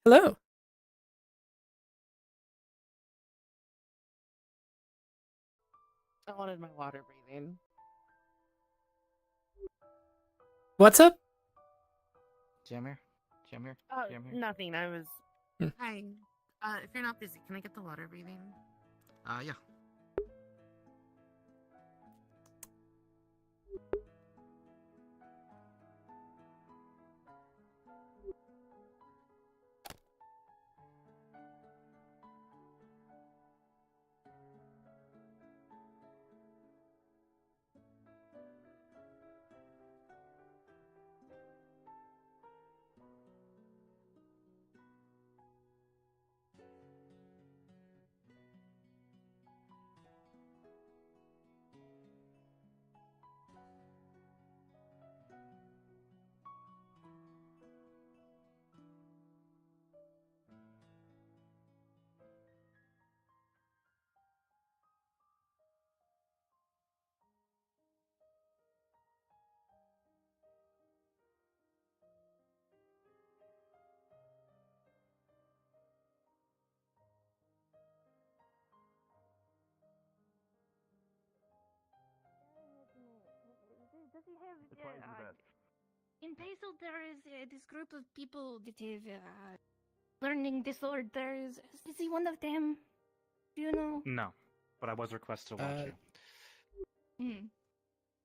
Hello. I wanted my water breathing. What's up? Jammer? Jammer? Jammer? Nothing. I was. Hmm. Hi. If you're not busy, can I get the water breathing? Yeah. Does he have? In Basil, there is this group of people that have learning disorders. Is he one of them? Do you know? No, but I was requested to watch you.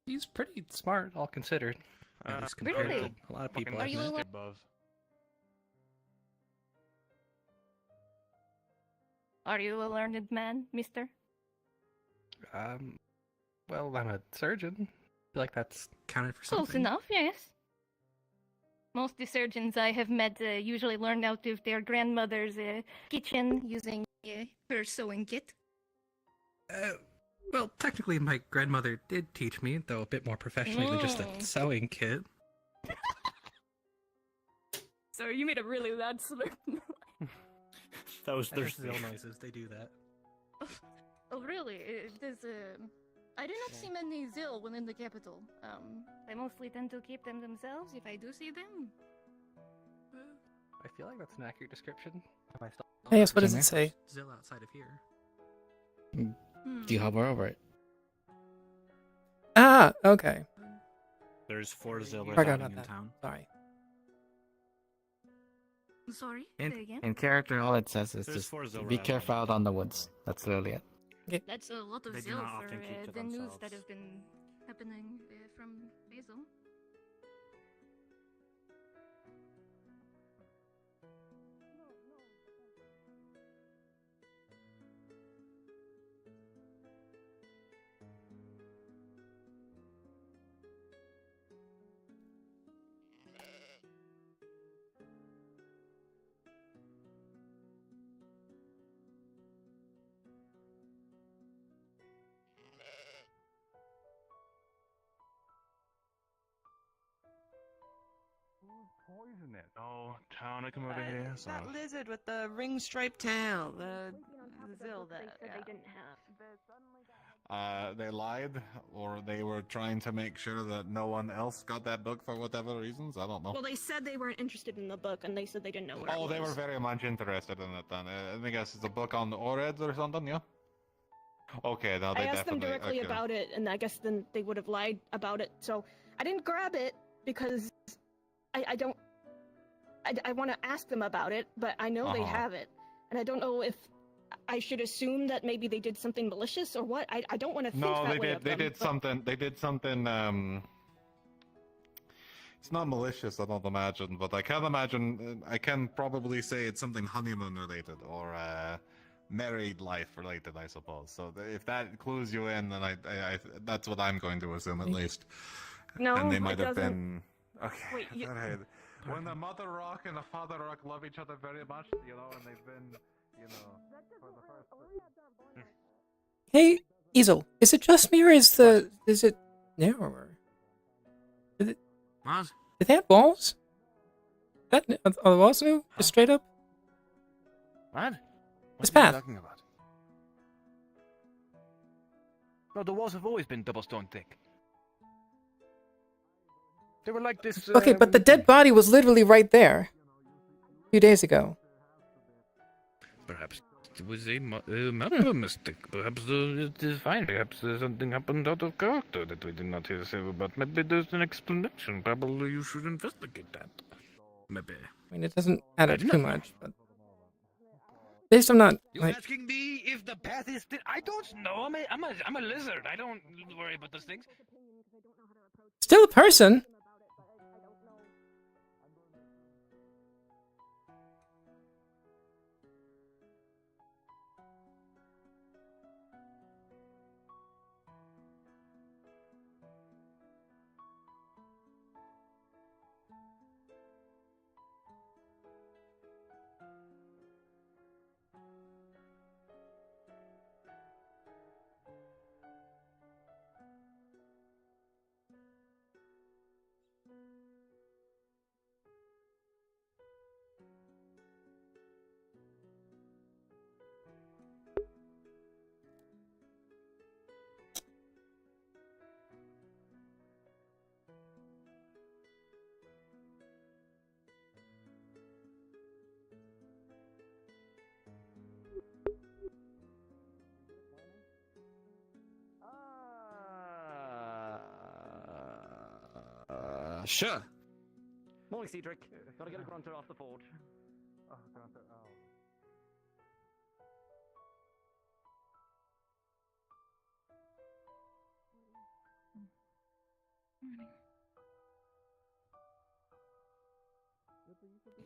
He's pretty smart, all considered. At least compared Really? to a lot of people. Are you a- above? Are you a learned man, mister? Well, I'm a surgeon. I feel like that's counted for something. Close enough, yes. Most of the surgeons I have met usually learn out of their grandmother's kitchen using her sewing kit. Well, technically, my grandmother did teach me, though a bit more professionally than just a sewing kit. Sorry, you made a really loud slurp. That was There's thirsty. Zill noises, they do that. Oh, really? I do not see many Zill within the capital. I mostly tend to keep them themselves if I do see them. I feel like that's an accurate description. Have I still... Yes, what does it Jammer? say? Zill outside of here. Do you hover over it? Ah, okay. There's 4 Zilla Forgot in about that. town. Sorry. Sorry, In, say again? in character, all it says is There's just 4 Zilla be out careful out on the woods. That's literally it. That's a lot of They do Zill not for often keep to the news themselves. that have been happening from Basil. Poison it. Oh, town, I come over here. So. That lizard with the ring-striped tail. The Zill that. They Yeah. didn't have. They lied, or they were trying to make sure that no one else got that book for whatever reasons. I don't know. Well, they said they weren't interested in the book, and they said they didn't know what it Oh, was. they were very much interested in it then. I guess it's a book on the Oreds or something, yeah? Okay, now they I asked them definitely... directly okay. about it, and I guess then they would have lied about it. So I didn't grab it because I don't. I want to ask them about it, but I know they Uh-huh. have it, and I don't know if I should assume that maybe they did something malicious or what. I don't want to think No, that they way did. of They them, did but- something. They did something. It's not malicious, I don't imagine, but I can imagine. I can probably say it's something honeymoon related or married life related, I suppose. So if that clues you in, then I that's what I'm going to assume at least. No, And they it might have doesn't. been. Okay. Wait, you- alright. When the mother rock and the father rock love each other very much, you know, and they've been, you know, for the first. Hey, Easel, is it just me or is it narrower? What? Did they have walls? Are the walls new? Just straight up? What? This What are you path. talking about? No, the walls have always been double stone thick. They were like this. Okay, but the dead body was literally right there. A few days ago. Perhaps it was a matter mistake. Perhaps it is fine. Perhaps something happened out of character that we did not hear say about. Maybe there's an explanation. Probably you should investigate that. Maybe. I mean, it doesn't add up too much, but at least I'm not You like. asking me if the path is still? I don't know. I'm a lizard. I don't worry about those things. Still a person. Sure. Morning, Cedric. Gotta get a grunter off the forge. Oh, grunter. Oh.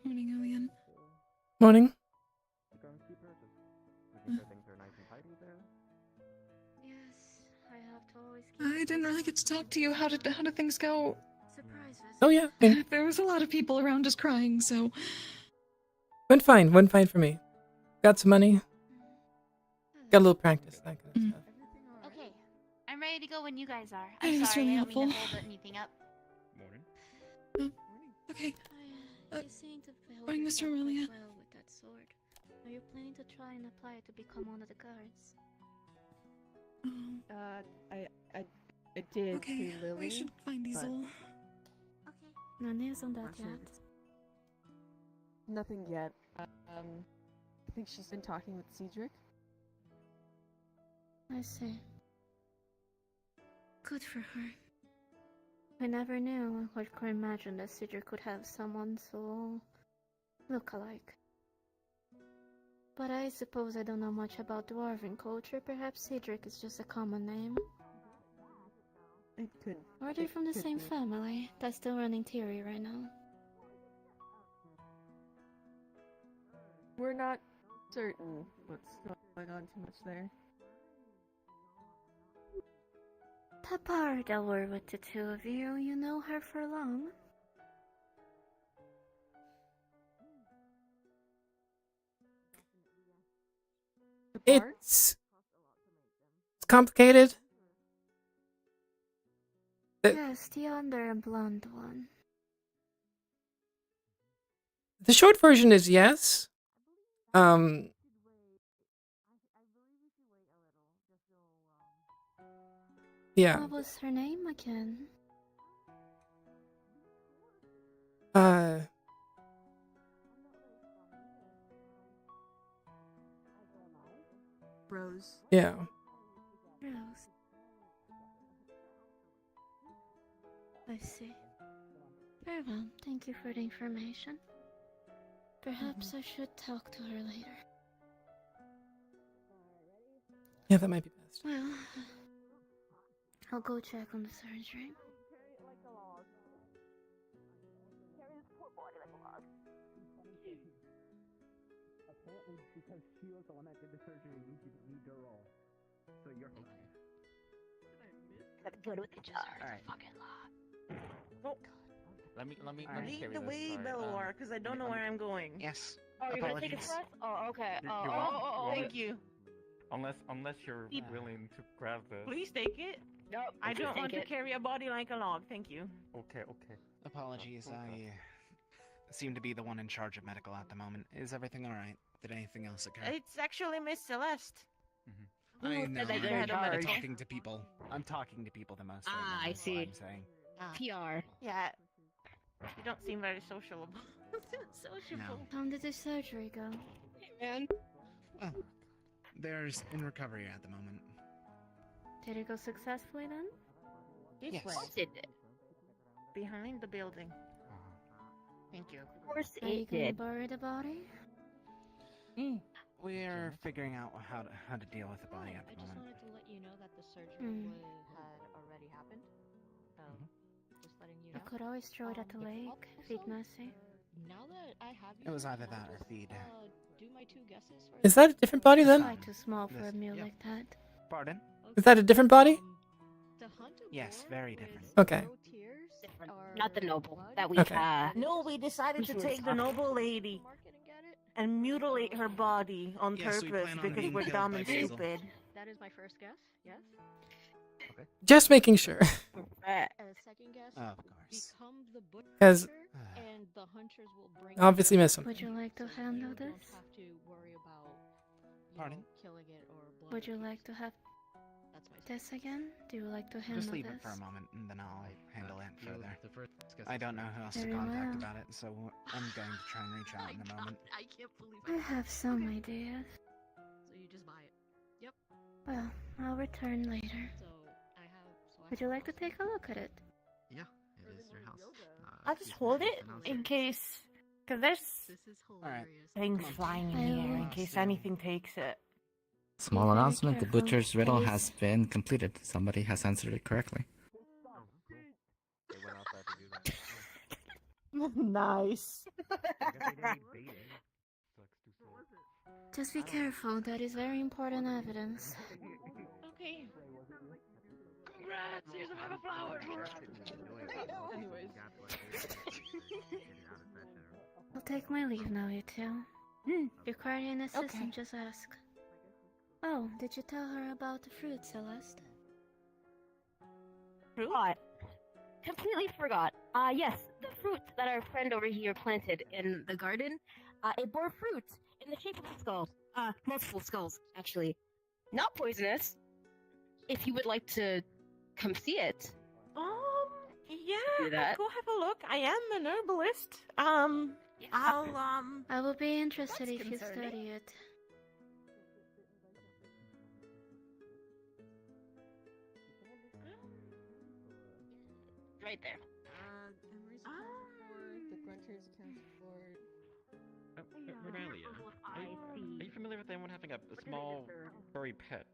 Morning, Heauleanne. Morning. Yes, I have to always keep I didn't really get to talk to you. How did things go? surprises. Oh yeah, it There was a lot of people around just crying, so went fine. Went fine for me. Got some money. Got a little practice. That kind of stuff. Okay, I'm ready to go when you guys are. Hey, I'm that's sorry, really I don't mean to helpful. hold anything up. Morning. okay. You seem to hold morning, Mr. yourself quite Heauleanne. well with that sword. Are you planning to try and apply it to become one of the guards? I did Okay, to Lily. we should find Diesel. Okay. No news on that yet. Nothing yet. I think she's been talking with Cedric. I see. Good for her. I never knew or could imagine that Cedric could have someone so look-alike. But I suppose I don't know much about dwarven culture. Perhaps Cedric is just a common name. It could. Or they're it from the could same be. family. That's still running theory right now. We're not certain what's going on too much there. Tapar, I'll work with the two of you. You know her for long. It's complicated. Yes, the under blonde one. The short version is yes. Yeah. What was her name again? Rose. Yeah. Rose. I see. Very well, thank you for the information. Perhaps I should talk to her later. Yeah, that might be best. Well, I'll go check on the surgery. Apparently, because she was the one that did the surgery, we need her role. So you're okay. That's good with the jar. Alright. Fucking lot. Oh, Let me lead carry the this, way, sorry. Bellower, because I don't know where I'm going. Yes. Oh, you're gonna take a Apologies. breath? Oh, okay. You want- you want Thank you. Unless you're Keep- willing to grab this. Please take it. Nope. I Okay. don't want Take to it. carry a body like a log. Thank you. Okay. Apologies, Okay. I seem to be the one in charge of medical at the moment. Is everything alright? Did anything else occur? It's actually Miss Celeste. I Who know. said that I'm you're in charge? talking to people. I'm talking to people the most. right Ah, now, I is what see. I'm saying. PR. Yeah. You don't seem very sociable. Sociable. How did the surgery go? Man, Well, there's in recovery at the moment. Did it go successfully then? Yes. It did. Behind the building. Thank you. Of course Are you it gonna did. bury the body? We're figuring out how to deal with the body at the moment. wanted to let you know that the surgery Hmm. had already happened. So, just letting you I know. could always throw it at the lake, feed Nessie. Now that I have It was either that or feed. do my 2 guesses for Is that a different body then? Quite too small for a meal like that. Pardon? Is that a different body? Yes, very different. Okay. Different. Not the noble that we Okay. No, we decided to we take the were noble lady and mutilate her body on Yes, we purpose plan on because being we're killed dumb by and Basil. stupid. That is my first guess. Yes. Just making sure. Second guess. Of course. Become the butcher, 'Cause and the hunters will bring. obviously miss Would you like to handle this? Have to worry about. Pardon? Killing it or blood. Would you like to have this again? Do you like to handle Just leave this? it for a moment, and then I'll handle it further. The first guess I don't know who else to Very contact well. about it, so I'm going to try and reach out in a moment. I can't believe I have some ideas. So you just buy it. Yep. Well, I'll return later. So I have. Would you like to take a look at it? Yeah, it is your house. I'll just hold it in case, because there's Alright. things flying in the air in case anything takes it. Small Be very announcement: the careful, butcher's riddle please. has been completed. Somebody has answered it correctly. They went out there to do that. Nice. Just be careful, that is very important evidence. Okay. Congrats! Here's a bag of flowers. Anyways. I'll take my leave now, you two. If you require any assistance, just ask. Oh, did you tell her about the fruit, Celeste? Forgot. Completely forgot. Yes, the fruit that our friend over here planted in the garden, it bore fruit in the shape of a skull. Multiple skulls, actually. Not poisonous. If you would like to come see it. Yeah, Do that. go have a look. I am an herbalist. I will be interested That's if you concerning. study it. Right there. The grunters can support. Regalia, are you familiar with anyone having a small furry pet?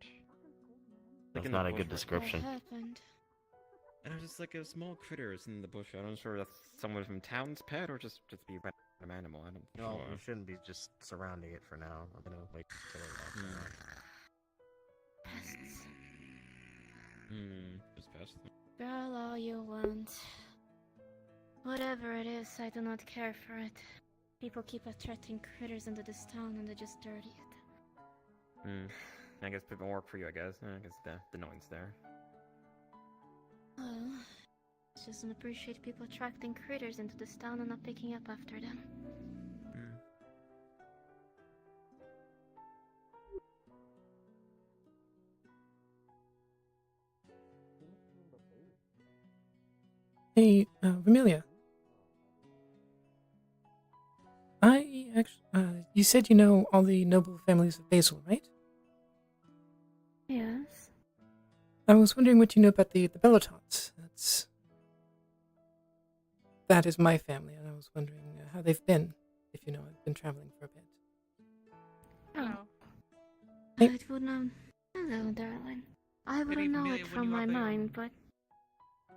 That's in the not a bush good right description. What happened? And it was just like a small critters in the bush. I'm not sure if that's someone from town's pet or just be a random animal. I don't Well, know. we shouldn't be just surrounding it for now. I'm gonna wait until it walks out. Pests. Just past them. Girl, all you want. Whatever it is, I do not care for it. People keep attracting critters into this town and they just dirty it. I guess a bit more work for you, I guess. I guess the noise there. Well, just don't appreciate people attracting critters into this town and not picking up after them. Hey, Vermilia. You said you know all the noble families of Basil, right? Yes. I was wondering what you know about the Belotounts. That is my family, and I was wondering how they've been. If you know, I've been traveling for a bit. Oh. Hey. I would not. Hello, darling. I wouldn't know it from my mind, but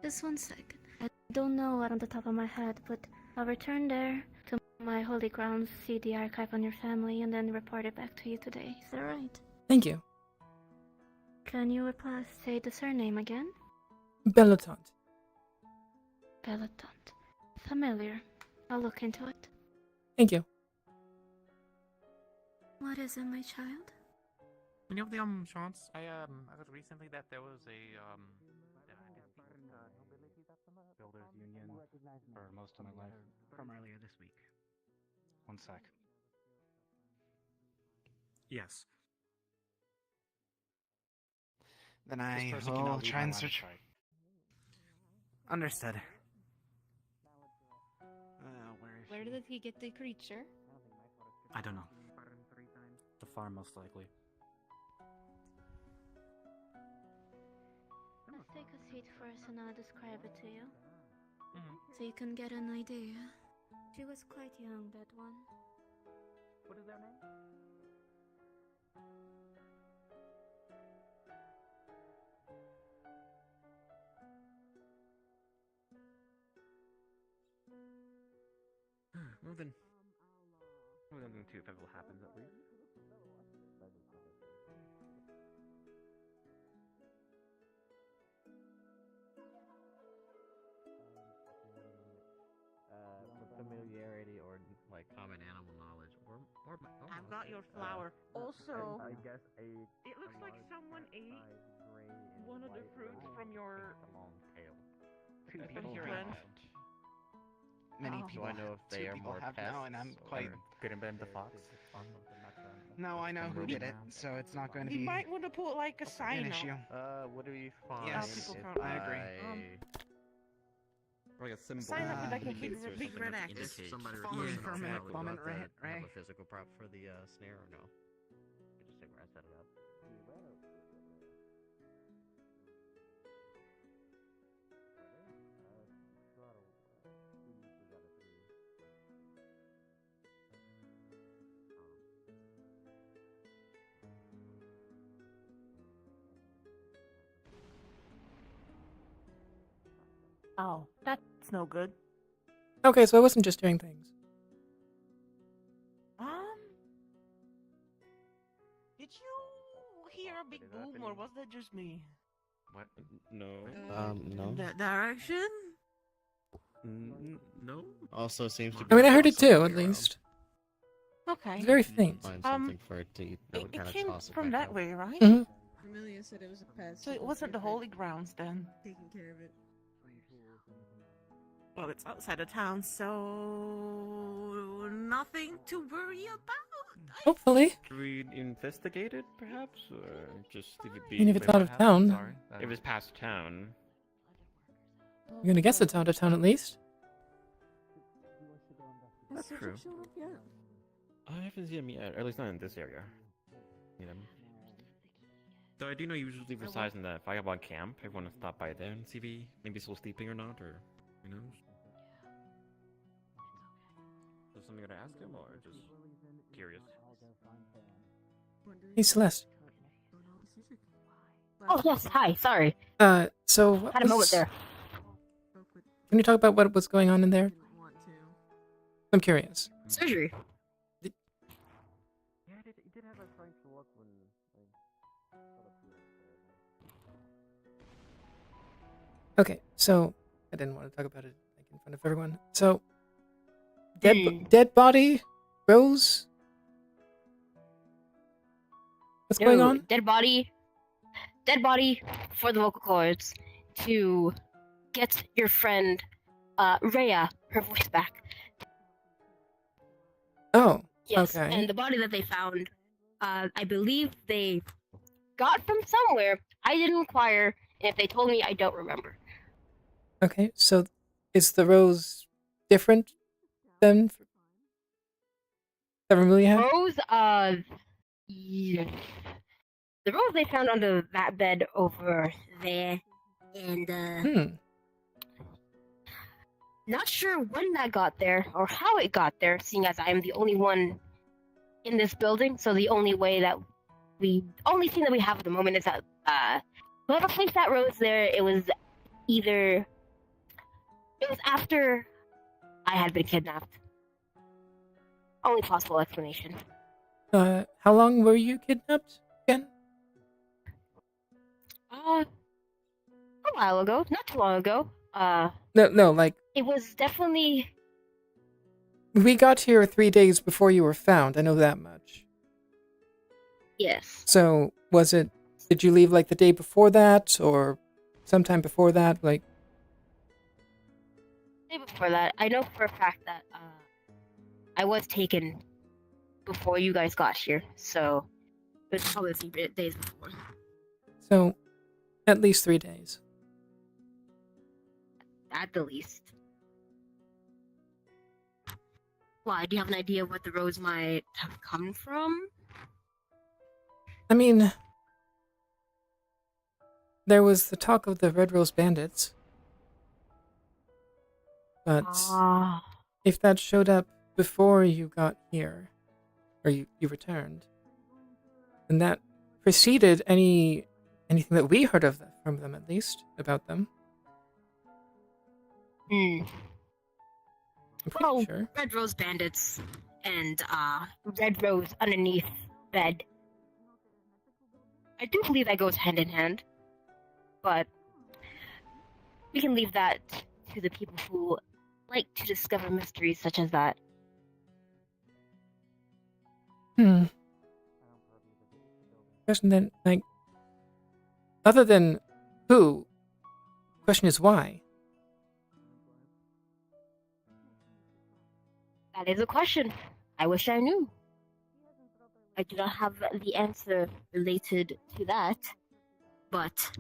just 1 second. I don't know what on the top of my head, but I'll return there to my holy grounds, see the archive on your family, and then report it back to you today. Is that right? Thank you. Can you say the surname again? Belotount. Belotount. Familiar. I'll look into it. Thank you. What is it, my child? You know the chance I heard recently that there was a Builders Union for most of my life. From earlier this week. One sec. yes. Then This I person will cannot leave try my and line of search. sight. Understood. Where is Where she? did he get the creature? I don't know. The farm, most likely. Let's take a seat first and I'll describe it to you. So you can get an idea. She was quite young, that one. What is their name? Well then. Well then, too, if it will happen at least. For familiarity or like common animal knowledge, or I've got your flower. Also, I guess it looks like someone ate one of the fruits from your long tail. Two from people your have. friend. Many Oh. people. Do I know if they are more have pests? now, and I'm quite. Could have been the fox. No, I know who did it, so it's not going to You be might want to put like a sign an up. issue. What do we find? Yes, if I agree. Or like a symbol. Sign up with like a big, indicates or big something red that X. indicates- Somebody Fallen requested permanent exactly plummet, about that, right? have a physical prop for the snare or no? You just say where I set it up. Oh, that's no good. Okay, so I wasn't just hearing things. Did you hear a big boom, or was that just me? What? No. No. That direction? No. Also seems to be. I mean, I heard it tossing too, at around. least. Okay. It's very faint. Find something for it to eat. That would It kind of came toss it from back that up. way, right? Mhm. Amelia said it was a pest. So it wasn't the holy grounds then. Taking care of it. Well, it's outside of town, so nothing to worry about. Hopefully. Should we investigate it, perhaps, or just leave it be? I mean, if it's out of town. Sorry. If it's past town. I'm gonna guess it's out of town at least. That's true. I haven't seen him yet, or at least not in this area. You know. Though I do know he usually resides in the Fireball camp. I want to stop by there and see if he maybe still sleeping or not, or who knows. Is there something to ask him, or just curious? Hey, Celeste. Oh yes, hi. Sorry. So what Had a moment was- there. Can you talk about what was going on in there? I'm curious. Surgery. Yeah, it did have a strange look when Okay, so I didn't want to talk about it like in front of everyone. So, dead body, Rose. What's going No, on? Dead body for the vocal cords to get your friend Rhea her voice back. Oh, Yes, okay. and the body that they found, I believe they got from somewhere. I didn't inquire, and if they told me, I don't remember. Okay, so is the rose different than that Amelia had? Rose, yeah. The rose they found under that bed over there, and not sure when that got there or how it got there, seeing as I am the only one in this building. So the only thing that we have at the moment is that whoever placed that rose there, it was after I had been kidnapped. Only possible explanation. How long were you kidnapped again? A while ago, not too long ago. No, like It was definitely we got here 3 days before you were found. I know that much. yes. So did you leave like the day before that or sometime before that? Like, Day before that, I know for a fact that I was taken before you guys got here, so it was probably a few days before. so at least 3 days. At the least. Why? Do you have an idea of what the rose might have come from? I mean, there was the talk of the Red Rose Bandits. But if that showed up before you got here, or you returned, then that preceded anything that we heard of from them, at least, about them. I'm pretty sure. Red Rose Bandits and Red Rose underneath bed. I do believe that goes hand in hand, but we can leave that to the people who like to discover mysteries such as that. Question then, like, other than who, the question is why? That is a question. I wish I knew. I do not have the answer related to that, but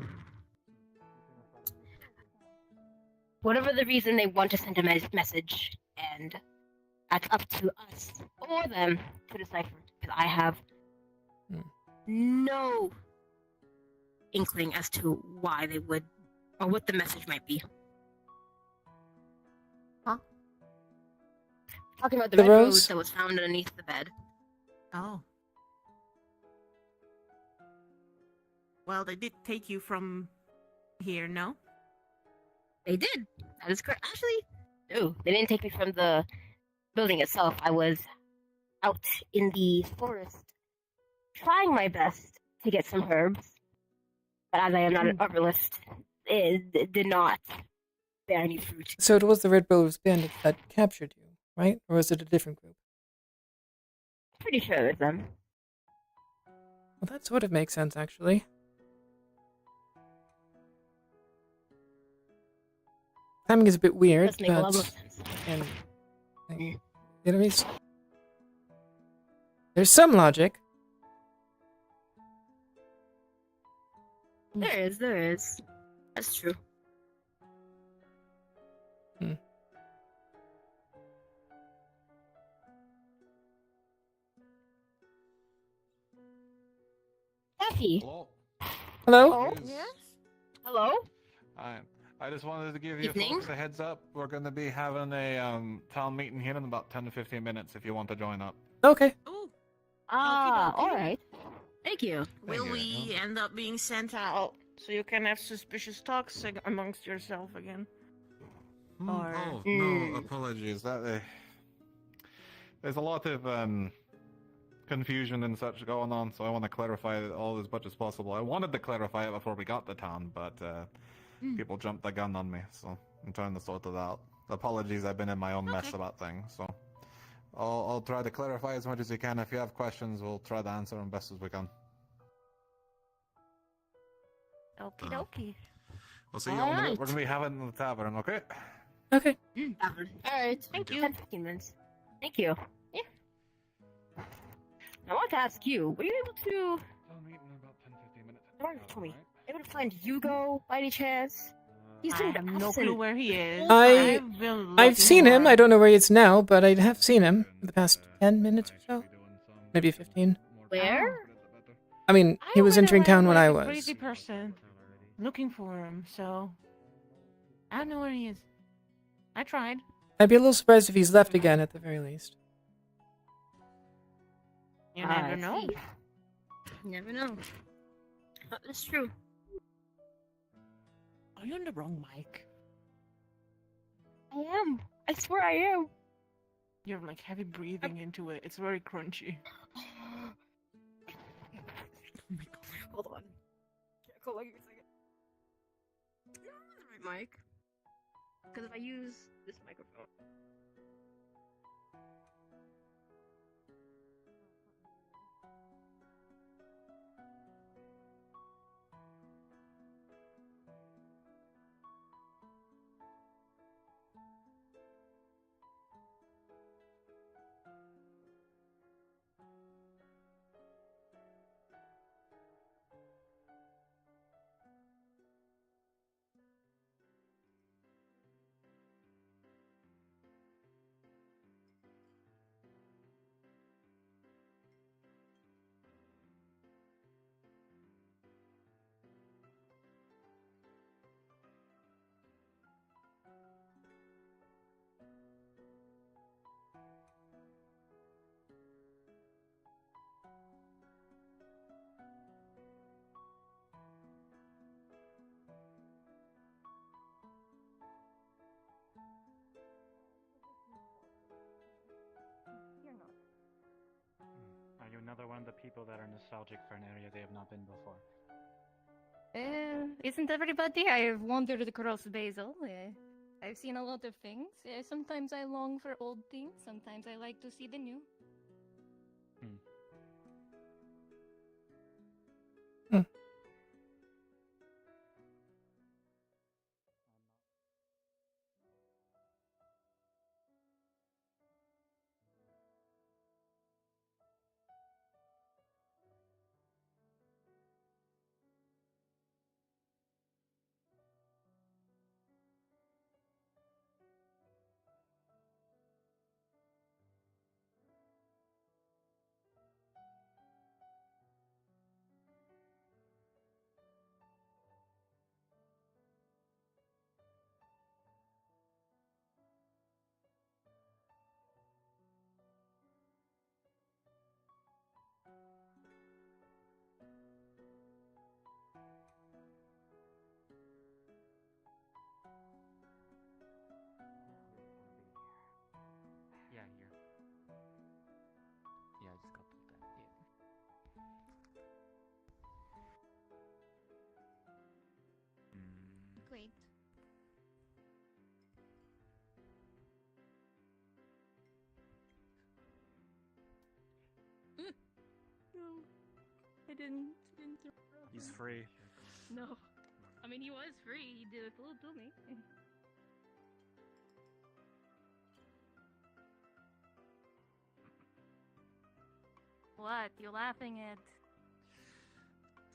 whatever the reason they want to send a message, and that's up to us or them to decipher, because I have no inkling as to why they would, or what the message might be. Huh? Talking about the red rose that was found underneath the bed. Oh. Well, they did take you from here, no? They did. That is correct. Actually, no, they didn't take me from the building itself. I was out in the forest trying my best to get some herbs, but as I am not an herbalist, it did not bear any fruit. So it was the Red Rose Bandits that captured you, right? Or was it a different group? Pretty sure it was them. Well, that sort of makes sense, actually. Timing is a bit weird, Does make a lot of but sense. and there's some logic. There is. That's true. Effie. Hello? Yes? Hello? I just wanted to give you folks a heads up. We're going to be having a town meeting here in about 10 to 15 minutes if you want to join up. Okay. Alright. Thank you. Will we end up being sent out so you can have suspicious talks amongst yourself again? Or... Oh, no, apologies. There's a lot of confusion and such going on, so I want to clarify it all as much as possible. I wanted to clarify it before we got to town, but people jumped the gun on me, so I'm trying to sort it out. Apologies, I've been in my own mess about things, so I'll try to clarify as much as we can. If you have questions, we'll try to answer them best as we can. Okie dokie. We'll see you on the We're going to be having it in the tavern, okay? Okay. Tavern. Alright. Thank you. 10-15 minutes. Thank you. Yeah. I want to ask you, were you able to... Told me. Able to find Hugo by any chance? He's I have no clue where he is. I've seen him. I don't know where he is now, but I have seen him in the past 10 minutes or so. Maybe 15. Where? I mean, he was entering town when I was. Crazy person looking for him, so I don't know where he is. I tried. I'd be a little surprised if he's left again at the very least. You never know. You never know. That's true. Are you on the wrong mic? I am. I swear I am. You're like heavy breathing into it. It's very crunchy. Oh my god. Hold on. Hold on, give me a second. You're on the right mic. Because if I use this microphone. Are you another one of the people that are nostalgic for an area they have not been before? Isn't everybody? I've wandered across Basil. I've seen a lot of things. Sometimes I long for old things. Sometimes I like to see the new. Yeah, here. Yeah, I just got that. Yeah. Great. No, I didn't throw him. He's free. No. I mean, he was free. He did it to me. What? You laughing at?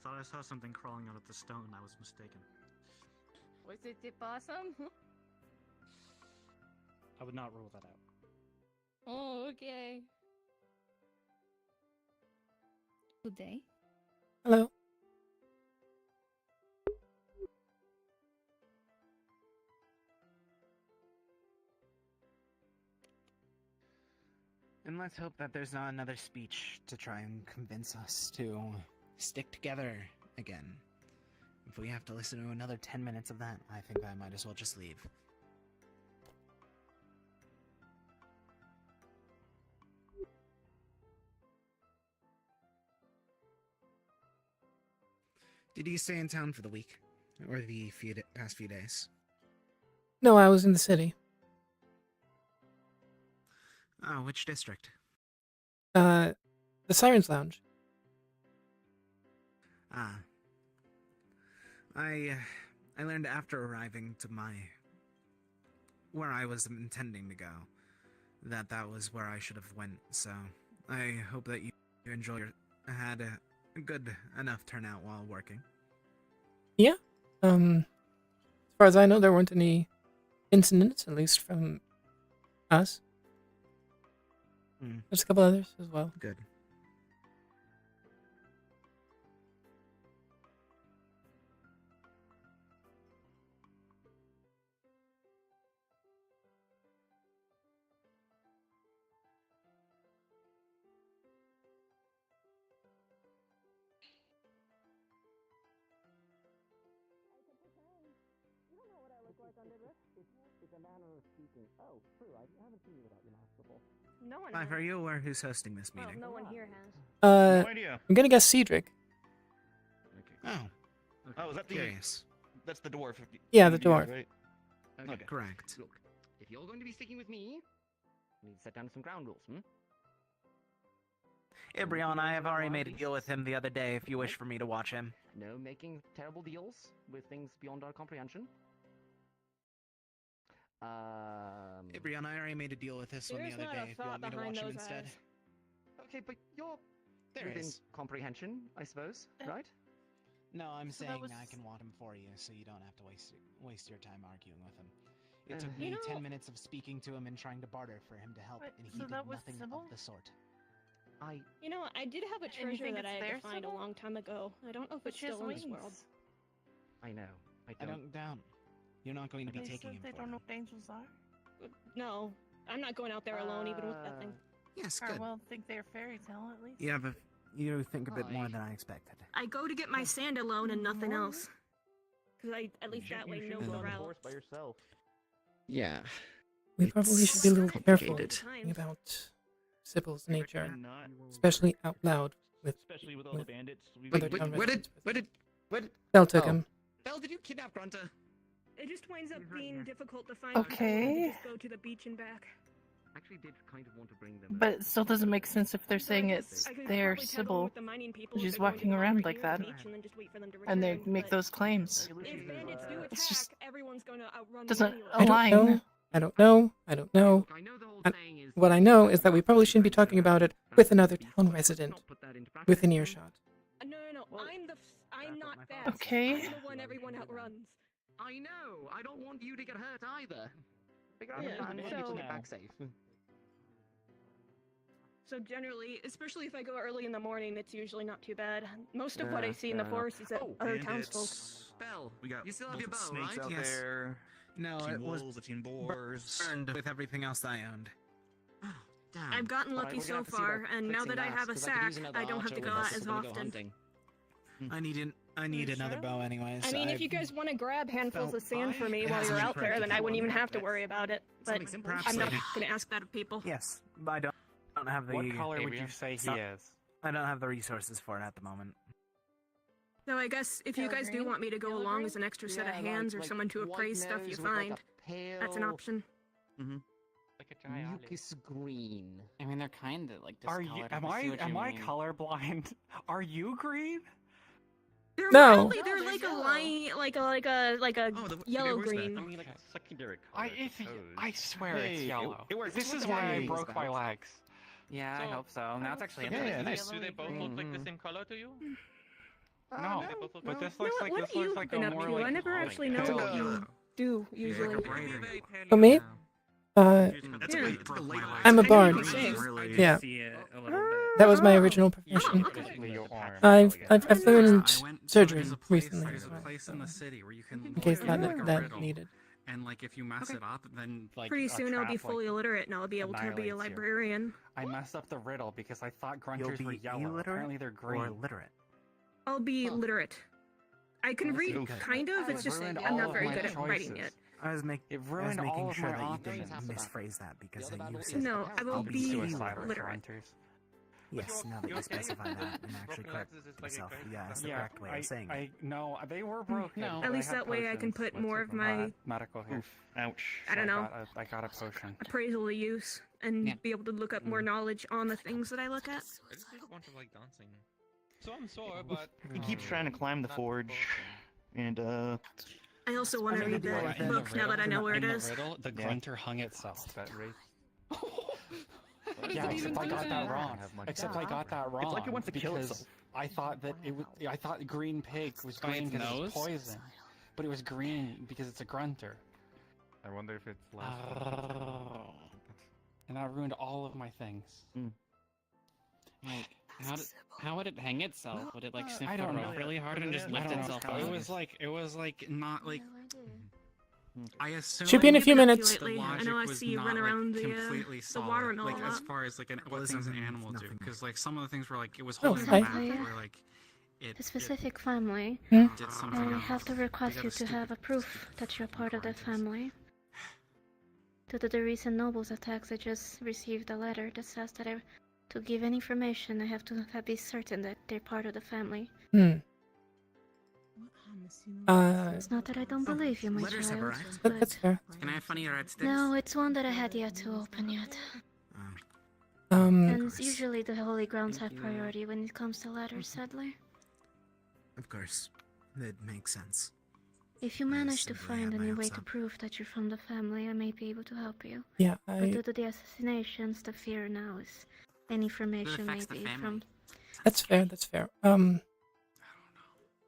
Thought I saw something crawling out of the stone. I was mistaken. Was it the possum? I would not rule that out. Oh, okay. Good day. Hello. And let's hope that there's not another speech to try and convince us to stick together again. If we have to listen to another 10 minutes of that, I think I might as well just leave. Did you stay in town for the week? Or the past few days? No, I was in the city. Oh, which district? The Siren's Lounge. Ah. I learned after arriving to where I was intending to go, that was where I should have went, so I hope that you had a good enough turnout while working. Yeah. As far as I know, there weren't any incidents, at least from us. There's a couple others as well. Good. It's a manner of speaking. Oh, true. I haven't seen you without your mask before. No one. Clive, are you aware who's hosting this Well, meeting? no one here has. No idea. I'm gonna guess Cedric. Oh. Oh, is that the? Curious. That's the dwarf. Yeah, the dwarf. Right? Okay. Correct. Look, if you're going to be sticking with me, we need to set down some ground rules, Ibrion, I have already made a deal with him the other day if you wish for me to watch him. No making terrible deals with things beyond our comprehension. Ibrion, I already made a deal with this one the There's other not day a if you want me thought to watch behind him those instead. eyes. Okay, but you're There within is. comprehension, I suppose, right? No, I'm So saying that was- I can watch him for you, so you don't have to waste your time arguing with him. It Uh, took You me know- 10 minutes of speaking to him and trying to barter for him to help, Wait, and he so did that was nothing Sybil? of the sort. You know, I did have a you treasure think that I it's had to their find a Sybil? long time ago. I don't know if But it's she has still in this wings. world. I know. I don't doubt. You're not going to be They taking said him they for don't him. know what angels are. No, I'm not going out there alone, even with that thing. Yes, Or good. well, think they're fairy tale at least. Yeah, but you think a bit more than I expected. I go to get my sand alone and nothing else. Because I, at least that way, no morale. by yourself. Yeah. We probably should be a little careful complicated. talking about Sybil's nature, not. especially out loud with Especially with all the bandits. other Wait, town where residents. What? Bell took Oh. him. Belle, did you kidnap Grunta? It just winds up being difficult to find Okay. people to just go to the beach and back. Actually, did kind of want to bring them. But it still doesn't make sense if they're saying it's I could their probably tag along Sybil. with the mining people if She's they're going to walking the around market like near that. the beach and then just wait for them to And they return, make but those claims. If bandits do attack, It's just everyone's going to outrun doesn't them anyway. I don't align. know. I don't know. I don't know. What I know is that we probably shouldn't be talking about it with another town resident within earshot. No, I'm not that. Okay. I'm the one everyone outruns. I know. I don't want you to get hurt either. So generally, especially if I go early in the morning, it's usually not too bad. Most of what I see in the forest is that other townsfolk. Belle, We got you still have your bow, snakes right? out Yes. there. No, Teen it was wolves, a teen boars. burned with everything else I owned. Damn. I've gotten Alright, lucky we're gonna so have to see far, about and now fixing that I that, have a 'cause I could sack, use another I don't have to archer go with us out if as we're gonna go often. hunting. I need another bow anyways. I mean, if you guys want to grab handfuls of sand for me while you're out there, then I wouldn't even have to worry about it. But I'm not going to ask that of people. Yes, but I don't have the. What color would you say he is? I don't have the resources for it at the moment. So I guess if you guys do want me to go along as an extra set of hands or someone to appraise stuff you find, that's an option. Like a dry Mucus green. I mean, they're kind of like Are discolored. you? I Am see I? what Am you I mean. colorblind? Are you green? They're No. mildly- they're like a line, like a yellow green. I mean, like a secondary color. I swear it's Hey, yellow. it works. This It's is what the why I anime is broke my about. legs. Yeah, I hope so. Now it's actually Yeah, interesting. nice. Do they both look like the same color to you? No, They both look but like- this looks like what this have you looks like been a up more to? like I never actually know pale what you yellow. do usually. For me, That's a good light. I'm a bard. Really Yeah, see it a little bit. that was my original profession. I've learned surgery recently, There's a place in the city where you can in case like, that a that riddle, needed. and like if you mess it up, then like Pretty a soon I'll be trap, like, fully illiterate and I'll be able to be a annihilates you. librarian. I messed up the riddle because I thought You'll grunters were be yellow. illiterate Apparently they're green. or literate. I'll be literate. I can read, Okay. kind of. It's just ruined I'm all not of very my good at writing choices. it. I was It ruined making all of sure my that you options. didn't rephrase that because you said No, I will I'll be suicidal literate. grunters. Yes, now that you specify that and actually correct yourself, yeah, that's the correct way of saying it. No, they were broken. No. but At I least had that way I can potions, put more of my medical help. Ouch. I don't know. I got a potion. appraisal to use and be able to look up more knowledge on the things that I look at. I just want to like dancing. So I'm sore, but He keeps trying to climb the forge, and I also want to read that In the book now that I know where it in is. The riddle, the grunter hung itself. that race. Yeah, except I got that wrong. Except I got that wrong. It's like it wants to kill because itself. I thought that it was. I thought green pig was green its because it was nose? poison, but it was green because it's a grunter. I wonder if it's less. And that ruined all of my things. Like, how would it hang itself? Would it like sniff I the don't rope know. really hard and just I lift don't know. itself up? It was like not like. I assume Should be in a few You've been up minutes. to lately. The I logic know I was see you not, run like, around completely the solid. watermill like a as lot. far as like what things an animal do, because like some of the things were like it was Oh, holding hi. them back, where like A specific family. Hmm? did something I else. have to request They got you a to have a stupid proof that you're part of that family. Due to the recent nobles attacks, I just received a letter that says that to give any information, I have to be certain that they're part of the family. It's not that I don't believe you, my letters have child, arrived. but That's fair. Can I have funny red sticks? no, it's one that I had yet to open yet. Um, And usually the holy grounds have priority when it comes to letters, sadly. Of course, that makes sense. If you manage to simply find have my any way hopes to up. prove that you're from the family, I may be able to help you. Yeah, But due to the assassinations, the fear now is any information may affects the be family. from. that's fair. That's fair.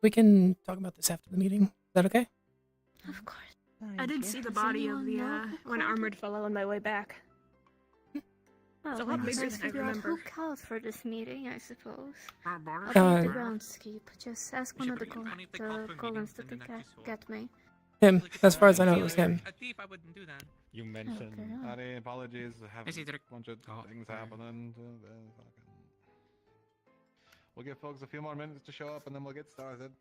We can talk about this after the meeting. Is that okay? Of course. I did see the Does body of anyone the know who one called armored fellow on my way back. Well, It's a we lot can bigger just than I figure out who remember. called for this meeting, I suppose. Our border? I'll be the Uh, groundskeep. Just ask We one should of the put funny if they called for a golems to meeting and then actually saw get me. Him. As far as I know, it was him. A thief, I wouldn't do that. You mentioned- Okay. Any apologies? Have I see a Derek. bunch of things happening. We'll give folks a few more minutes to show up, and then we'll get started.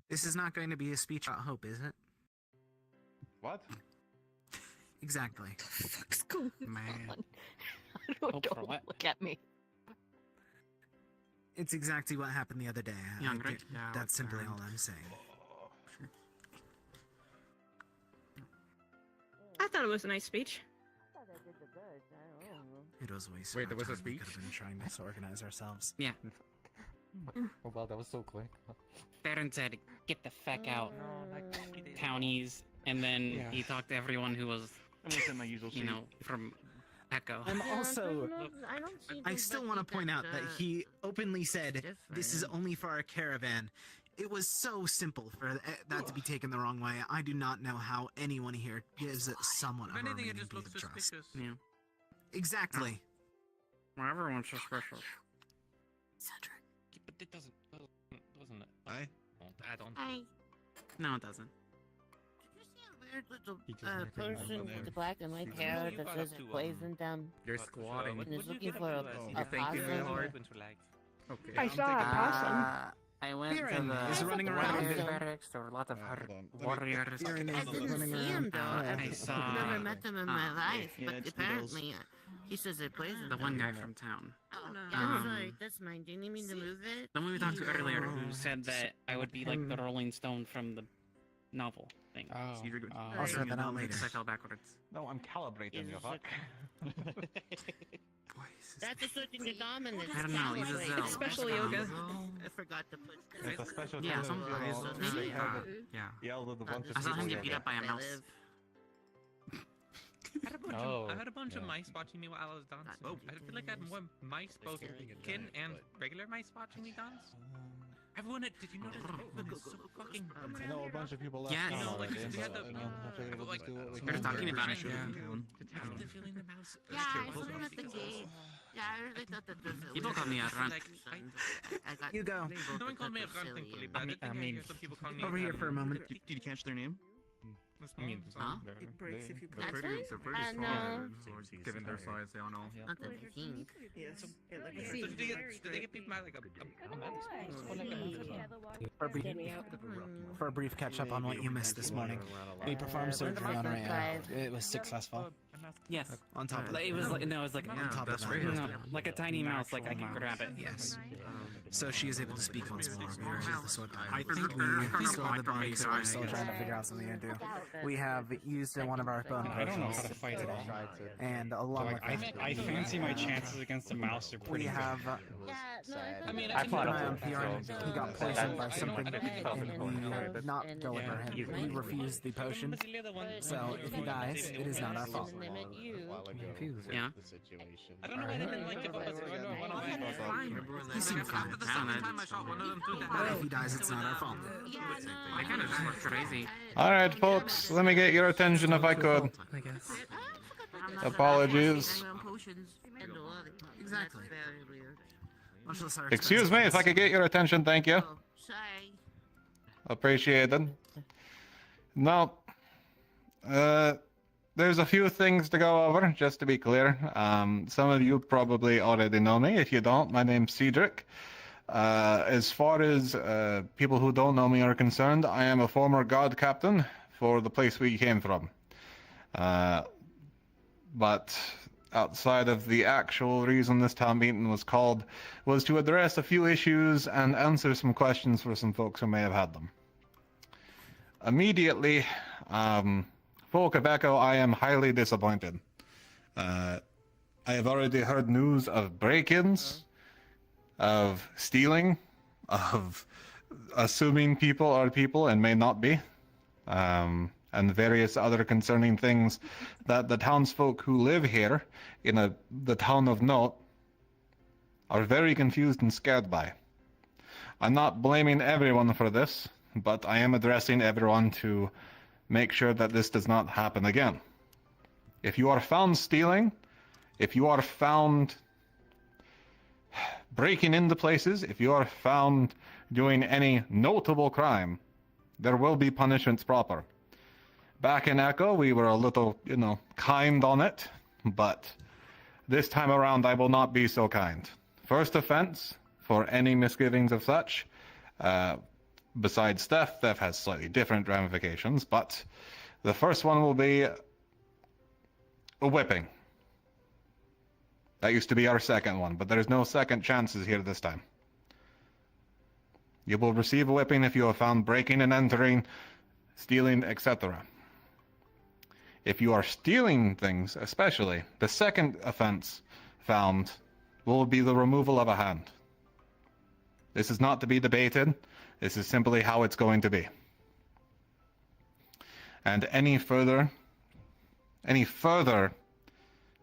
This is not going to be a speech about hope, is it? What? Exactly. What's going Man. on? Don't look at me. It's exactly what happened the other day. Young, right? Yeah, That's simply and- all I'm saying. I thought it was a nice speech. It was a waste Wait, of there our was a time. We speech? could have been trying to organize ourselves. Yeah. Oh wow, that was so quick. Baron said, "Get the feck out, townies," and then Yeah. he talked to everyone who was, I'm within my usual you know, from Echo. I'm Yeah, also. I don't see I them, still but want to he point out does, that he openly said, "This is different. only for our caravan." It was so simple for that to be taken the wrong way. I do not know how anyone here gives it somewhat If of a anything, it remaining just bit looks of trust. suspicious. Yeah. Exactly. Well, everyone's suspicious. Cedric. But it doesn't, doesn't it? I Hi. No, it doesn't. Weird little He just recognized person my with name. the black and white She's hair like- that says it poisoned them. You're squatting. And is looking for a You think you possum. Lord? Okay. I saw a possum. I went Baron to the is running around. barracks. There were lots of Hold on. warriors. Baron I is didn't running see him around. though. I I've saw- never met them in my life, yeah, but it's apparently he says they poisoned The one them. guy from town. Oh, yeah, Um, sorry, that's mine. Do you need me to move it? The one we talked to earlier who said that I would be like the Rolling Stone from the novel thing. Oh, I'll sort that out later. Because I fell backwards. No, I'm calibrating you, fuck. That's a switching to dominance. I don't know, he's a Wait, Zell. Special yoga. I forgot to put It's a special Yeah, kind some of, guys- they have Yeah. yelled at a bunch of I saw him people get beat together. up by a mouse. I had a bunch of mice watching me while I was dancing. I feel like I had more mice, both kin and regular mice watching me dance. Everyone, did you notice everyone is so fucking... I know a bunch of people left Yeah, town you know, already, like, we had but, the- you know, I figured we'll just do what we They're can. talking about it. I have the feeling the mouse... Yeah, I saw them at the gate. Yeah, I really thought that was a People weird call me a runt. like, I got You go. No one called me a front, silly thankfully, and- but I did think I hear some people calling me... Over here for a moment. Did you catch their name? Huh? It breaks if you That's put right. They're pretty I small. know. Given their size, they all know. Not that I think. Yes. Did they get beat by like a mouse? For a brief catch up on what you missed this morning, we performed surgery on Rhea. It was successful. Yes. On top of It was like, no, it was like, on top of that's that, right. no, like a tiny mouse, like I can grab it. yes. So she is able to speak once more. We are able to sort that. I think think we still have the body, so we're still trying to figure out something to do. We have used one of our bone I don't know how potions to fight it all. and along with I fancy my chances against a mouse are we pretty have I mean, I fought an eye him. on Bjorn. He got poisoned by something and we not deliver him. We refused the potion. So if he dies, it is not our fault. Yeah. I don't know why they didn't like it, but He seemed fine. after the second time I shot one of them through the But head. if he dies, it's not our fault. I kind of just looked crazy. All right, folks, let me get your attention if I could. I guess. Apologies. Exactly. Much less our Excuse me, if I could get your attention, thank you. Sorry. Appreciated. Now, there's a few things to go over, just to be clear. Some of you probably already know me. If you don't, my name's Cedric. As far as people who don't know me are concerned, I am a former guard captain for the place we came from. But outside of the actual reason this town meeting was called, was to address a few issues and answer some questions for some folks who may have had them. Immediately, folk of Echo, I am highly disappointed. I have already heard news of break-ins, of stealing, of assuming people are people and may not be, and various other concerning things that the townsfolk who live here in the town of note are very confused and scared by. I'm not blaming everyone for this, but I am addressing everyone to make sure that this does not happen again. If you are found stealing, if you are found breaking into places, if you are found doing any notable crime, there will be punishments proper. Back in Echo, we were a little, kind on it, but this time around I will not be so kind. First offense, for any misgivings of such, besides theft has slightly different ramifications, but the first one will be a whipping. That used to be our second one, but there's no second chances here this time. You will receive a whipping if you are found breaking and entering, stealing, etc. If you are stealing things, especially, the second offense found will be the removal of a hand. This is not to be debated. This is simply how it's going to be. And any further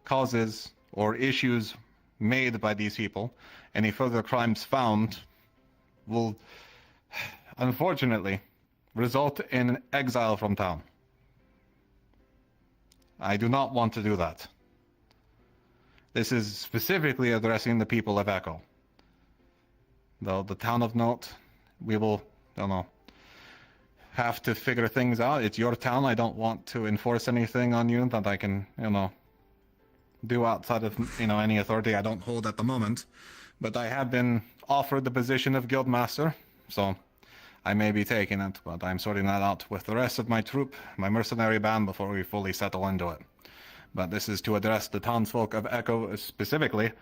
causes or issues made by these people, any further crimes found, will unfortunately result in exile from town. I do not want to do that. This is specifically addressing the people of Echo. Though the town of Note, we will, have to figure things out. It's your town. I don't want to enforce anything on you that I can, do outside of, any authority I don't hold at the moment. But I have been offered the position of Guildmaster, so I may be taking it, but I'm sorting that out with the rest of my troop, my mercenary band, before we fully settle into it. But this is to address the townsfolk of Echo specifically,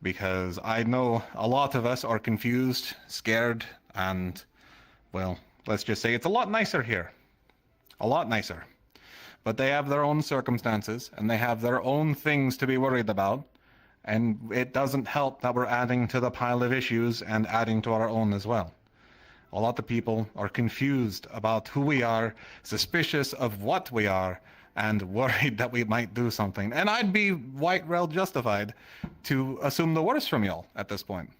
because I know a lot of us are confused, scared, and, well, let's just say it's a lot nicer here. A lot nicer. But they have their own circumstances, and they have their own things to be worried about, and it doesn't help that we're adding to the pile of issues and adding to our own as well. A lot of people are confused about who we are, suspicious of what we are, and worried that we might do something. And I'd be right well justified to assume the worst from y'all at this point.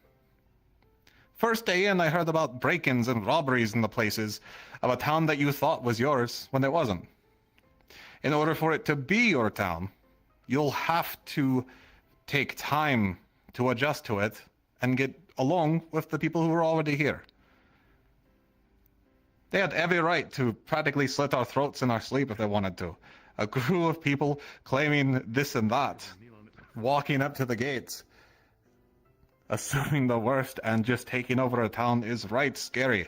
First day in, I heard about break-ins and robberies in the places of a town that you thought was yours when it wasn't. In order for it to be your town, you'll have to take time to adjust to it and get along with the people who are already here. They had every right to practically slit our throats in our sleep if they wanted to. A crew of people claiming this and that, walking up to the gates, assuming the worst and just taking over a town is right scary.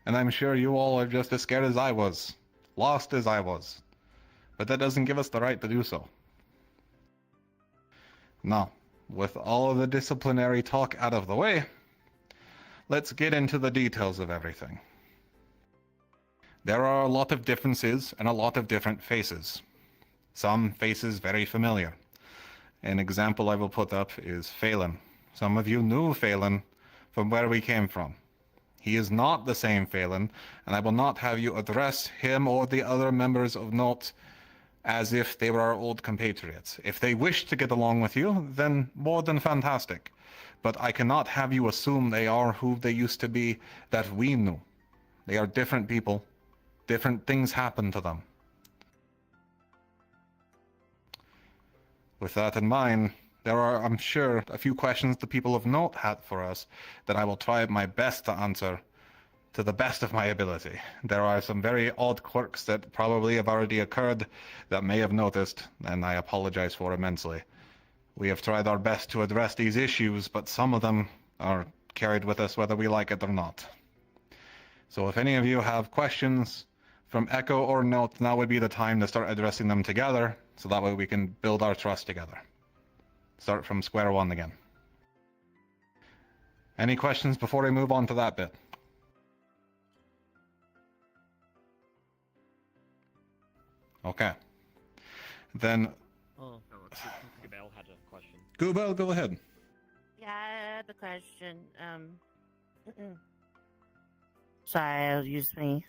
And I'm sure you all are just as scared as I was, lost as I was. But that doesn't give us the right to do so. Now, with all of the disciplinary talk out of the way, let's get into the details of everything. There are a lot of differences and a lot of different faces. Some faces very familiar. An example I will put up is Heauleanne. Some of you knew Heauleanne from where we came from. He is not the same Heauleanne, and I will not have you address him or the other members of Note as if they were our old compatriots. If they wish to get along with you, then more than fantastic. But I cannot have you assume they are who they used to be that we knew. They are different people. Different things happen to them. With that in mind, there are, I'm sure, a few questions the people of Note had for us that I will try my best to answer to the best of my ability. There are some very odd quirks that probably have already occurred that may have noticed, and I apologize for immensely. We have tried our best to address these issues, but some of them are carried with us whether we like it or not. So if any of you have questions from Echo or Note, now would be the time to start addressing them together, so that way we can build our trust together. Start from square one again. Any questions before I move on to that bit? Okay. Then... Oh, Gabelle had a question. Gubel, go ahead. Yeah, I had a question. Sorry, I'll use my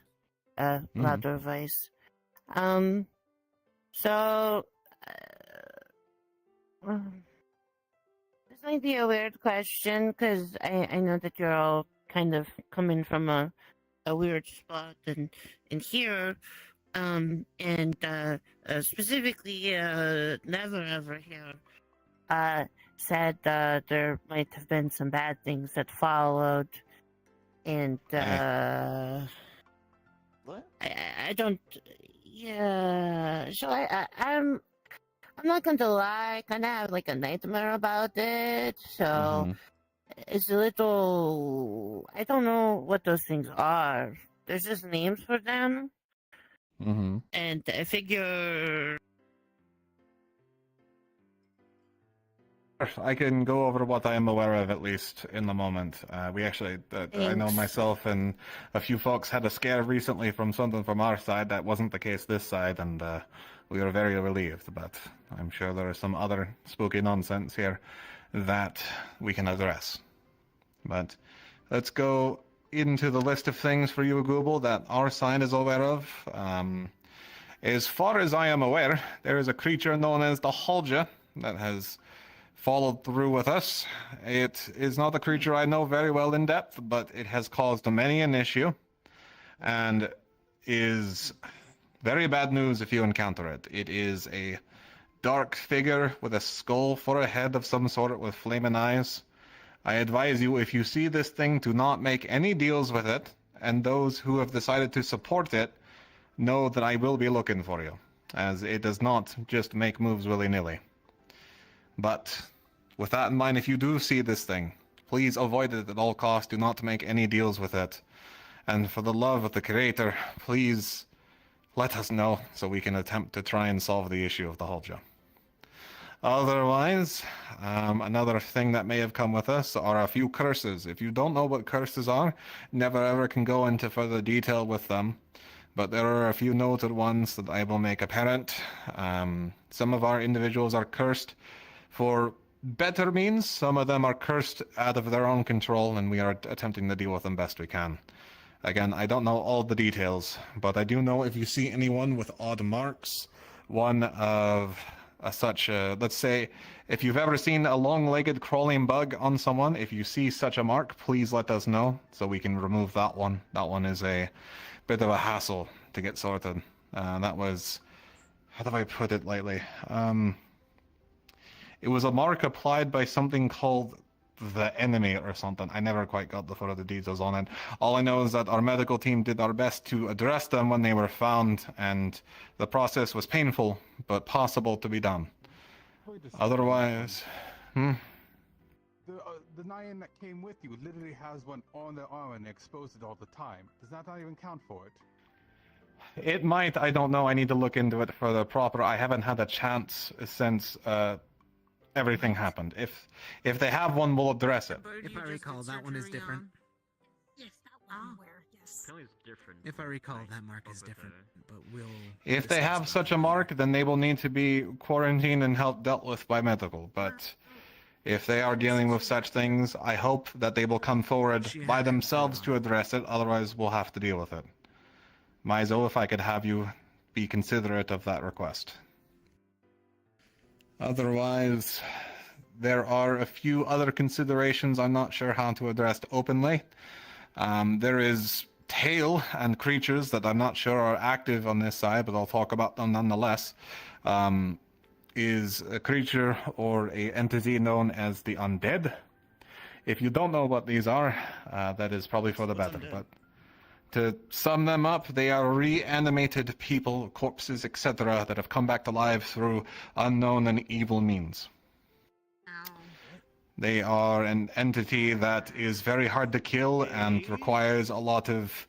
louder voice. This might be a weird question, because I know that you're all kind of coming from a weird spot in here. Specifically, Never Ever here said there might have been some bad things that followed, and what? I don't. Yeah, so I'm not going to lie. I kind of have like a nightmare about it. So it's a little. I don't know what those things are. There's just names for them. And I figure I can go over what I am aware of, at least in the moment. We actually, I know Thanks. myself and a few folks had a scare recently from something from our side. That wasn't the case this side, and we were very relieved. But I'm sure there is some other spooky nonsense here that we can address. But let's go into the list of things for you, Google, that our side is aware of. As far as I am aware, there is a creature known as the Heauleanne that has followed through with us. It is not a creature I know very well in depth, but it has caused many an issue, and is very bad news if you encounter it. It is a dark figure with a skull for a head of some sort with flaming eyes. I advise you, if you see this thing, do not make any deals with it, and those who have decided to support it, know that I will be looking for you, as it does not just make moves willy-nilly. But with that in mind, if you do see this thing, please avoid it at all costs. Do not make any deals with it. And for the love of the Creator, please let us know so we can attempt to try and solve the issue of the Heauleanne. Otherwise, another thing that may have come with us are a few curses. If you don't know what curses are, never ever can go into further detail with them. But there are a few noted ones that I will make apparent. Some of our individuals are cursed for better means. Some of them are cursed out of their own control, and we are attempting to deal with them best we can. Again, I don't know all the details, but I do know if you see anyone with odd marks, one of let's say, if you've ever seen a long-legged crawling bug on someone, if you see such a mark, please let us know so we can remove that one. That one is a bit of a hassle to get sorted. That was, how do I put it lightly? It was a mark applied by something called the enemy or something. I never quite got the further details on it. All I know is that our medical team did our best to address them when they were found, and the process was painful, but possible to be done. Otherwise, The Nyan that came with you literally has one on their arm and exposed it all the time. Does that not even count for it? it might. I don't know. I need to look into it further proper. I haven't had a chance since everything happened. If they have one, we'll address it. If I recall, that one is different. Yes, that one where, yes. Apparently it's different. If I recall, that mark is different, but we'll... If they have such a mark, then they will need to be quarantined and help dealt with by medical. But if they are dealing with such things, I hope that they will come forward by themselves to address it. Otherwise, we'll have to deal with it. Mizo, if I could have you be considerate of that request. Otherwise, there are a few other considerations I'm not sure how to address openly. There is tail and creatures that I'm not sure are active on this side, but I'll talk about them nonetheless. Is a creature or a entity known as the undead. If you don't know what these are, that is probably for the better. But to sum them up, they are reanimated people, corpses, etc., that have come back to life through unknown and evil means. They are an entity that is very hard to kill and requires a lot of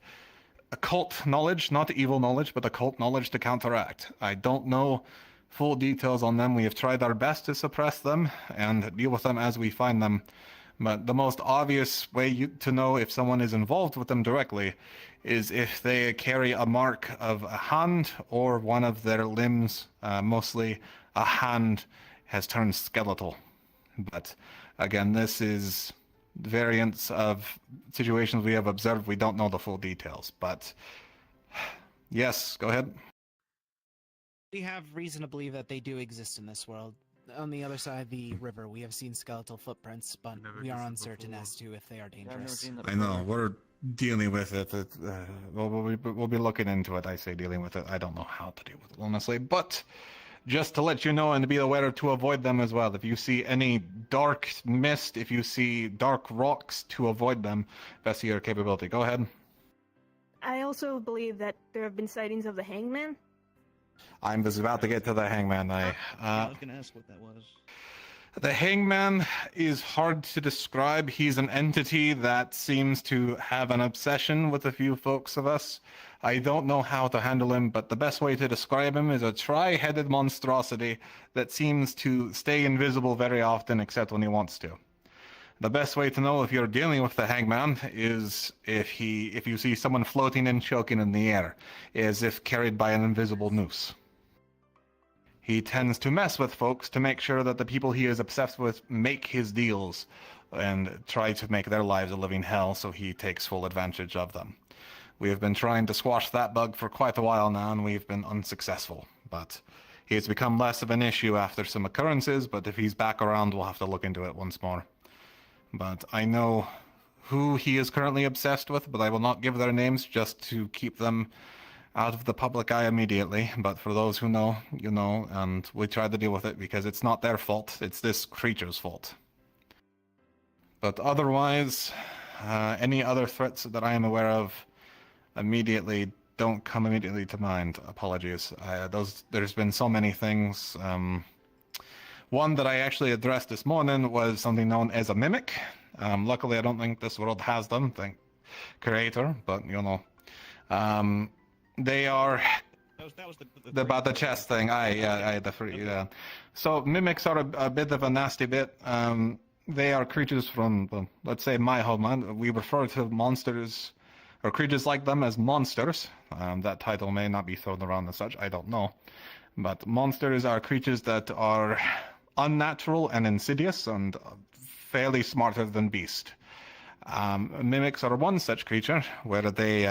occult knowledge, not evil knowledge, but occult knowledge to counteract. I don't know full details on them. We have tried our best to suppress them and deal with them as we find them. But the most obvious way to know if someone is involved with them directly is if they carry a mark of a hand or one of their limbs. Mostly a hand has turned skeletal. But again, this is variants of situations we have observed. We don't know the full details. But yes, go ahead. We have reason to believe that they do exist in this world. On the other side of the river, we have seen skeletal footprints, but we are uncertain as to if they are dangerous. I know, we're dealing with it. We'll be looking into it. I say dealing with it. I don't know how to deal with it, honestly. But just to let you know and to be aware to avoid them as well. If you see any dark mist, if you see dark rocks, to avoid them, best of your capability. Go ahead. I also believe that there have been sightings of the Hangman. I'm just about to get to the Hangman. I was going to ask what that was. The Hangman is hard to describe. He's an entity that seems to have an obsession with a few folks of us. I don't know how to handle him, but the best way to describe him is a tri-headed monstrosity that seems to stay invisible very often except when he wants to. The best way to know if you're dealing with the hangman is if you see someone floating and choking in the air, as if carried by an invisible noose. He tends to mess with folks to make sure that the people he is obsessed with make his deals and try to make their lives a living hell, so he takes full advantage of them. We have been trying to squash that bug for quite a while now, and we've been unsuccessful. But he has become less of an issue after some occurrences, but if he's back around, we'll have to look into it once more. But I know who he is currently obsessed with, but I will not give their names just to keep them out of the public eye immediately. But for those who know, you know, and we try to deal with it because it's not their fault, it's this creature's fault. But otherwise, any other threats that I am aware of don't come immediately to mind. Apologies. There's been so many things. One that I actually addressed this morning was something known as a mimic. Luckily, I don't think this world has them, thank Creator, but you know. They are... That was about the chest thing. Yeah. So mimics are a bit of a nasty bit. They are creatures from, well, let's say, my homeland. We refer to monsters or creatures like them as monsters. That title may not be thrown around as such, I don't know. But monsters are creatures that are unnatural and insidious and fairly smarter than beast. Mimics are one such creature where they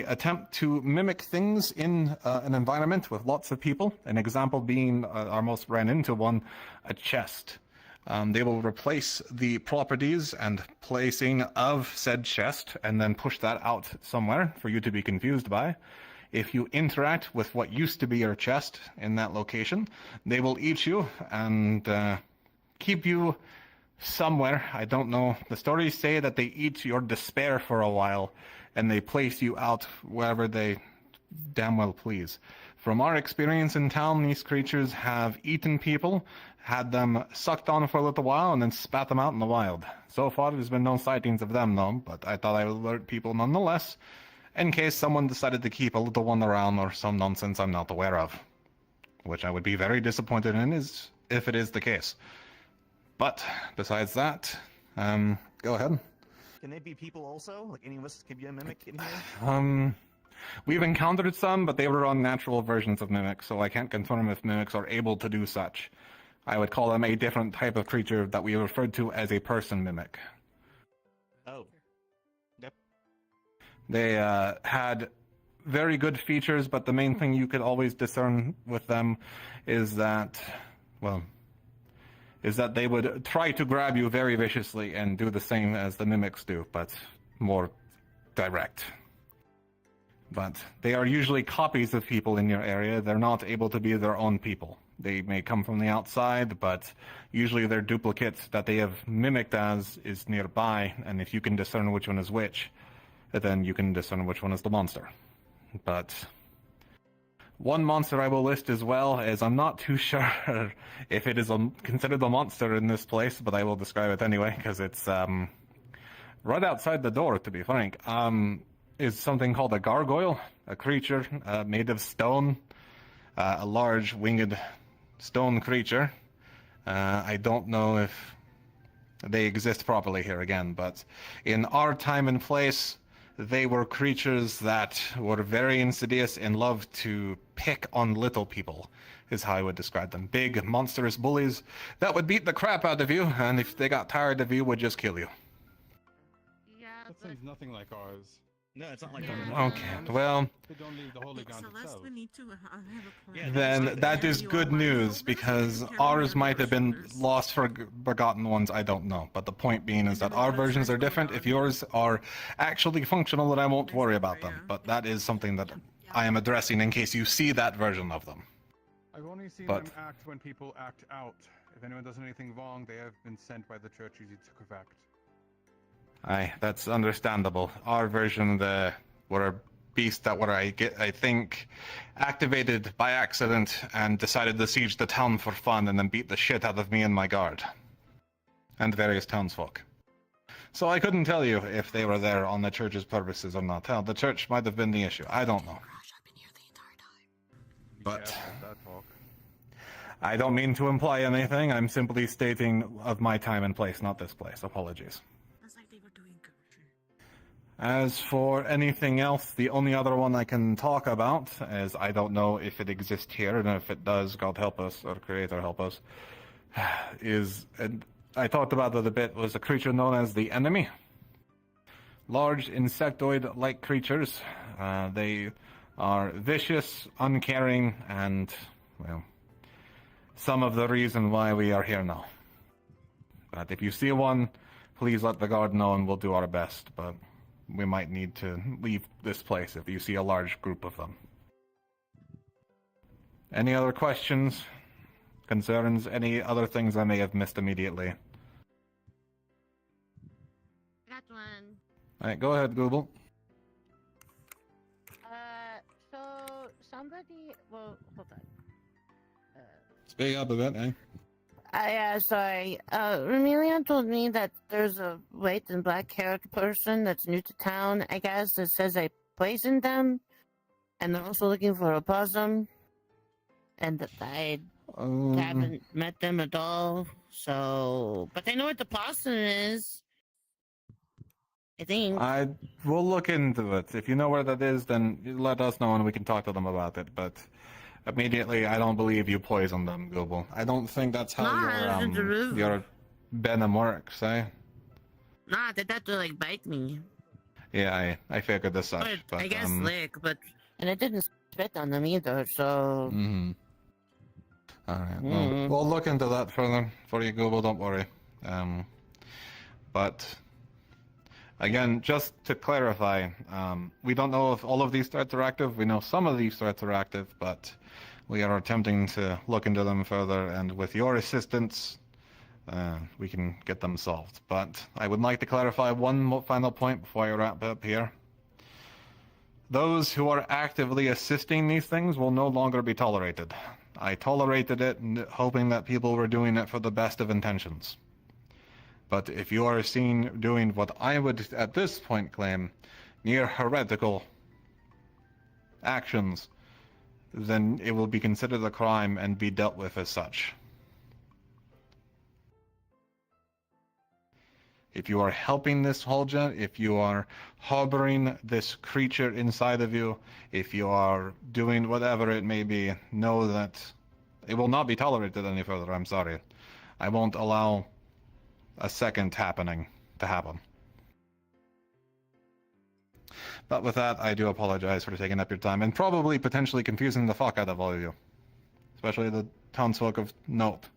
attempt to mimic things in an environment with lots of people. An example being, our most ran into one, a chest. They will replace the properties and placing of said chest and then push that out somewhere for you to be confused by. If you interact with what used to be your chest in that location, they will eat you and keep you somewhere. I don't know. The stories say that they eat your despair for a while and they place you out wherever they damn well please. From our experience in town, these creatures have eaten people, had them sucked on for a little while, and then spat them out in the wild. So far, there's been no sightings of them, though, but I thought I would alert people nonetheless, in case someone decided to keep a little one around or some nonsense I'm not aware of. Which I would be very disappointed in if it is the case. But, besides that, go ahead. Can they be people also? Like any of us could be a mimic in here? We've encountered some, but they were unnatural versions of mimics, so I can't confirm if mimics are able to do such. I would call them a different type of creature that we referred to as a person mimic. Oh. Yep. They had very good features, but the main thing you could always discern with them is that, well, they would try to grab you very viciously and do the same as the mimics do, but more direct. But they are usually copies of people in your area. They're not able to be their own people. They may come from the outside, but usually their duplicates that they have mimicked as is nearby, and if you can discern which one is which, then you can discern which one is the monster. But one monster I will list as well, as I'm not too sure if it is considered a monster in this place, but I will describe it anyway, because it's right outside the door, to be frank. Is something called a gargoyle, a creature made of stone, a large winged stone creature. I don't know if they exist properly here again, but in our time and place, they were creatures that were very insidious and loved to pick on little people, is how I would describe them. Big, monstrous bullies that would beat the crap out of you, and if they got tired of you, would just kill you. Yeah, that sounds nothing like ours. No, it's not like Okay, well, They don't leave the holy ground itself. then that is good news, because ours might have been lost, forgotten ones, I don't know. But the point being is that our versions are different. If yours are actually functional, then I won't worry about them. But that is something that I am addressing in case you see that version of them. I've only seen them act when people act out. If anyone does anything wrong, they have been sent by the church usually to effect. Aye, that's understandable. Our version, were beasts that were, I think, activated by accident and decided to siege the town for fun and then beat the shit out of me and my guard. And various townsfolk. So I couldn't tell you if they were there on the church's purposes or not. Hell, the church might have been the issue. I don't know. But I don't mean to imply anything. I'm simply stating of my time and place, not this place. Apologies. As for anything else, the only other one I can talk about is I don't know if it exists here, and if it does, God help us, or Creator help us, is, and I talked about it a bit, was a creature known as the Enemy. Large insectoid-like creatures. They are vicious, uncaring, and, well, some of the reason why we are here now. But if you see one, please let the guard know and we'll do our best, but we might need to leave this place if you see a large group of them. Any other questions, concerns, any other things I may have missed immediately? Got one. Alright, go ahead, Google. So somebody, well, hold on. Speak up a bit, eh? Yeah, sorry. Remelian told me that there's a white and black-haired person that's new to town, I guess, that says I poisoned them, and they're also looking for a possum, and that I haven't met them at all, so... But I know what the possum is. I think. I will look into it. If you know where that is, then let us know and we can talk to them about it, but... Immediately, I don't believe you poisoned them, Google. I don't think that's how your venom works, eh? Nah, they had to, like, bite me. Yeah, I figured as such, but... I guess lick, but... And I didn't spit on them either, so... Alright, well, we'll look into that further for you, Google, don't worry. But... Again, just to clarify, we don't know if all of these threats are active. We know some of these threats are active, but we are attempting to look into them further, and with your assistance, we can get them solved. But I would like to clarify one final point before I wrap up here. Those who are actively assisting these things will no longer be tolerated. I tolerated it, hoping that people were doing it for the best of intentions. But if you are seen doing what I would, at this point, claim near heretical actions, then it will be considered a crime and be dealt with as such. If you are helping this Heauleanne, if you are harboring this creature inside of you, if you are doing whatever it may be, know that it will not be tolerated any further. I'm sorry. I won't allow a second happening to happen. But with that, I do apologize for taking up your time and probably potentially confusing the fuck out of all of you, especially the townsfolk of note.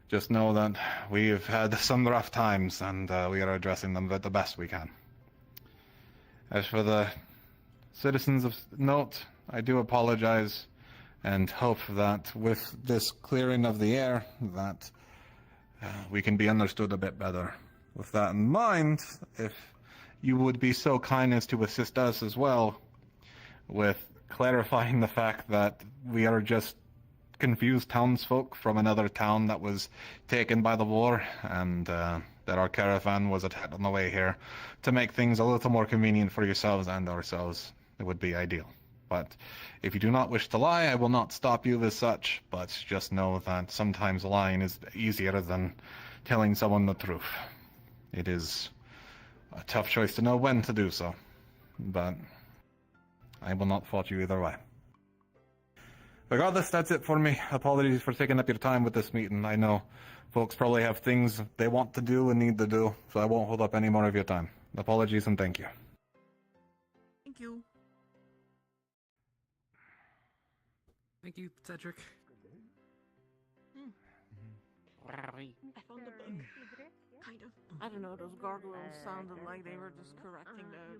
Just know that we've had some rough times and we are addressing them the best we can. As for the citizens of note, I do apologize and hope that with this clearing of the air that we can be understood a bit better. With that in mind, if you would be so kind as to assist us as well with clarifying the fact that we are just confused townsfolk from another town that was taken by the war, and that our caravan was attacked on the way here, to make things a little more convenient for yourselves and ourselves, it would be ideal. But if you do not wish to lie, I will not stop you as such, but just know that sometimes lying is easier than telling someone the truth. It is a tough choice to know when to do so, but I will not fault you either way. Regardless, that's it for me. Apologies for taking up your time with this meeting. I know folks probably have things they want to do and need to do, so I won't hold up any more of your time. Apologies and thank you. Thank you. Thank you, Cedric. I found the book. Kind of. I don't know, those gargoyles sounded like they were just correcting the...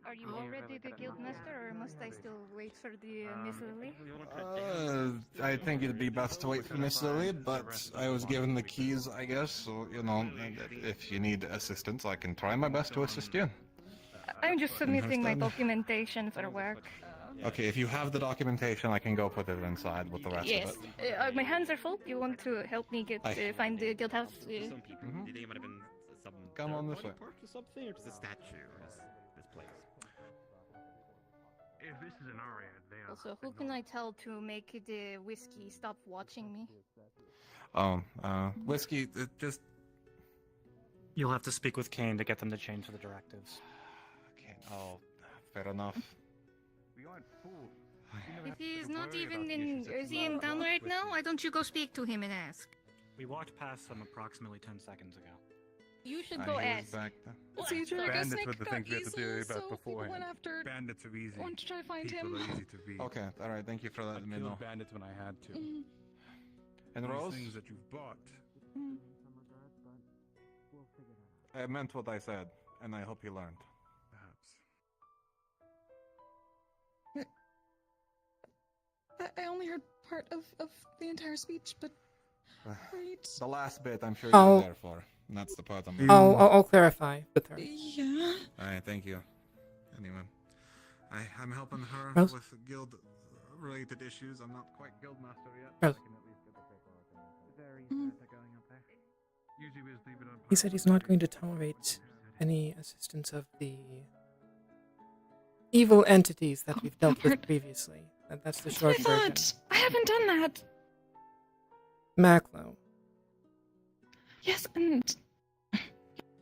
Are you already the guildmaster, or must I still wait for the Miss Lily? I think it'd be best to wait for Miss Lily, but I was given the keys, I guess, so, you know, if you need assistance, I can try my best to assist you. I'm just submitting my documentation for work. Okay, if you have the documentation, I can go put it inside with the rest Yes. of it. My hands are full. You want to help me get find the guild house? Some people. Do you think it might have been some Come on this body way. part or something, or just a statue, or this place? If this is an aria, they are. Also, who can I tell to make the whiskey stop watching me? Whiskey, just... You'll have to speak with Kane to get them to change the directives. Okay, oh, fair enough. We aren't fools. If he's not even in... Is he in town right now? Why don't you go speak to him and ask? We walked past them approximately 10 seconds ago. You should go ask. Caesar, I guess Bandits Nick were the got things we had to do easels, about so people beforehand. went after... Bandits are easy. wanted to try to find People him. are easy to beat. Okay, alright, thank you for letting me know. Killed bandits when I had to. Mhm. And These Rose? things that you've bought. Mm. I meant what I said, and I hope you learned. I only heard part of the entire speech, but right. The last bit, I'm sure Oh. you're there for. And that's the part I'm... I'll clarify with her. Yeah. Alright, thank you. Anyway, I'm helping her Rose? with guild-related issues. I'm not quite guildmaster yet. Rose. I can at least get the paperwork. Is there Mm. they're going up there? Usually we just leave it on. He said he's not going to tolerate any assistance of the evil entities that we've dealt with previously. That's the That's what short I version. thought. I haven't done that. Maclo. Yes, and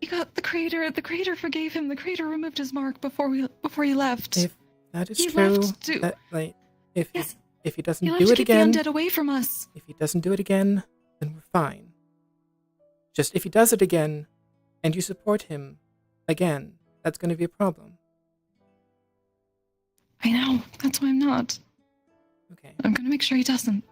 he got the creator. The creator forgave him. The creator removed his mark before he left. If that is He true, left to- that, like, if he doesn't He left do to it keep again, the undead away from us. if he doesn't do it again, then we're fine. Just if he does it again, and you support him again, that's going to be a problem. I know. That's why I'm not. Okay. I'm gonna make sure he doesn't.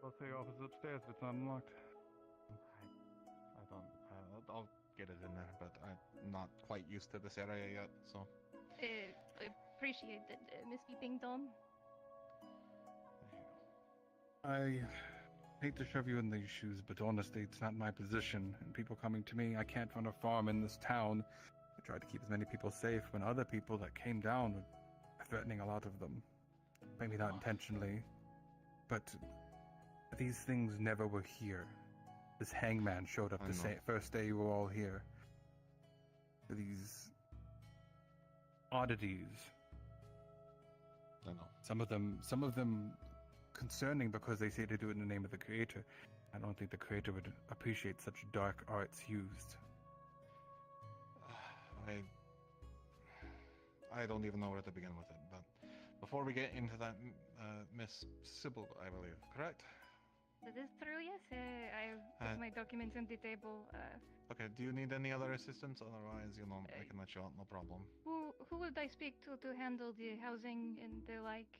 I'll say office upstairs if it's not unlocked. I don't... I'll get it in there, but I'm not quite used to this area yet, so... I appreciate that, Miss Peepington. I hate to shove you in these shoes, but honestly, it's not my position. And people coming to me, I can't run a farm in this town. I tried to keep as many people safe when other people that came down were threatening a lot of them. Maybe not intentionally, but these things never were here. This hangman showed up I the know. first day you were all here. These oddities. I know. Some of them concerning because they say they do it in the name of the creator. I don't think the creator would appreciate such dark arts used. I don't even know where to begin with it, but before we get into that, Miss Sybil, I believe, correct? That is true, yes. I put my documents on the table. Okay, do you need any other assistance? Otherwise, I can let you out, no problem. Who would I speak to handle the housing and the like?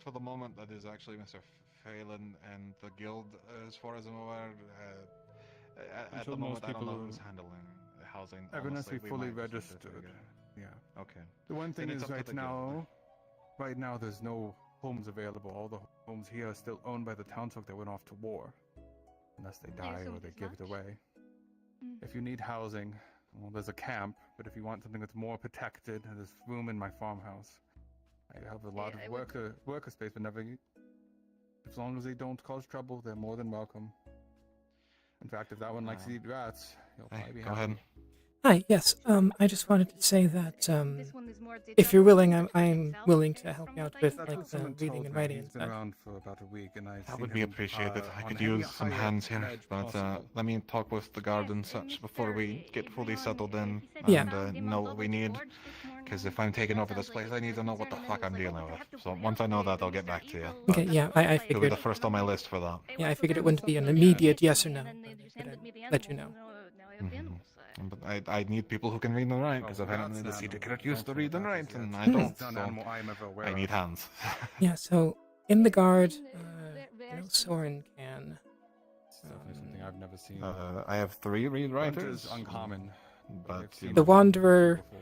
For the moment, that is actually Mr. Phelan and the guild, as far as I'm aware. At Until the moment, most I don't know people who's handling housing. Everyone has to be Honestly, we fully might just registered. have to figure- Yeah. Okay. The one thing Then it's is up to the right now there's no homes available. All the homes here are still owned by the townsfolk that went off to war. Unless they I die or assumed they as give it much. away. Mm. If you need housing, well, there's a camp, but if you want something that's more protected, there's room in my farmhouse. I have a lot I of would- worker space, but never... As long as they don't cause trouble, they're more than welcome. In fact, if that one likes to eat rats, he'll probably be go happy. ahead. Hi, yes. I just wanted to say that This one is more if you're detailed willing, than I'm itself, willing to help from you out what I with can That's like what the someone reading told and me. writing He's and been stuff. around for about a week, and I've That seen would be him, appreciated. I on could any use some higher hands here, edge but possible. let me talk with the guard and such before we get fully settled in Yeah. and know what we need. Because if I'm taking over this place, I need to know what the fuck I'm dealing with. So once I know that, I'll get back to you. Okay, yeah, I You'll be figured. the first on my list for that. Yeah, I figured it wouldn't be an immediate yes or no, but I'd let you know. But I need people who can read and write, because Well, apparently that's the an city animal. cannot use to Don't read and feel write, bad, and that's I it. don't. It's an So animal I'm ever aware I need of. hands. Yeah, so in the guard, I know Soren can. It's definitely something I've never seen. I have 3 read Hunt writers. is uncommon, but I've seen The it Wanderer, before.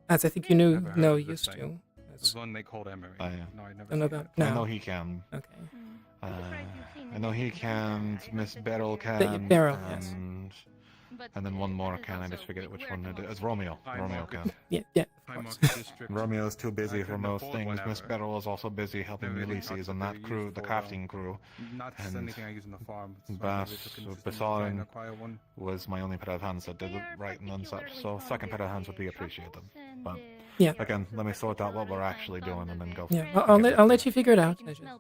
As I think you knew, Never heard no, of this used thing. to. There's one they called Emery. I No, I never don't know seen about it. I now. know he can. Okay. I know he can. Miss Beryl can. Beryl, yes. And then one more can. I just forget which one it is. It's Romeo. Romeo can. Yeah. High Market District. Romeo's too busy I for couldn't most afford things. one Miss ever. Beryl is also busy helping Never really Ulysses touched and what that they're crew, used the for, crafting crew. Not And anything I use on the farm. It's Bass, consistent to try and Bassarin acquire one. was my only pair of hands that did it right and such, so second pair of hands would be appreciated. But Yeah. again, let me sort out what we're actually doing and then go. Yeah, and I'll get let back I'll to let you figure it out. I just, yeah.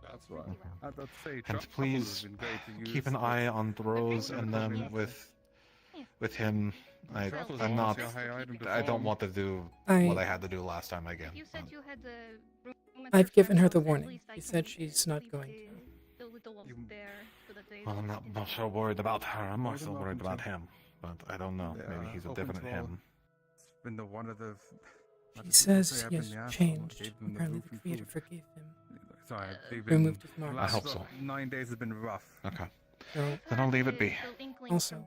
That's right. I'd say And truffles please have been great to keep use, an but eye on throws and them with him. Truffles I'm are not. also a high item to I don't farm. want to do I- what I had to do last time again. You said you had the room at I've your given her friend's the house, at warning. least I She can said she's not going to. the little ones there so that they Well, I'm not so worried about her. I'm more so Open worried to- about him. But I don't know. Yeah, Maybe he's a open different to all. him. It's been the one of the. He says he has changed. Apparently the creator forgave him. Sorry, they've Removed been. his mark. the I last hope so. 9 days have been rough. Okay. So, Then I'll leave it be. also,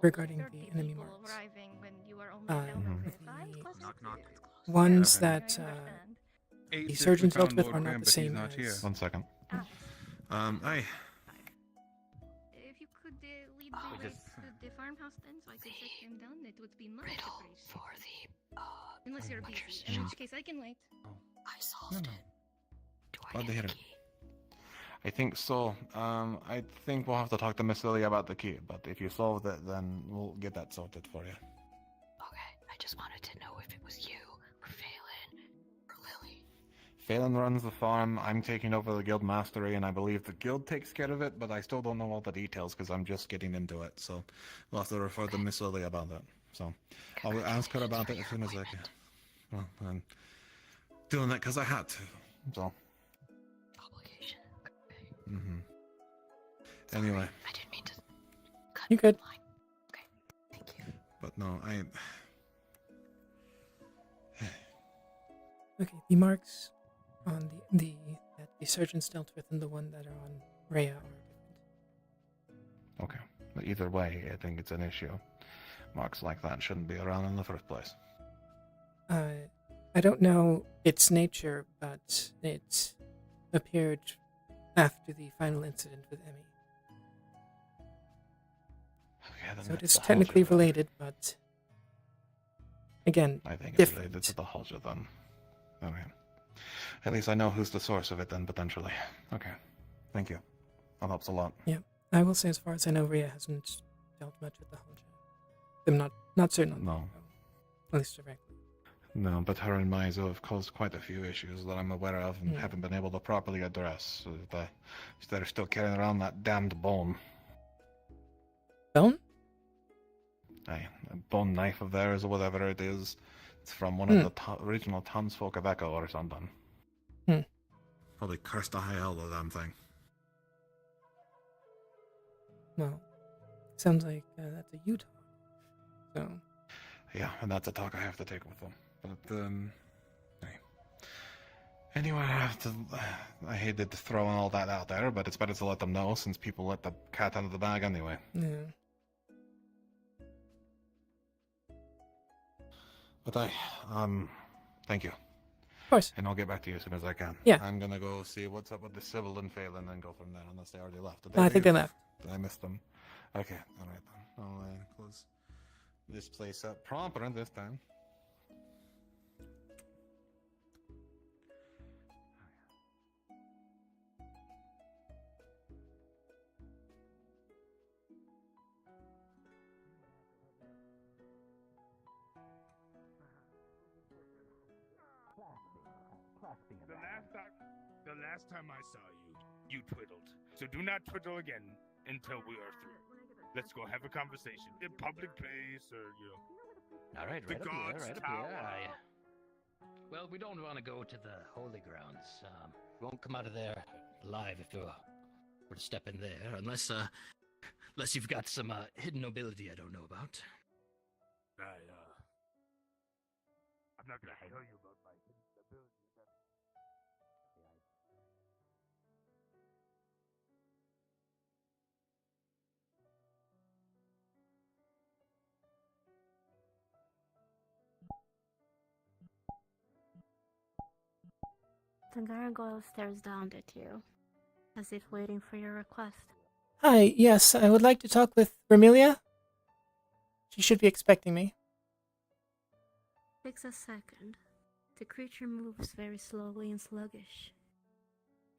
regarding the enemy marks, the ones that the surgeons dealt with are not the same as. 1 second. Aye. If you could lead the way to the farmhouse then, so I could check them down, it would be much appreciated. For the, unless you're busy, in which case I can wait. I solved it. Glad to hear it. I think so. I think we'll have to talk to Miss Lily about the key, but if you solved it, then we'll get that sorted for you. Okay, I just wanted to know if it was you, or Phelan, or Lily. Phelan runs the farm, I'm taking over the guild mastery, and I believe the guild takes care of it, but I still don't know all the details because I'm just getting into it, so we'll have to refer to Miss Lily about that. So I'll ask her about it as soon as I can. Well, I'm doing that because I had to, so. Obligation. Anyway. I didn't mean to cut You good? Okay, thank you. But no, Okay, the marks on the that the surgeons dealt with and the one that are on Rhea are different. Okay. But either way, I think it's an issue. Marks like that shouldn't be around in the first place. I don't know its nature, but it appeared after the final incident with Emmy. Okay, then So it it's is the technically Halja then. related, but again, I think it's different. related to the Halja then. Okay. At least I know who's the source of it then, potentially. Okay. Thank you. That helps a lot. Yeah, I will say as far as I know, Rhea hasn't dealt much with the Halja. I'm not certain on No. that, at least directly. No, but her and Maizo have caused quite a few issues that I'm aware of and haven't been able to properly address. So they're still carrying around that damned bone. Bone? Aye, a bone knife of theirs or whatever it is. It's from one of the original townsfolk of Echo or something. Probably cursed to high hell, the damn thing. Well, sounds like that's a Utah. So. Yeah, and that's a talk I have to take with them. But, hey. Anyway, I hated throwing all that out there, but it's better to let them know since people let the cat out of the bag anyway. Yeah. But thank you. Of course. And I'll get back to you as soon as I can. Yeah. I'm gonna go see what's up with the Sybil and Phelan and go from there, unless they already left. Did I think they leave? left. Did I miss them? Okay, alright then. I'll close this place up proper this time. The last time I saw you, you twiddled. So do not twiddle again until we are through. Let's go have a conversation in public place or All right, the right up here, God's right up Tower. here. Well, we don't want to go to the holy grounds. We won't come out of there alive if we were to step in there, unless you've got some hidden nobility I don't know about. I'm not gonna tell you about my hidden ability. The gargoyle stares down at you, as if waiting for your request. Hi, yes, I would like to talk with Vermilia. She should be expecting me. Takes a second. The creature moves very slowly and sluggish,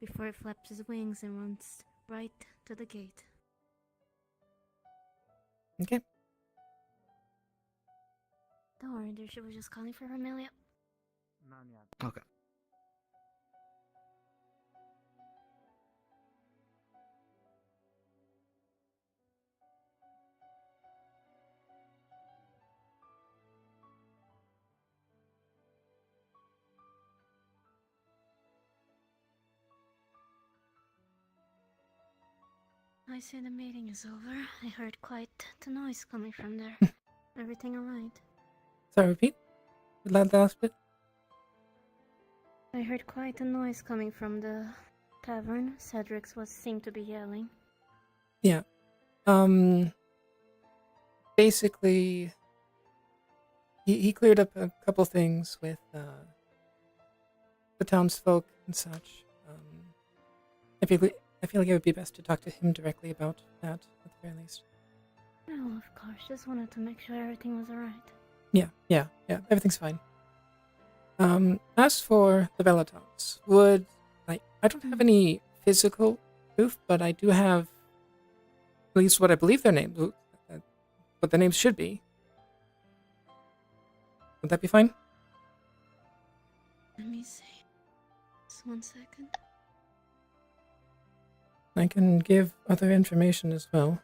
before it flaps his wings and runs right to the gate. Okay. Don't worry, dear, she was just calling for Vermilia. Okay. I see the meeting is over. I heard quite the noise coming from there. Everything alright? Sorry, repeat? The last bit? I heard quite a noise coming from the tavern. Cedric's seemed to be yelling. Yeah. Basically, he cleared up a couple things with the townsfolk and such. I feel like it would be best to talk to him directly about that, at the very least. Oh, of course. Just wanted to make sure everything was alright. Yeah, everything's fine. As for the Belotounts, I don't have any physical proof, but I do have at least what I believe their names, what their names should be. Would that be fine? Let me see. Just 1 second. I can give other information as well.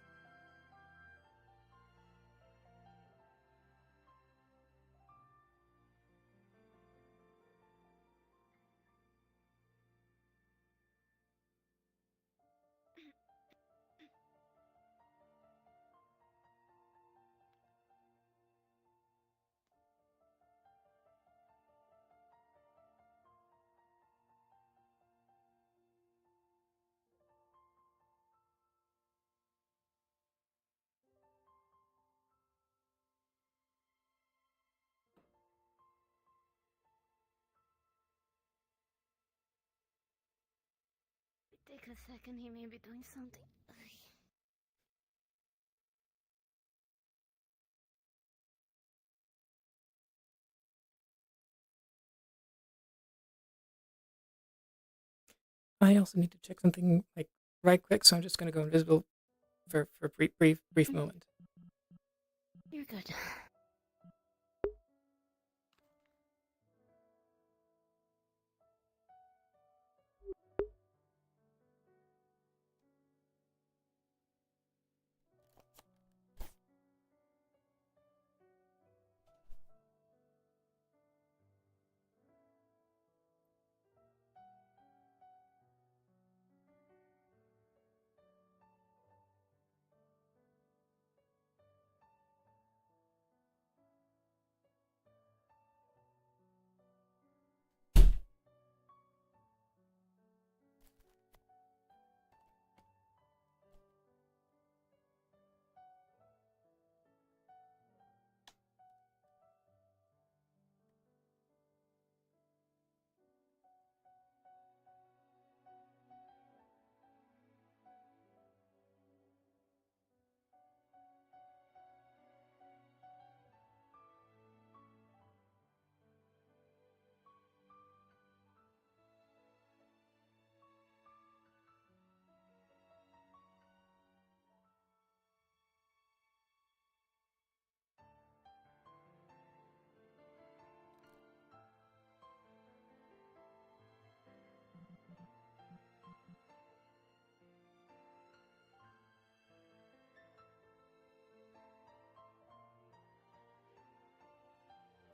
Take a second, he may be doing something. I also need to check something right quick, so I'm just going to go invisible for a brief moment. You're good.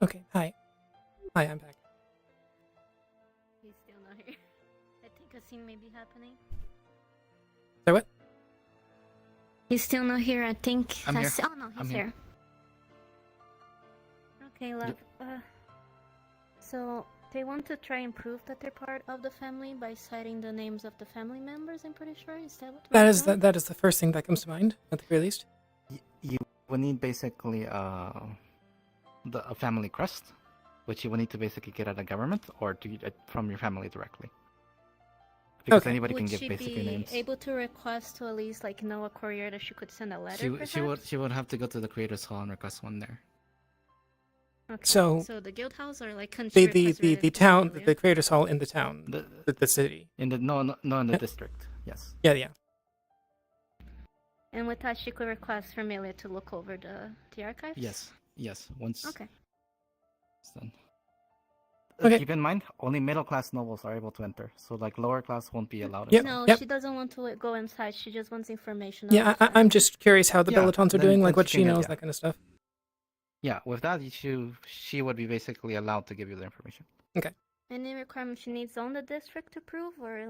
Okay, hi, I'm back. He's still not here. I think a scene may be happening. So what? He's still not here, I think. I'm here. Oh no, he's I'm here. here. Okay, love. So they want to try and prove that they're part of the family by citing the names of the family members. I'm pretty sure. Is that what? That is the first thing that comes to mind, at the very least. You will need basically a family crest which you will need to basically get at the government or from your family directly. Because anybody can Would give she basically be names. able to request to at least know a courier that she could send a letter? She would have to go to the Creators Hall and request one there. Okay. So the guild house or can she request the town, the creators hall in the town, the city. In the in the district. Yes. Yeah. And with that, she could request Familia to look over the archives. Yes. Once. Okay. It's done. Okay. Keep in mind, only middle class nobles are able to enter, so lower class won't be allowed. No, she doesn't want to go inside. She just wants information. Yeah, I'm just curious how the Belotons are doing, what she knows, yeah. that kind of stuff. Yeah, with that, she would be basically allowed to give you the information. Okay. Any requirement she needs on the district to prove, or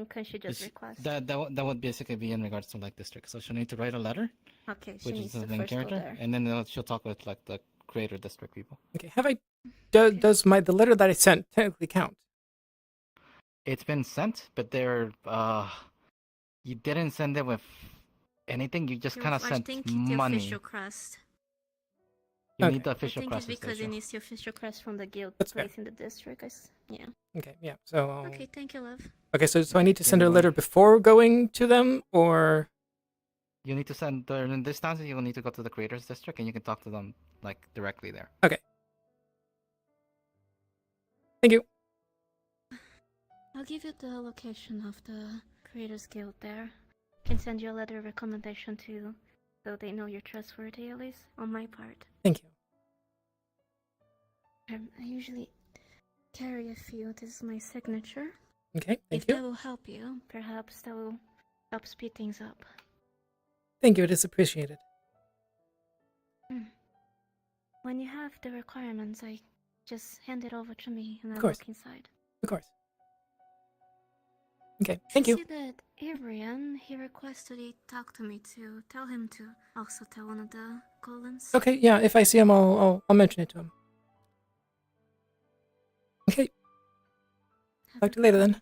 can she just request? That would basically be in regards to district. So she'll need to write a letter. Okay, she which needs is to the main first go character, there. and then she'll talk with the creator district people. Okay. Does the letter that I sent technically count? It's been sent, but you didn't send it with anything. You just kind of sent money. The official crest. You need the official I think crest. it's because it needs the official crest from the guild place in the district. Yeah. Okay. Yeah. So. Okay. Thank you, love. Okay. So I need to send her a letter before going to them, or. You need to send in this instance. You will need to go to the creators district, and you can talk to them directly there. Okay. Thank you. I'll give you the location of the Creators Guild there. I can send you a letter of recommendation too, so they know you're trustworthy at least on my part. Thank you. I usually carry a few. This is my signature. Okay, thank if you. that will help you, perhaps that will help speed things up. Thank you, it is appreciated. When you have the requirements, I just hand it over to me and I'll Of course. look inside. Of course. Okay, thank you. See that Heauleanne, he requested he talk to me to tell him to also tell one of the Golans. Okay, yeah, if I see him, I'll mention it to him. Okay. Talk to you later then.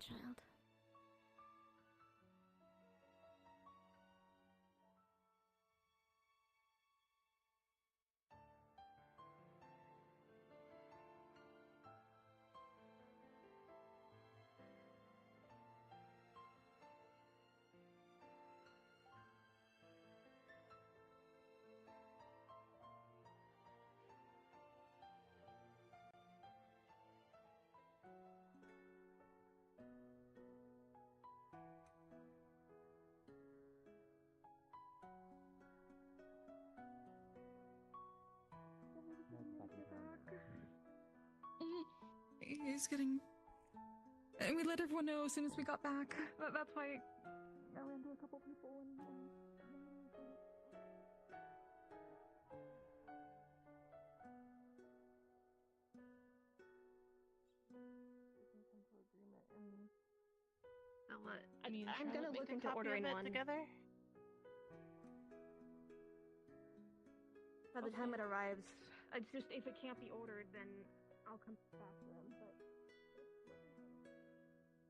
He's getting. And we let everyone know as soon as we got back. That's why I ran to a couple people and. So what? I mean, I'm gonna look into ordering one. together. By the time it arrives, it's just if it can't be ordered, then I'll come back to them.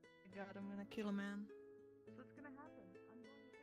But God, I'm gonna kill a man. what's gonna happen? I'm going to.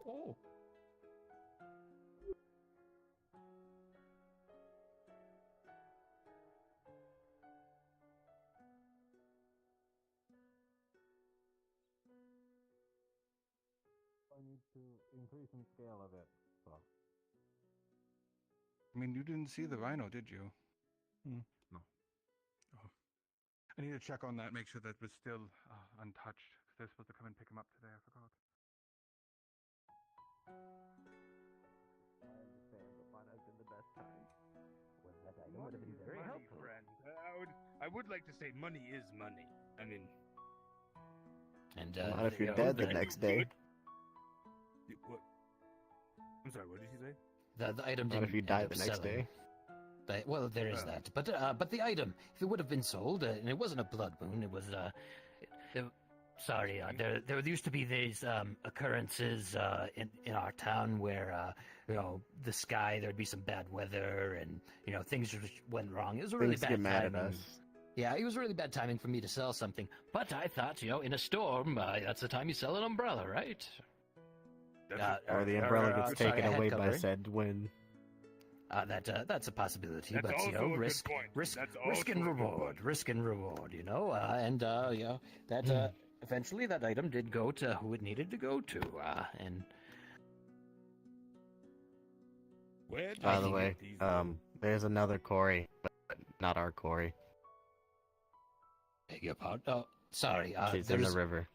Oh. I need to increase in scale of it. So. I mean, you didn't see the rhino, did you? No. Oh. I need to check on that, make sure that was still untouched. Because they're supposed to come and pick him up today. I forgot. I understand, but mine has been the best time. Well, that item would have been very helpful. Friend. I would like to say money is money. I mean, And Not if you're dead the next day. What? I'm sorry. What did you say? The item Not didn't if you die end up the next selling. day. Well, there is that. But the item, if it would have been sold, and it wasn't a blood moon, it was sorry, there used to be these occurrences in our town where the sky, there'd be some bad weather and things just went wrong. It was a really Things bad get mad at timing. us. Yeah, it was really bad timing for me to sell something. But I thought, in a storm, that's the time you sell an umbrella, right? Or the umbrella gets sorry, taken I had away by covered. said wind. That's a possibility, That's but also a good risk point. risk That's risk and also a good reward, risk and reward, that eventually that item did go to who it needed to go to, and Where By the way, there's another Corey, but not our Corey. beg your pardon. Oh, sorry. She's in the There's river.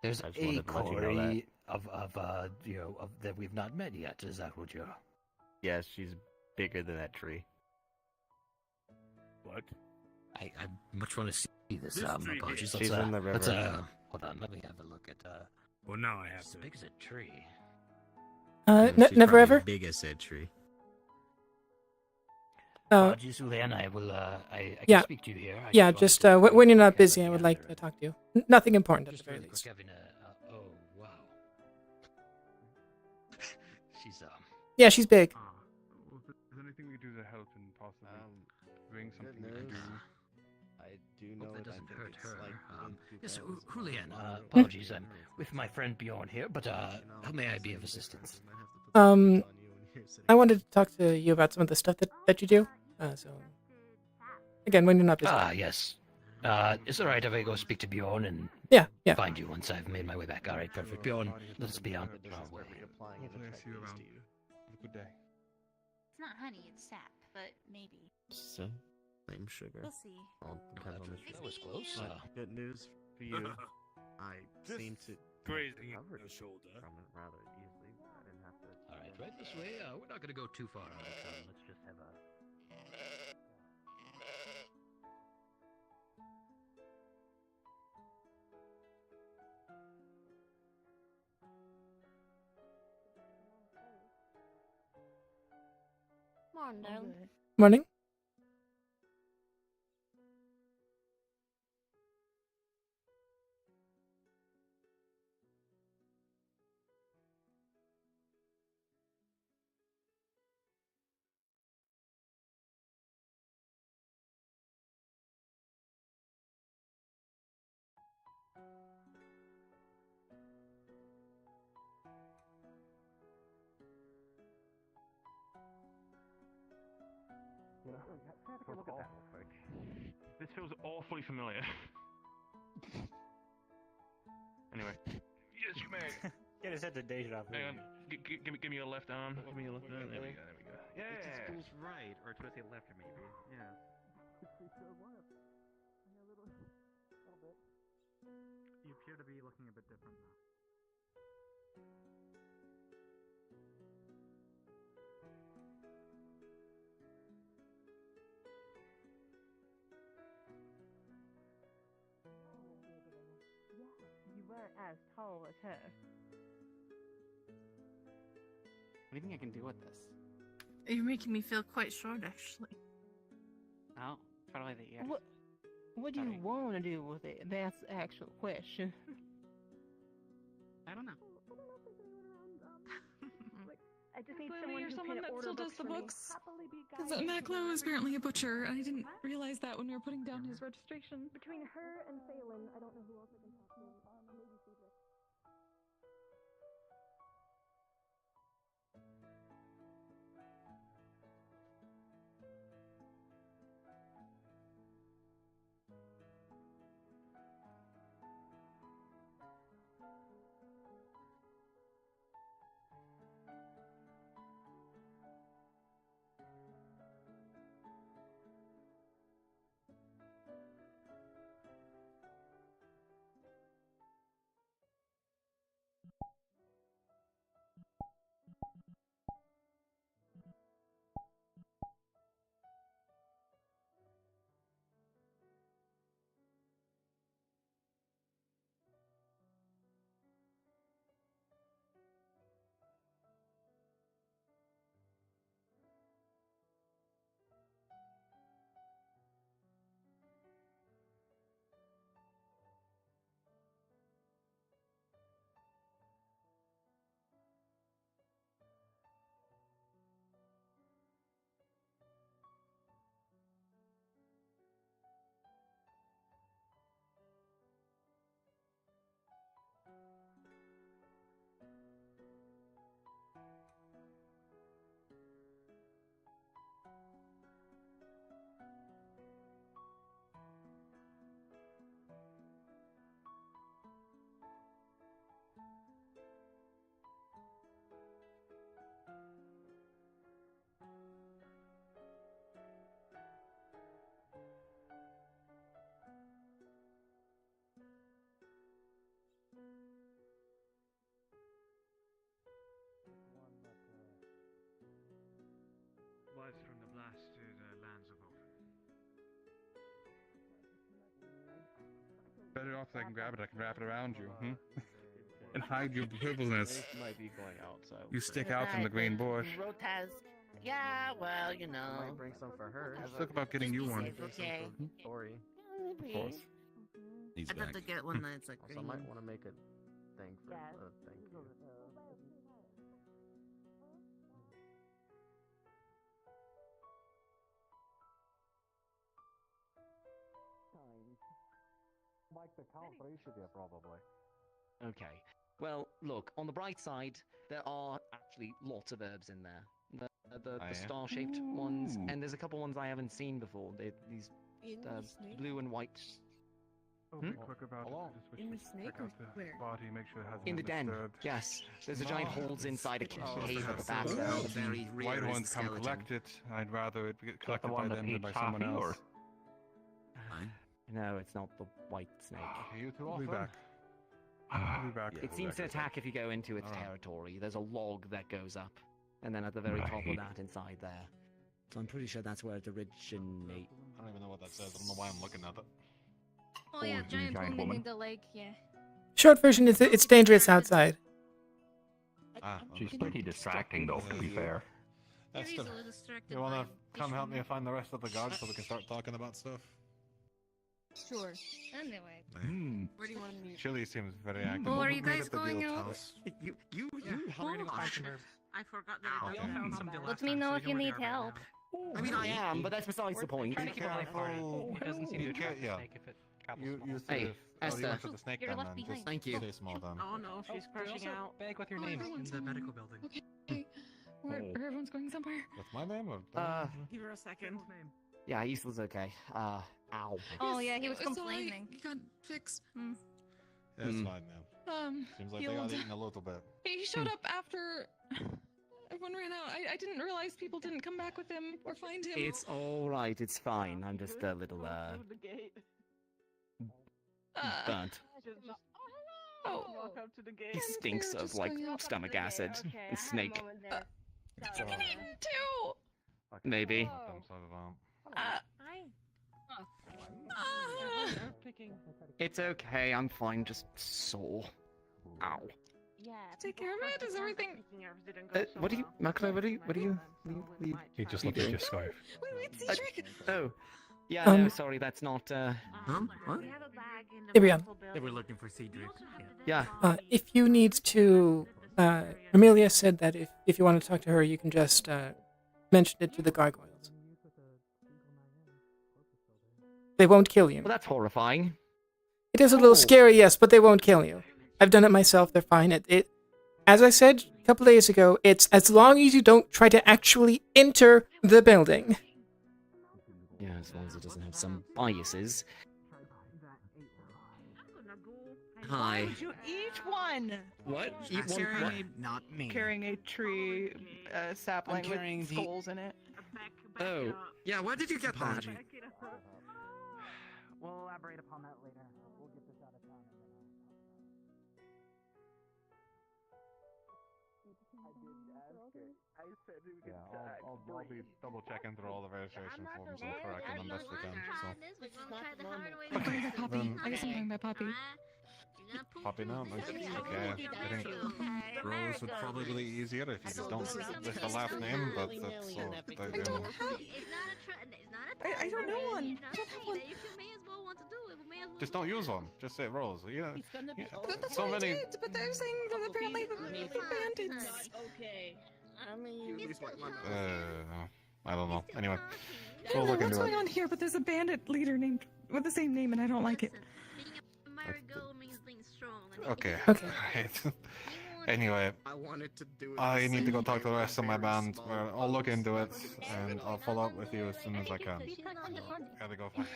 there's I just a wanted to let you know that. Corey of that we've not met yet. Is that what you're? Yes, she's bigger than that tree. What? I much want to see this. This tree Apologies. She's in the Let's, river. hold on. Let me have a look at. Well, now I have As to. big as a tree. Never probably ever. Big as said tree. Apologies, Heauleanne. I will. I Yeah. can speak to you here. I Yeah, wanted just to when you're not have busy, a I would gather like to talk to you. Nothing important at the Just very really least. quick, having oh wow. She's Yeah, she's big. Well, if there's anything we do to help and possibly bring something good we can news. do. I do Hope know that that doesn't I hurt think it's her. like Yes, 2000 Heauleanne, miles. apologies. I'm with my friend Bjorn here, but how may I be of assistance? I wanted to talk to you about some of the stuff that you do. So again, when you're not busy. Yes. It's all right if I go speak to Bjorn and Yeah. find you once I've made my way back. All right, perfect. Bjorn, let's be on our way. Hopefully I see you around. Have a good day. It's not honey, it's sap, but maybe. So, same sugar. We'll see. All depends on the That sugar. was close. Good news for you. I Just seem to grazing recover the shoulder. from it rather easily. I didn't have to. All right, right this way. We're not going to go too far on this one. Let's just have a. Morning, darling. Morning. Look at that. This feels awfully familiar. Anyway. Yes, you may. Get his head to deja vu. Hang on. Give me your left arm. Give me your left arm. There we go. There we go. It just Yeah. feels right, or should I say left, or maybe? Yeah. You appear to be looking a bit different now. You weren't as tall as her. What do you think I can do with this? You're making me feel quite short, actually. Oh, probably the ear. What do you want to do with it? That's the actual question. I don't know. I just need Clearly someone you're who someone can that order still does books the for me. books. Because Maclo is apparently a butcher. I didn't realize that when we were putting down his registration. Between her and Phelan, I don't know who else I can talk to. Maybe Cedric. blasted lands of hope. Better off so I can grab it. I can wrap it around you, and hide your purpleness. It might be going out, so You stick out from the green bush. Grotesque. Yeah, well, you I know. might bring some for her. Let's talk about getting you one. Okay. Story. Of course. He's I'd have to get one that's like Also, I green. might want to make a thing for thank you. Mike the Count Ratio, probably. Okay. Well, look, on the bright side, there are actually lots of herbs in there. The star-shaped ones, and there's a couple ones I haven't seen before. These blue and white. Oh, be quick about it. Just In the check snake out or the where? body, make sure it hasn't In the been den, disturbed. yes. There's a giant holes inside a cave at the back So there. if Very the white realistic ones come skeleton. collect it. I'd rather it get collected one by that them than by eats someone Chaffee, else. No, it's not the white snake. You two We'll be often? back. We'll be back. It seems to attack if you go into its territory. There's a log that goes up, and then at the very top of that, inside there. So I'm pretty sure that's where it originates. I don't even know what that says. I don't know why I'm looking at it. Oh yeah, giant woman in the lake. Yeah. Short version is it's dangerous outside. She's pretty distracting, though, to be fair. That's You're the. easily distracted You wanna by come help me visual- find the rest of the guards so we can start talking about stuff? Sure. Anyway. Where do you want to meet? Chili seems very active. Well, are you We'll meet guys at the going Belotount out? house. You hurry to find some herbs. I forgot that We all found some Let me know if you need help. I mean, I am, but that's besides the point. Trying to keep it lighthearted. It doesn't seem to attract the yeah. snake if it travels You small. say Hey, if, oh, you Esther. went for the snake You're then, left man. behind. Just Thank you. stay small then. Oh no, she's crushing out. Bag with your name in the medical building. Okay. Where everyone's going somewhere. With my name or? Give her a second. Yeah, Eastel's okay. Ow. Oh yeah, he was It's all right. complaining. He got fixed. Yeah, it's fine now. Seems like they got healed. eaten a little bit. He showed up after everyone ran out. I didn't realize people didn't come back with him or find him. It's alright, it's fine. I'm just a little, burnt. Oh, Walk up to the gate. He stinks We're of, just like, going out. stomach acid. And snake. You need two. Maybe. I'm sorry about. It's okay, I'm fine, just sore. Ow. Take care of it. Is everything? What do you, Makalo, what are you He just you looked at doing? your scarf. Wait, Cedric. Oh. Yeah, no, sorry, that's not, What? Here we are. They were looking for Cedric. Yeah. If you need to, Amelia said that if you want to talk to her, you can just mention it to the gargoyles. They won't kill you. Well, that's horrifying. It is a little scary, yes, but they won't kill you. I've done it myself. They're fine. As I said a couple days ago, it's as long as you don't try to actually enter the building. Yeah, as long as it doesn't have some biases. Why Hi. would you eat one? What? Eat one carrying what? Not me. Carrying a tree sapling carrying with the- skulls in it. Oh. Yeah, where did you get that? We'll elaborate upon that later. We'll get this out of town. Yeah, I'll be double checking through all the registration forms and correcting them best we can. So. Then, I guess I'm going by Poppy. Poppy now. Okay. I think Rose would probably be easier if you just don't list the last name, but that's so. I don't know one. Just don't use one. Just say Rose. Yeah. That's So what many. I did, but they're saying that apparently the bandits. Okay. I mean, I don't know. Anyway, we'll I don't know look what's into going it. on here, but there's a bandit leader named with the same name, and I don't like it. Okay. Okay. Right. Anyway, I wanted to do it. I need to go talk to the rest of my band. I'll look into it and I'll follow up with you as soon as I can. Gotta go find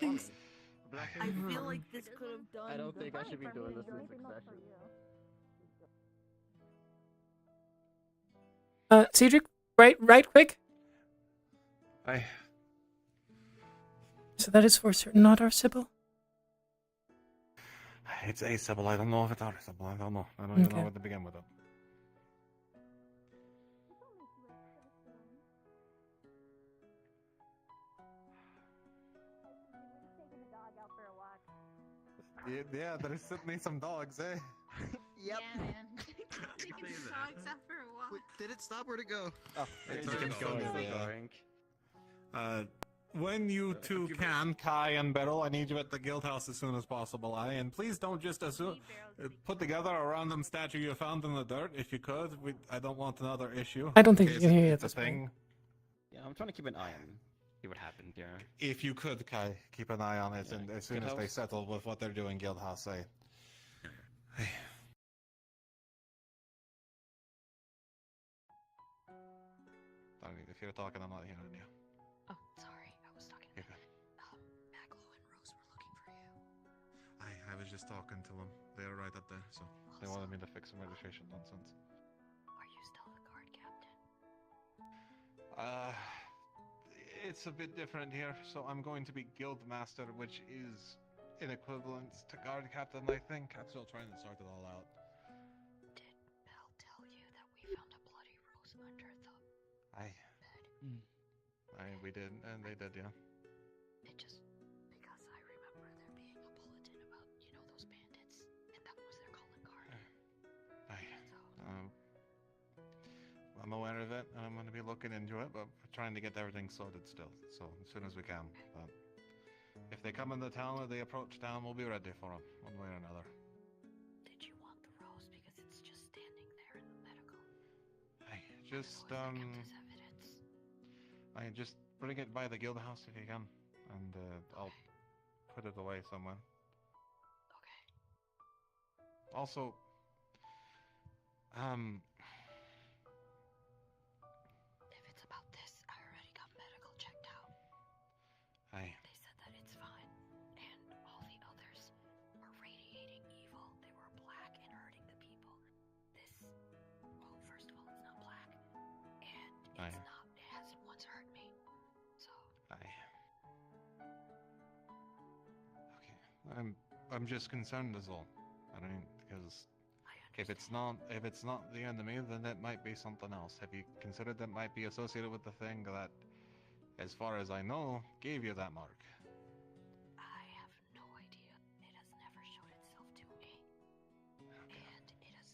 Thanks. I feel like this could have done. I don't think I should be doing this in succession. Cedric, right quick. So that is for certain not our Sybil? It's a Sybil. I don't know if it's our Sybil. I don't know. I don't even Okay. know where to begin with it. Yeah, there's certainly some dogs, eh? Yep. Yeah, man. Taking the dogs out for a walk. Wait, did it stop? Where'd it go? Oh, It's it's going. When you two can, Kai and Beryl, I need you at the guild house as soon as possible, and please don't just assume. Put together a random statue you found in the dirt, if you could. I don't want another issue. I don't think in you case can hear you it's at a this point. thing. Yeah, I'm trying to keep an eye on see what happened. Yeah. If you could, Kai, keep an eye on it, and as soon Guild as they house? settle with what they're doing, guild house, If you're talking, I'm not hearing you. Oh, sorry. I was talking. You're good. Maglo and Rose were looking for you. I was just talking to them. They were right up there, so they wanted me to fix some registration nonsense. Are you still the guard captain? It's a bit different here, so I'm going to be guild master, which is in equivalence to guard captain, I think. I'm still trying to sort it all out. Did Belle tell you that we found a bloody rose under the bed? We did, and they did, yeah. It just because I remember there being a bulletin about, those bandits, and that was their calling card. I'm aware of it, and I'm going to be looking into it, but we're trying to get everything sorted still, so as soon as we can. But if they come into town or they approach town, we'll be ready for them, one way or another. Did you want the rose because it's just standing there in the medical? Just bring it by the guild house if you can, and I'll put it away somewhere. Okay. Also, if it's about this, I already got medical checked out. They said that it's fine, and all the others were radiating evil. They were black and hurting the people. First of all, it's not black, and it hasn't once hurt me. So. Okay. I'm just concerned as all. I mean, because if it's not the enemy, then it might be something else. Have you considered that might be associated with the thing that, as far as I know, gave you that mark? I have no idea. It has never showed itself to me, and it has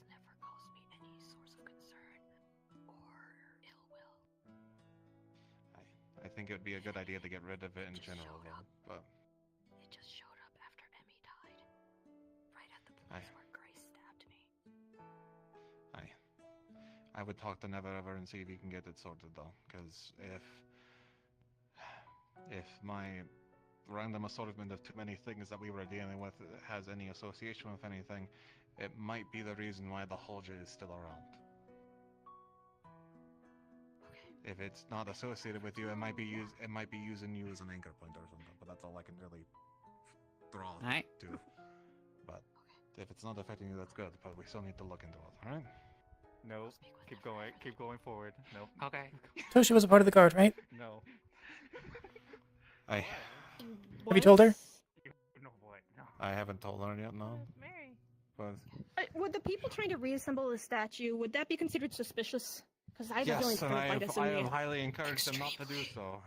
never caused me any source of concern or ill will. I think it would be a good idea to get rid of it in general, though. But it just showed up after Emmy died, right at the place where Grace stabbed me. I would talk to Never Ever and see if you can get it sorted, though, because if my random assortment of too many things that we were dealing with has any association with anything, it might be the reason why the Holger is still around. If it's not associated with you, it might be using you as an anchor point or something. But that's all I can really draw to. But if it's not affecting you, that's good. But we still need to look into it. All right? No. Keep going. Keep going forward. No. Okay. Toshi was a part of the guard, right? No. Have you told her? No, boy. No. I haven't told her yet. No. But Would the people trying to reassemble the statue, would that be considered suspicious? Because I have a feeling yes, it's and going to bite us in I the have ass. highly encouraged them not to do so.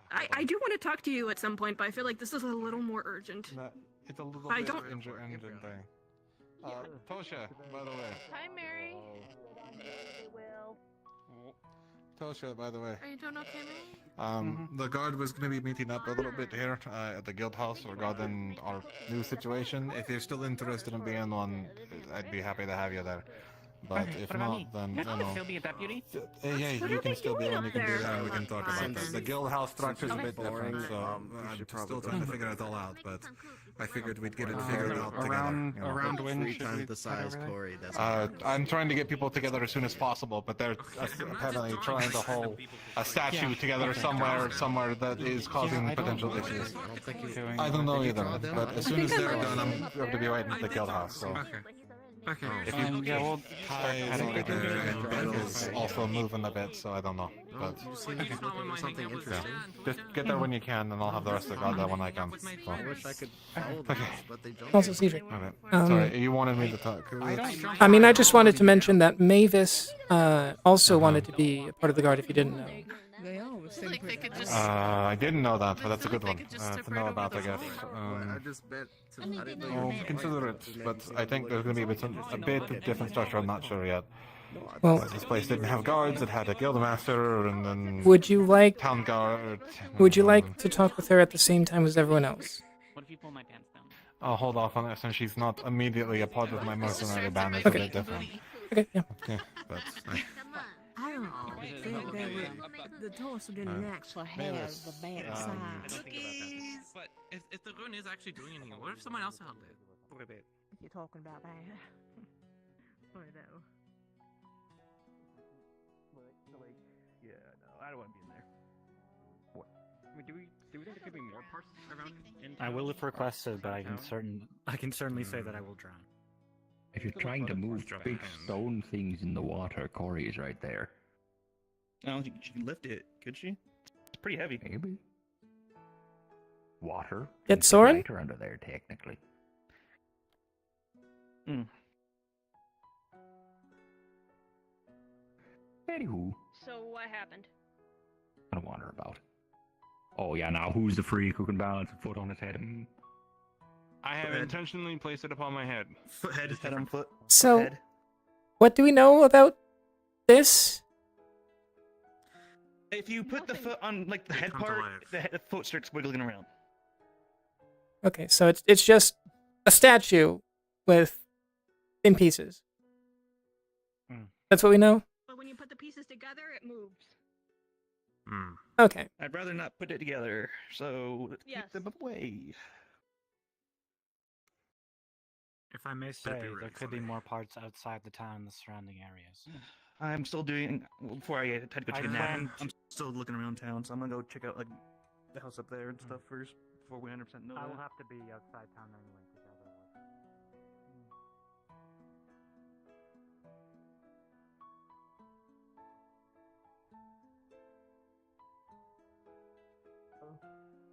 I do want to talk to you at some point, but I feel like this is a little more urgent. It's a little I bit don't- engine thing. Tosha, by the way. Hi, Mary. Tosha, by the way. Are you doing okay, Mary? The guard was going to be meeting up a little bit here at the guild house regarding our new situation. If you're still interested in being one, I'd be happy to have you there. But if not, then Can I still be a deputy? yeah, you can still be one. You can do that, and we can talk about that. The guild house structure is a bit different, so I'm still trying to figure it all out. But I figured we'd get it figured out together. Around when Three should times we the size, Corey. That's I'm trying to get people together as soon as possible, but they're apparently trying to hold a statue together somewhere that is causing potential issues. I don't know either, but as soon as they're done, I'm going to be waiting at the guild house. So. Okay. If you yeah, we'll Kai is over there, and Ben is also moving a bit, so I don't know. But You seem to be looking for something interesting. just get there when you can, and I'll have the rest of the guard there when I can. So. I wish I could follow them, but they jumped. Also, Cedric. Okay. Sorry, you wanted me to talk. I mean, I just wanted to mention that Mavis also wanted to be a part of the guard if you didn't know. feel like they could just. I didn't know that, but that's a feel good like one they could just to step know right about, I over the guess. wall. I just bet. I mean, I they didn't know know you're Well, mad. consider it, but I think there's going to be a bit different structure. I'm not sure yet. Well, This place didn't have guards. It had a guildmaster and then would you like town guard. would you like to talk with her at the same time as everyone else? What if you pull my pants down? I'll hold off on that since she's not immediately a part of my mercenary band. It's Okay. a bit different. Okay, yeah. Okay, but I don't think they would. The Taurus didn't actually have the bad side. But if the rune is actually doing anything, what if someone else held it for a bit? You're talking about that. I know. Yeah, no, I don't want to be in there. What? I mean, do we think there could be more parts around in I will if requested, but I town? can certainly say that I will drown. If you're trying to move big stone things in the water, Corey is right there. I don't think she can lift it, could she? It's pretty heavy. Maybe. Water. Get Soren? Lighter under there, technically. Anywho, So what happened? I don't wander about. Oh yeah, now who's the freak who can balance a foot on his head? I have intentionally placed it upon my head. Head is on foot. So, Head. what do we know about this? If you put the foot on like the head come to part, life. the foot starts wiggling around. Okay, so it's just a statue with in pieces. That's what we know? But when you put the pieces together, it moves. Okay. I'd rather not put it together, so let's Yes. keep them away. If I may say, there could be more parts outside the town and the surrounding areas. I'm still doing before I had to go I take a nap. planned- I'm still looking around town, so I'm gonna go check out like the house up there and stuff first before we 100% know. I will that. have to be outside town anyway to gather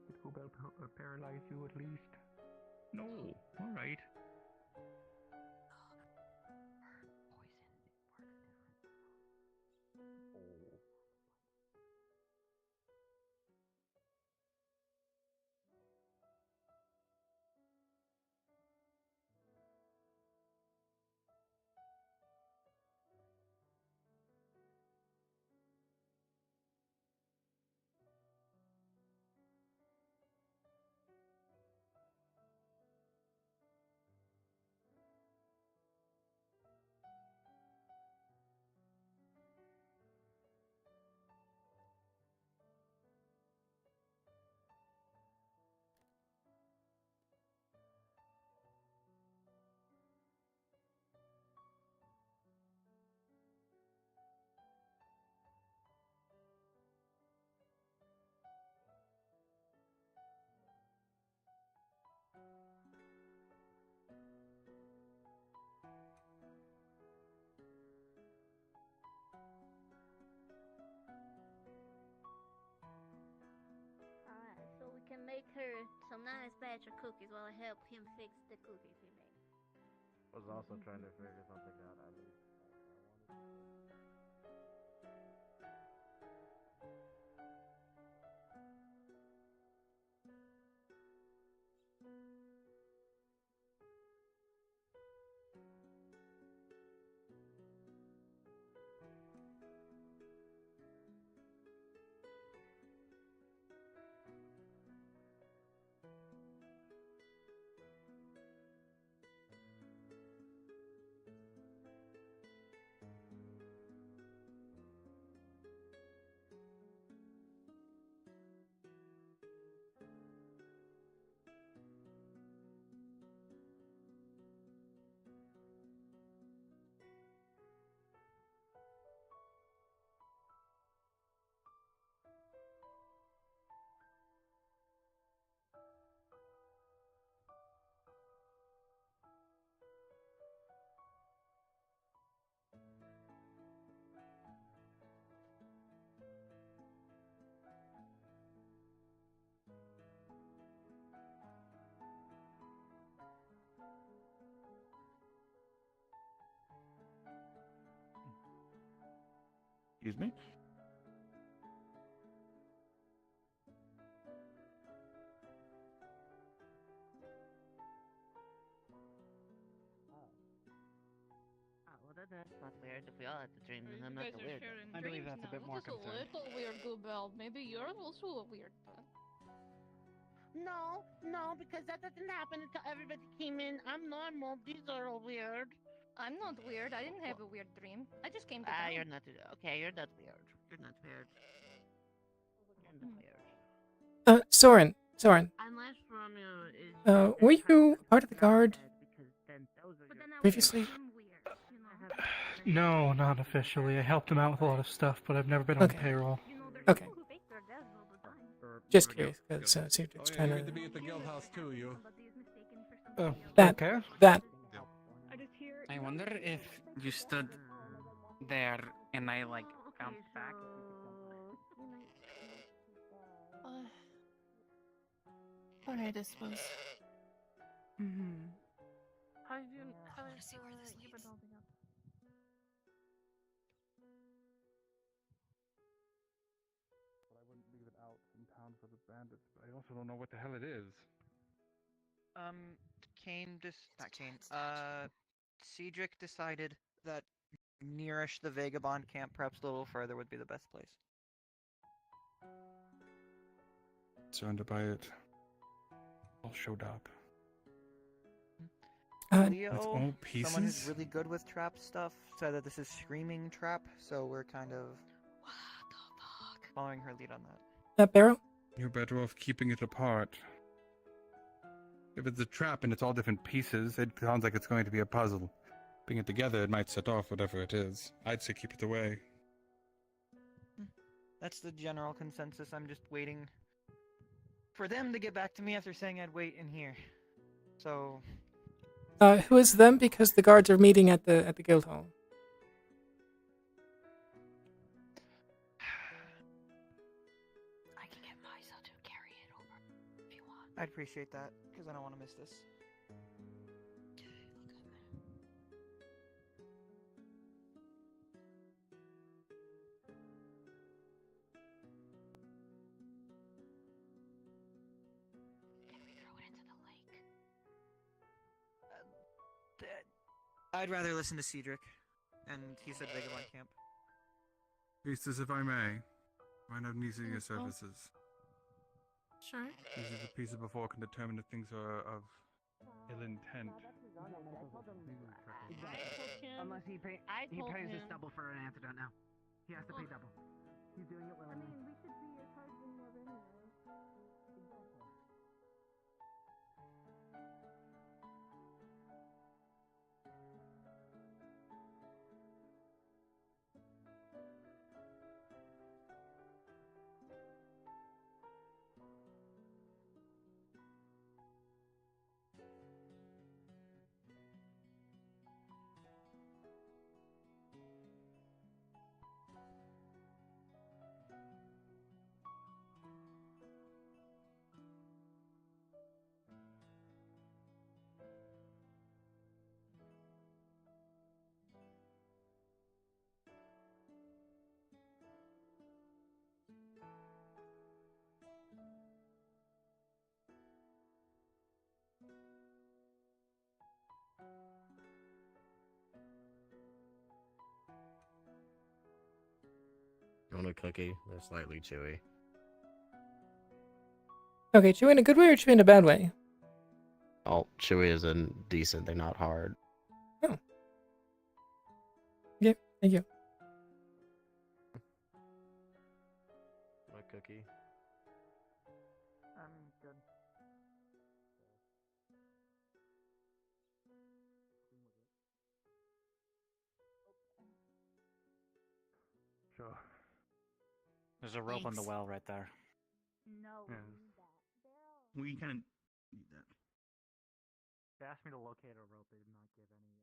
It will paralyze you at least. No, alright. Alright, so we can make her some nice batch of cookies while I help him fix the cookies he made. I was also trying to figure something out. I mean, Excuse me. that's not weird. If we all have to dream, then I'm You not guys the are weird sharing one. I believe dreams that's a now. bit more Just a concerned. little weird, Goobel. Maybe you're also a weird one. No, because that doesn't happen until everybody came in. I'm normal. These are all weird. I'm not weird. I didn't have a weird dream. I just came to Ah, town. you're not. Okay, you're not weird. You're not weird. You're not weird. Soren. Unless Romeo is. Were you part of the guard Because then those are your previously? No, not officially. I helped him out with a lot of stuff, but I've never been on Okay. payroll. Okay. Just curious, because Cedric's trying Good to to. be at the guild house too, you. Okay. That. I wonder if you stood there and I like bounced back. Alright, I suppose. How did you see where this keep leads. it holding up? But I wouldn't leave it out in town for the bandits, but I also don't know what the hell it is. Not Kane. Cedric decided that nearish the Vagabond camp, perhaps a little further, would be the best place. Surrounded by it. All showed up. Leo, With all someone who's pieces? really good with trap stuff, said that this is screaming trap, so we're kind of following her lead on that. Barrow? You're better off keeping it apart. If it's a trap and it's all different pieces, it sounds like it's going to be a puzzle. Putting it together, it might set off whatever it is. I'd say keep it away. That's the general consensus. I'm just waiting for them to get back to me after saying I'd wait in here. So, Who is them? Because the guards are meeting at the guild hall. I can get Misa to carry it over if you want. I'd appreciate that, because I don't want to miss this. Can we throw it into the lake? I'd rather listen to Cedric, and he said Vagabond camp. Priestess, if I may, might have needs of your services. Sure. Using the pieces before can determine if things are of ill intent. Unless he pays us double for an antidote now. He has to pay double. He's doing it willingly. we should be your husband more anyway. You want a cookie? They're slightly chewy. Okay, chew in a good way or chew in a bad way? Oh, chewy is in decent. They're not hard. Oh. Yeah, thank you. A cookie. I'm good. Sure. There's a rope on the Thanks. well right there. No. Yeah. We kind of need that. They asked me to locate a rope. They did not give any.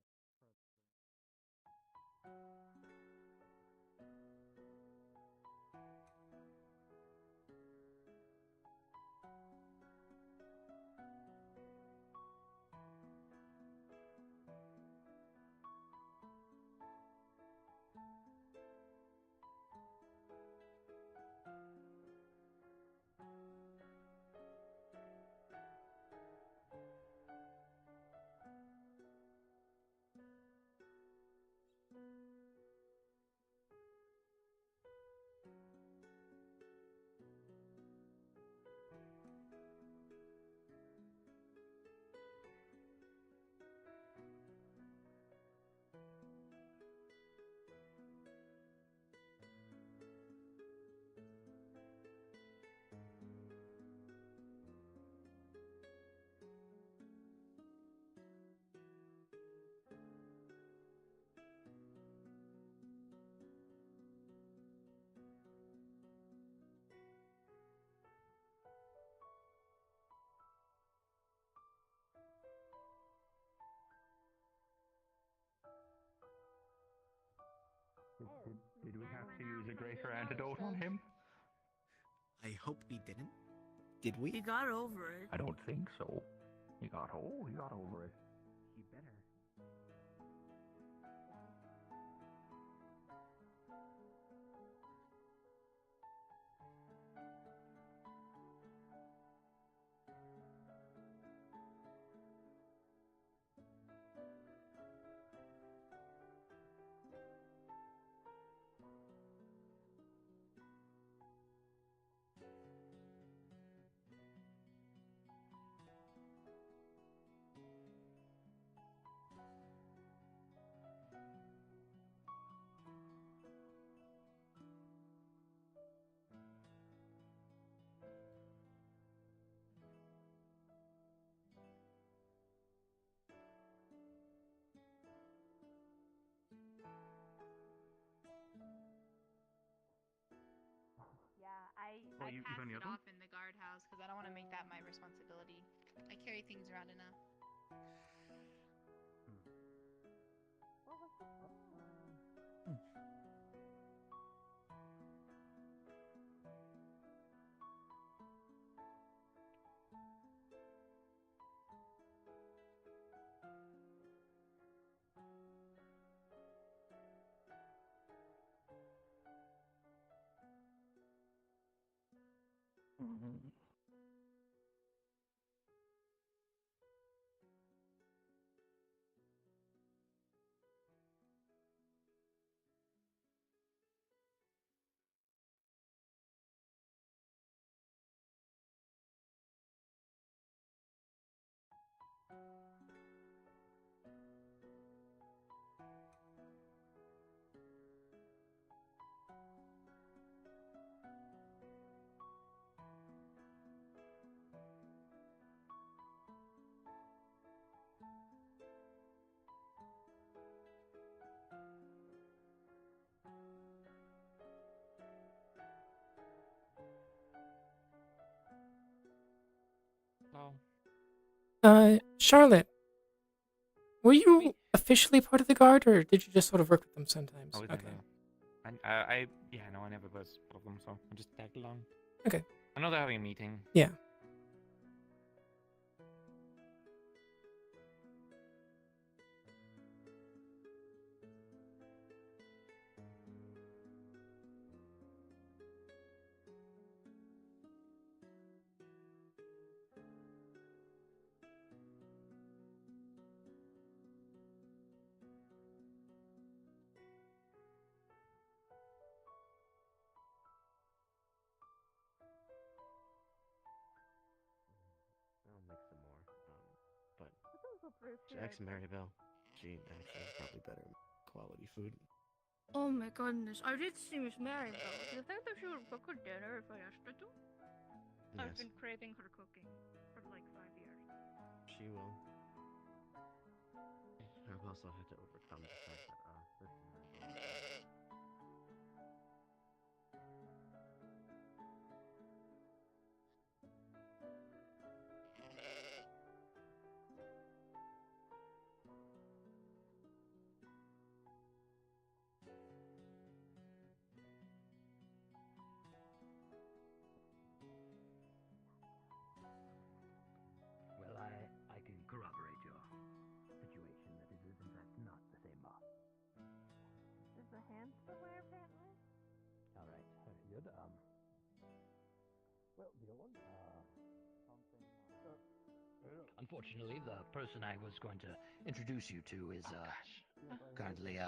a greater antidote on him? I hope we didn't. Did we? He got over it. I don't think so. He got over it. He better. I you pass found the it other one? off in the guardhouse because I don't want to make that my responsibility. I carry things around enough. Charlotte, were you officially part of the guard, or did you just sort of work with them sometimes? I was Okay. I never was one of them, so I just tagged along. Okay. I know they're having a meeting. Yeah. I'll make some more. But Jack's Maribel. She actually is probably better quality food. Oh my goodness, I did see Miss Mary though. Do you think that she would cook her dinner if I asked her to? I've Yes. been craving her cooking for like 5 years. She will. I've also had to overcome the fact that this Maribel. Well, I can corroborate your situation. That it is in fact not the same boss. Is the hand still there, apparently? All right, good. Well, the other one. Unfortunately, the person I was going to introduce you to is currently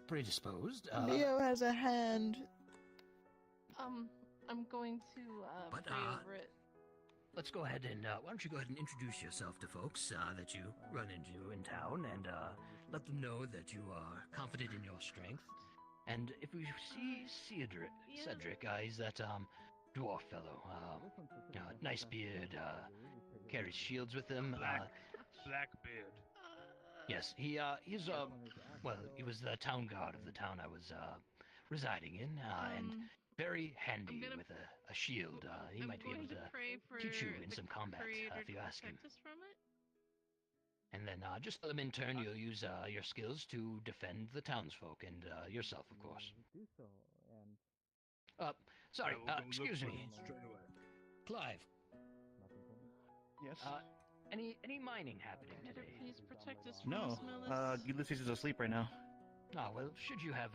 predisposed. Leo has a hand. I'm going to But, pray over it. Let's go ahead and why don't you go ahead and introduce yourself to folks that you run into in town, and let them know that you are confident in your strength. And if we see Cedric, he's that dwarf fellow, nice beard, carries shields with him. Blackbeard. Yes, he's well, he was the town guard of the town I was residing in, and very handy with a shield. He might be able to teach you in some combat if you ask him. And then just for them in turn, you'll use your skills to defend the townsfolk and yourself, of course. Do so, and Sorry, excuse me. Clive. Yes. Any mining happening today? Please protect us from No. this, Melis. Ulysses is asleep right now. Ah, well, should you have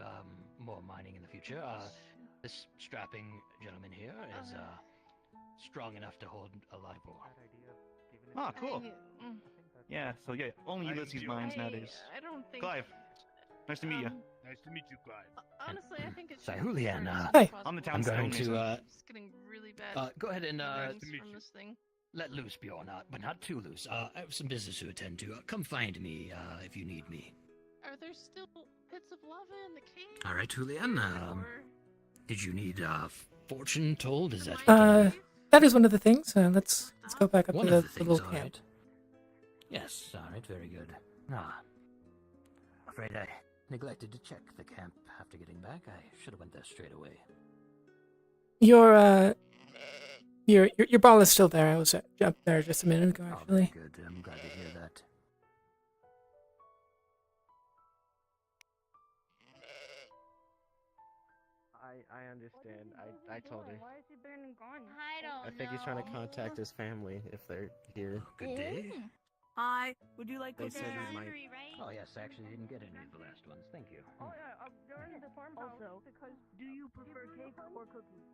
more mining in the future, this strapping gentleman here is strong enough to hold a live ore. Ah, cool. Yeah, so yeah, only Ulysses mines nowadays. I don't think. Clive, nice to meet you. Nice to meet you, Clive. Honestly, I think it's. So, Heauleanne, Hi. I'm the I'm town going to It's getting really bad. go ahead and from this thing. let loose, Bjorn, but not too loose. I have some business to attend to. Come find me if you need me. Are there still pits of lava in the cave? All right, Heauleanne. Did you need fortune told? Is that That is one of the things. Let's go back up one to of the things, little all camp. right. Yes, all right, very good. Afraid I neglected to check the camp after getting back. I should have went there straight away. Your ball is still there. I was up there just a minute ago, actually. Very good. I'm glad to hear that. I understand. I told her. Why is he burning gone? I think he's trying to contact his family if they're here. Good day. Hi. Would you like They cookies? said he might. Oh yes, I actually didn't get any of the last ones. Thank you. Oh yeah, they're in the farmhouse. Also, because do you prefer cake or cookies?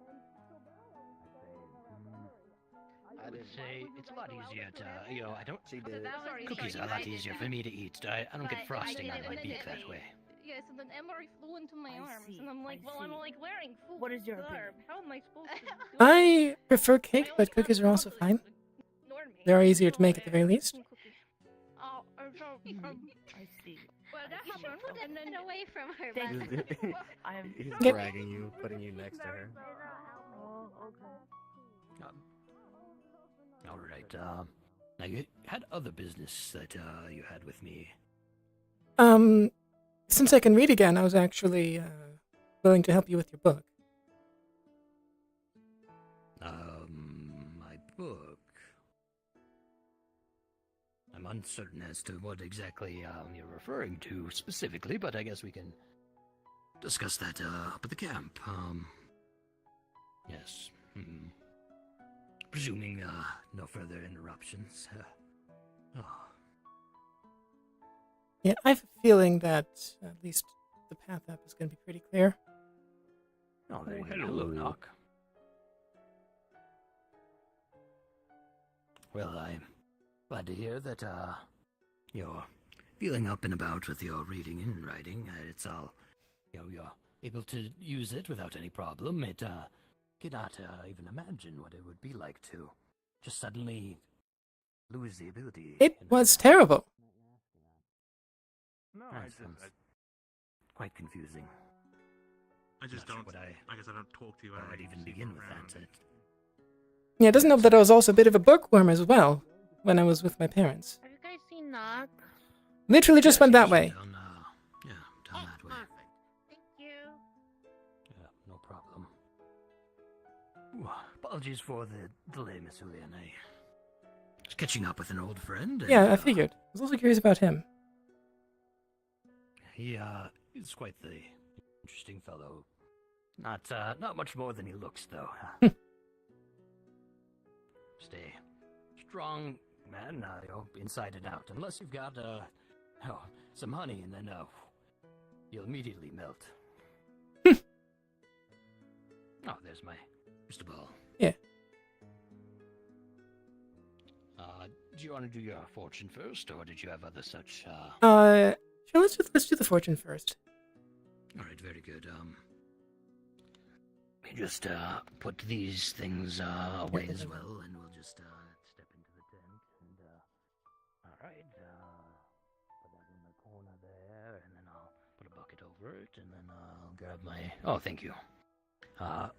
I would say it's a lot easier to, I don't. She did. Cookies are a lot easier for me to eat. I don't get frosting on my beak that way. Yes, and then Emery flew into my arms, see, and I'm like, I well, I'm see. like wearing food. What is your garb. opinion? How am I supposed to do I prefer cake, but cookies are also fine. They're easier to make at the very least. Oh, I see. well, that's put it away from her. Thank I am. He's Yep. dragging you, putting you next to her. Oh, okay. All right. Now you had other business that you had with me. Since I can read again, I was actually willing to help you with your book. My book. I'm uncertain as to what exactly you're referring to specifically, but I guess we can discuss that up at the camp. Yes. Presuming no further interruptions. Yeah, I have a feeling that at least the path up is going to be pretty clear. Oh, there you go. hello. Hello, Knock. Well, I'm glad to hear that you're feeling up and about with your reading and writing. It's all, you're able to use it without any problem. It cannot even imagine what it would be like to just suddenly lose the ability. It was terrible. No, That sounds quite confusing. I just Not sure don't. what I guess I don't talk to you. How I'd even begin with that. Yeah, it doesn't help that I was also a bit of a bookworm as well when I was with my parents. Have you guys seen Knock? Literally just went that way. Down that way. Perfect. Thank you. Yeah, no problem. Ooh, apologies for the delay, Miss Heauleanne. I was catching up with an old friend. And, Yeah, I figured. I was also curious about him. He's quite the interesting fellow. Not much more than he looks, though. Stay strong, man, inside and out. Unless you've got, some honey, and then, you'll immediately melt. Oh, there's my crystal ball. Yeah. Do you want to do your fortune first, or did you have other such, Sure, let's do the fortune first. All right, very good. Let me just put these things away as well, and we'll just step into the tent. And all right, put that in the corner there, and then I'll put a bucket over it, and then I'll grab my. Oh, thank you.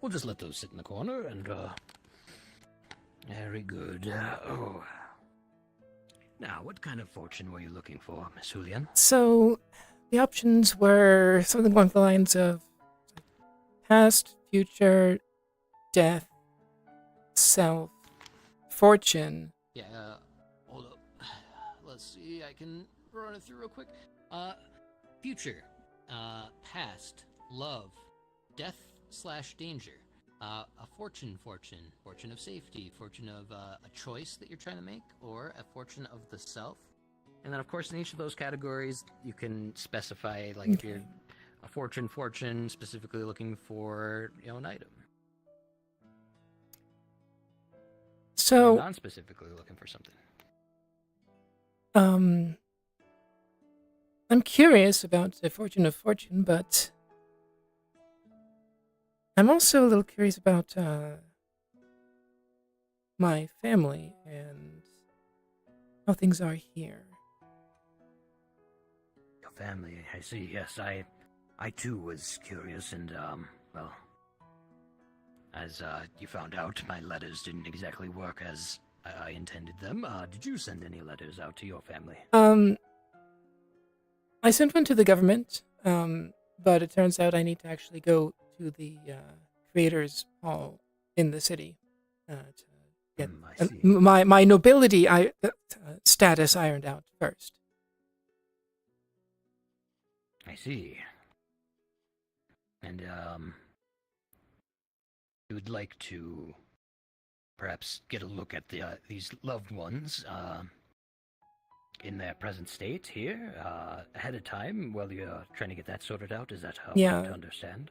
We'll just let those sit in the corner, and very good. Now, what kind of fortune were you looking for, Miss Heauleanne? So, the options were something along the lines of past, future, death, self, fortune. Yeah, hold up. Let's see, I can run it through real quick. Future, past, love, death, danger. A fortune of safety, fortune of a choice that you're trying to make, or a fortune of the self. And then, of course, in each of those categories, you can specify, like, if you're a fortune, specifically looking for, an item. So, or non-specifically looking for something. I'm curious about the fortune of fortune, but I'm also a little curious about my family and how things are here. Your family, I see. Yes, I too was curious, and well, as you found out, my letters didn't exactly work as I intended them. Did you send any letters out to your family? I sent one to the government, but it turns out I need to actually go to the Creators Hall in the city to get my nobility status ironed out first. I see. And you would like to perhaps get a look at these loved ones in their present state here ahead of time while you're trying to get that sorted out? Is that how to understand?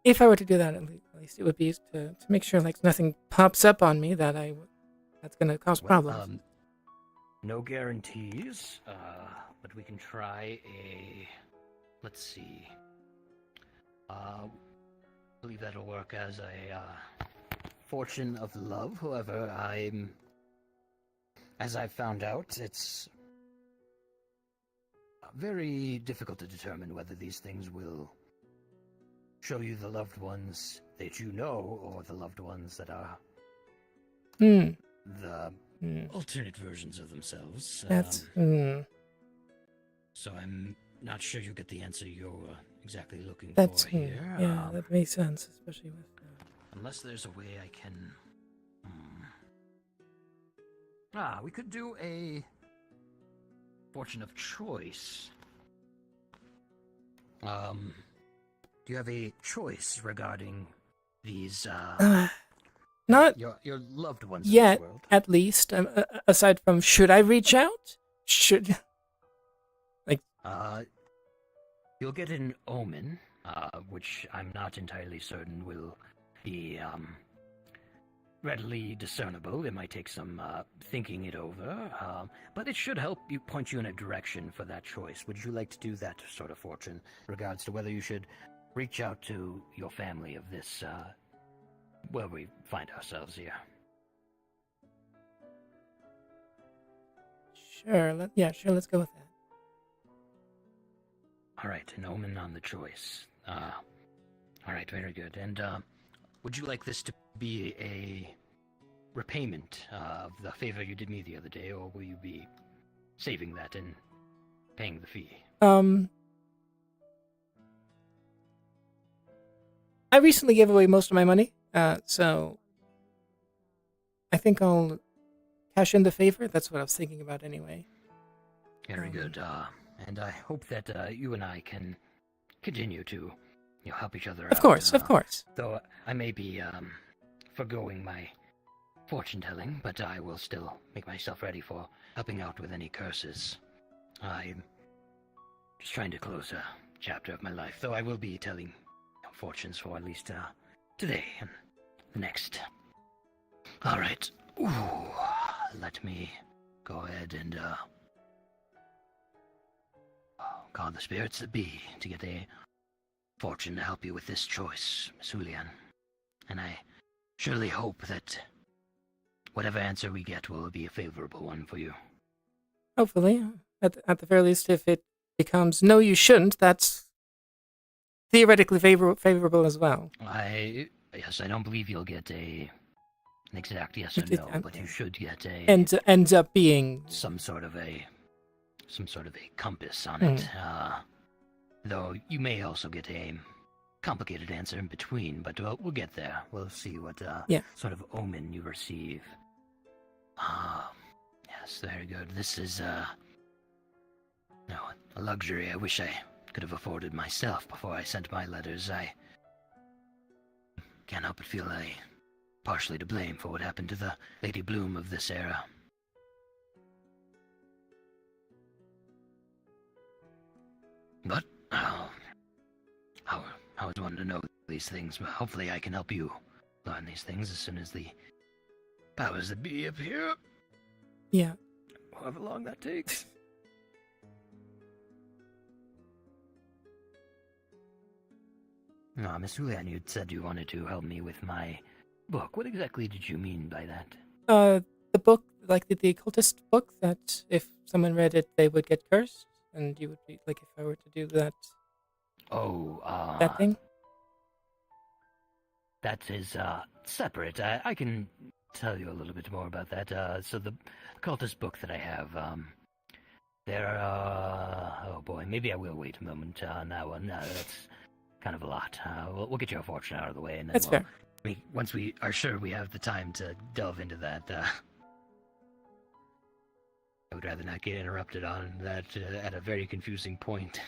If I were to do that, at least it would be to make sure like nothing pops up on me that's going to cause problems. No guarantees, but we can try a. Let's see. I believe that'll work as a fortune of love. However, as I've found out, it's very difficult to determine whether these things will show you the loved ones that you know, or the loved ones that are the alternate versions of themselves. So I'm not sure you get the answer you're exactly looking for here. Yeah, that makes sense, especially with. Unless there's a way I can. We could do a fortune of choice. Do you have a choice regarding these? Not your loved ones yet, in this world. At least. Aside from, should I reach out? You'll get an omen, which I'm not entirely certain will be readily discernible. It might take some thinking it over, but it should help you point you in a direction for that choice. Would you like to do that sort of fortune, regards to whether you should reach out to your family of this, where we find ourselves here? Sure, let's go with that. All right, an omen on the choice. All right, very good. And would you like this to be a repayment of the favor you did me the other day, or will you be saving that and paying the fee? I recently gave away most of my money, so I think I'll cash in the favor. That's what I was thinking about anyway. Very good. And I hope that you and I can continue to help each other out. Of course. Though I may be forgoing my fortune-telling, but I will still make myself ready for helping out with any curses. I'm just trying to close a chapter of my life, though I will be telling fortunes for at least today and the next. All right. Let me go ahead and call the spirits that be to get a fortune to help you with this choice, Miss Heauleanne. And I surely hope that whatever answer we get will be a favorable one for you. Hopefully. At the very least, if it becomes no, you shouldn't, that's theoretically favorable as well. I don't believe you'll get an exact yes or no, but you should get a ends up being some sort of a compass on it. Though you may also get a complicated answer in between, but we'll get there. We'll see what sort of omen you receive. Yes, very good. This is a luxury I wish I could have afforded myself before I sent my letters. can't help but feel partially to blame for what happened to the Lady Bloom of this era. But I always wanted to know these things. Hopefully I can help you learn these things as soon as the powers that be appear. Yeah. However long that takes. Miss Heauleanne, you said you wanted to help me with my book. What exactly did you mean by that? The book, like the occultist book, that if someone read it, they would get cursed, and you would be like, if I were to do that. That thing. That is separate. I can tell you a little bit more about that. So the occultist book that I have, there are... oh boy, maybe I will wait a moment on that one. That's kind of a lot. We'll get your fortune out of the way, and then That's fair. Once we are sure we have the time to delve into that, I would rather not get interrupted on that at a very confusing point.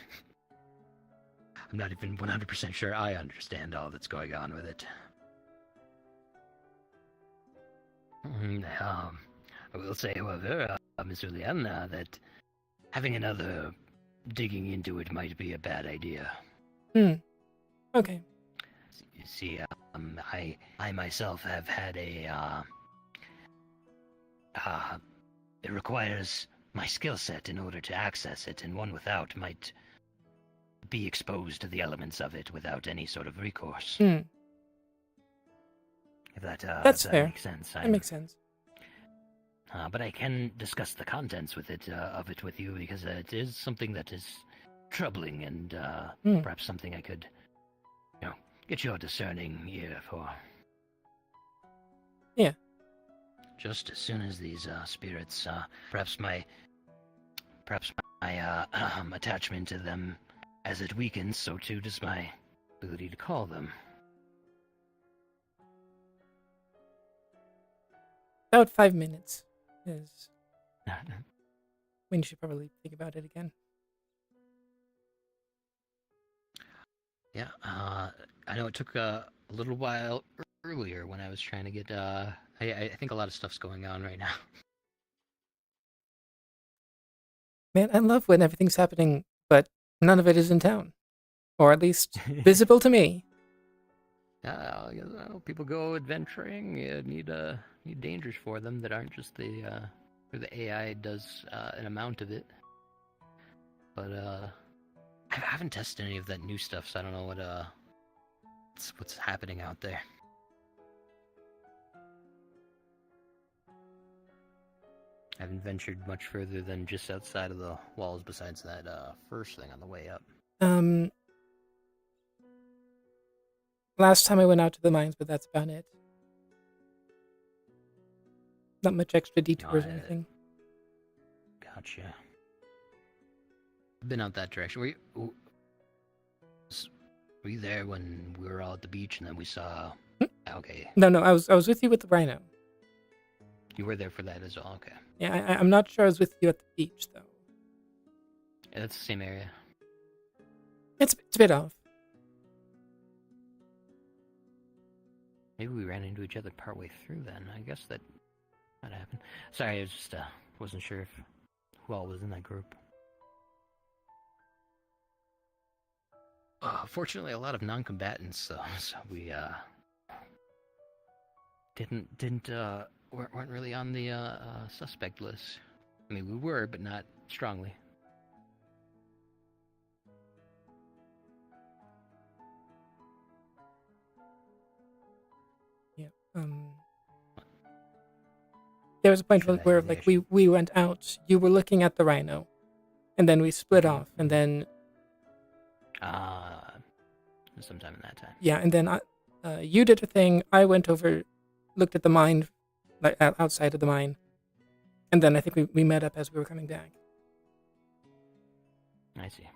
I'm not even 100% sure I understand all that's going on with it. I will say, however, Miss Heauleanne, that having another digging into it might be a bad idea. Okay. You see, I myself have had it requires my skill set in order to access it, and one without might be exposed to the elements of it without any sort of recourse. That's If that fair. makes sense. That makes sense. But I can discuss the contents with it with you, because it is something that is troubling, and perhaps something I could, get your discerning ear for. Yeah. Just as soon as these spirits, perhaps my attachment to them, as it weakens, so too does my ability to call them. About 5 minutes is when you should probably think about it again. Yeah, I know it took a little while earlier when I was trying to get, I think a lot of stuff's going on right now. Man, I love when everything's happening, but none of it is in town. Or at least visible to me. People go adventuring, you need dangers for them that aren't just where the AI does an amount of it. But, I haven't tested any of that new stuff, so I don't know what's happening out there. I haven't ventured much further than just outside of the walls besides that first thing on the way up. Last time I went out to the mines, but that's about it. Not much extra detours or anything. Gotcha. I've been out that direction. Were you there when we were all at the beach and then we saw... Okay. No, I was with you with the rhino. You were there for that as well, okay. Yeah, I'm not sure I was with you at the beach, though. Yeah, that's the same area. It's a bit off. Maybe we ran into each other partway through then. I guess that happened. Sorry, I was just wasn't sure if who all was in that group. Fortunately, a lot of non-combatants, so we weren't really on the suspect list. I mean, we were, but not strongly. Yeah. There was a point where like we went out. You were looking at the rhino, and then we split off, and then. Sometime in that time. Yeah, and then you did a thing. I went over, looked at the mine, like outside of the mine, and then I think we met up as we were coming back. I see.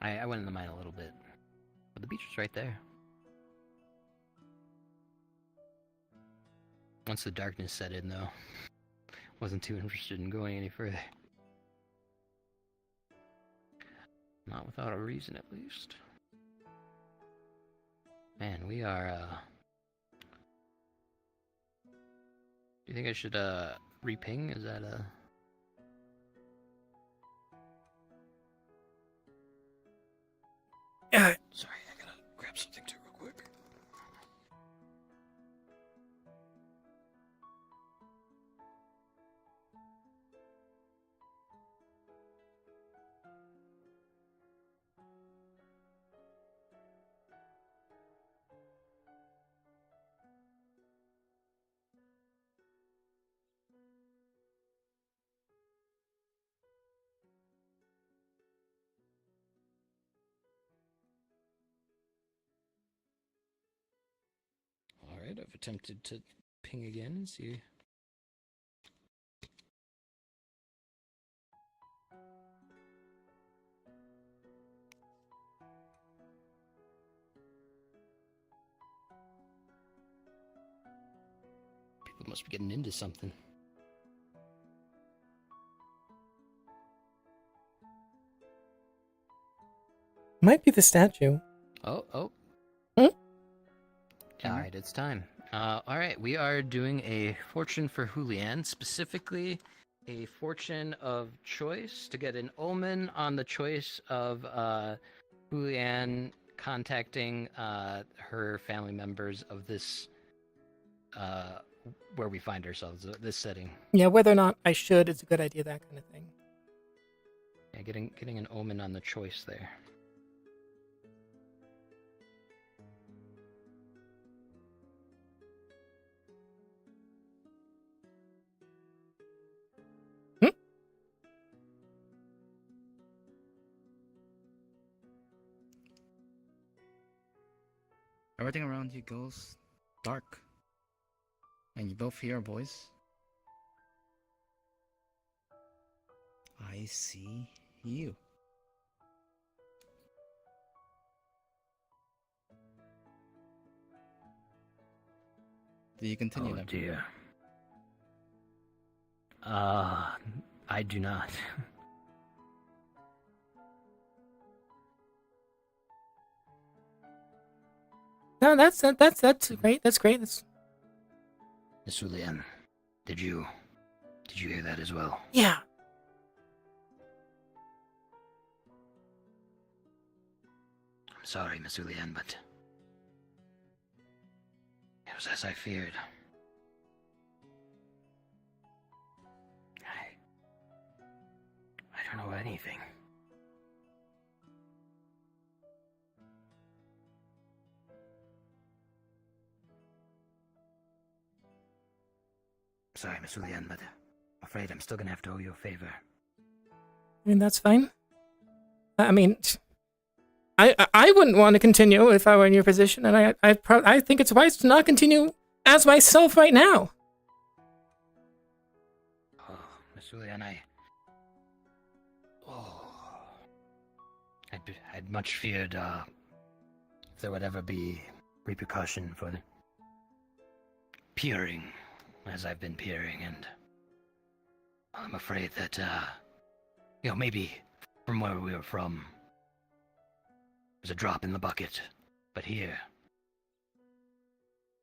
I went in the mine a little bit, but the beach was right there. Once the darkness set in, though, wasn't too interested in going any further. Not without a reason, at least. Man, we are, Do you think I should, reping? Is that, Sorry, I gotta grab something too real quick. Alright, I've attempted to ping again and see. People must be getting into something. Might be the statue. Oh. Hmm? Alright, it's time. Alright, we are doing a fortune for Heauleanne, specifically a fortune of choice to get an omen on the choice of Heauleanne contacting her family members of this where we find ourselves, this setting. Yeah, whether or not I should is a good idea, that kind of thing. Yeah, getting an omen on the choice there. Everything around you goes dark. And you both hear a voice. I see you. Do you continue? Oh dear. I do not. No, that's great. That's great. That's... Miss Heauleanne, did you hear that as well? Yeah. I'm sorry, Miss Heauleanne, but it was as I feared. I don't know anything. Sorry, Miss Heauleanne, but I'm afraid I'm still gonna have to owe you a favor. I mean, that's fine. I mean, I wouldn't want to continue if I were in your position, and I think it's wise to not continue as myself right now. Oh, Miss Heauleanne, I'd much feared if there would ever be repercussion for peering as I've been peering, and I'm afraid that maybe from where we were from was a drop in the bucket, but here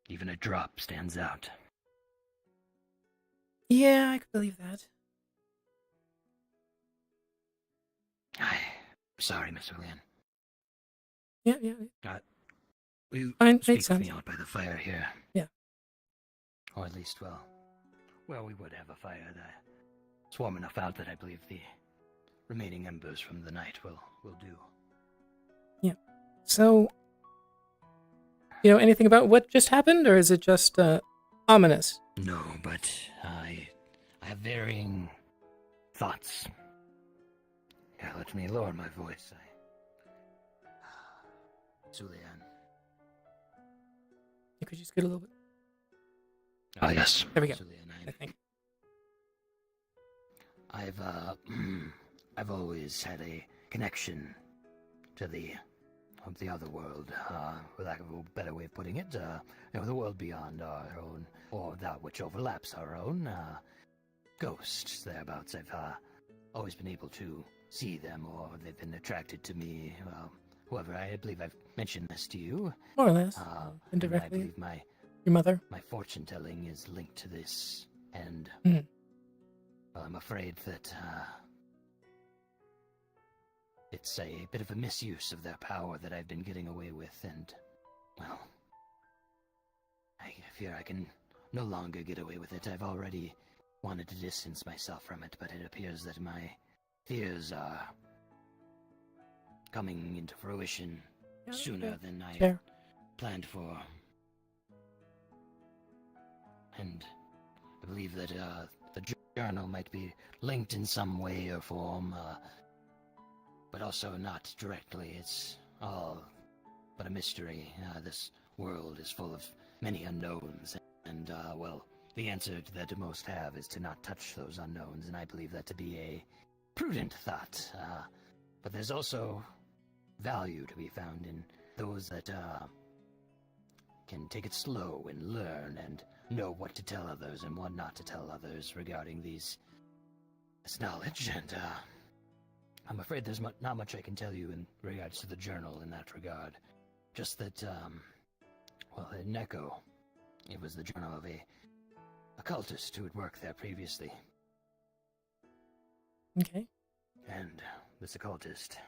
even a drop stands out. Yeah, I could believe that. I'm sorry, Miss Heauleanne. Yeah. Will you Fine, speak makes with me sense. out by the fire here? Yeah. Or at least, well, we would have a fire. It's warm enough out that I believe the remaining embers from the night will do. Yeah. So, you know anything about what just happened, or is it just ominous? No, but I have varying thoughts. Yeah, let me lower my voice. Heauleanne. You could just get a little bit. Ah, yes. There we go. Heauleanne, I think. I've always had a connection to the other world, for lack of a better way of putting it, the world beyond our own, or that which overlaps our own, ghosts thereabouts. I've always been able to see them, or they've been attracted to me. However, I believe I've mentioned this to you. More or less. And I Indirectly. believe Your mother? my fortune telling is linked to this, and Mhm. well, I'm afraid that it's a bit of a misuse of their power that I've been getting away with, and well, I fear I can no longer get away with it. I've already wanted to distance myself from it, but it appears that my fears are coming into fruition sooner than I Fair. planned for. And I believe that the journal might be linked in some way or form, but also not directly. It's all but a mystery. This world is full of many unknowns, and, well, the answer that most have is to not touch those unknowns, and I believe that to be a prudent thought. But there's also value to be found in those that can take it slow and learn and know what to tell others and what not to tell others regarding this knowledge, and I'm afraid there's not much I can tell you in regards to the journal in that regard. Just that, well, in Echo, it was the journal of a cultist who had worked there previously. Okay. And this occultist,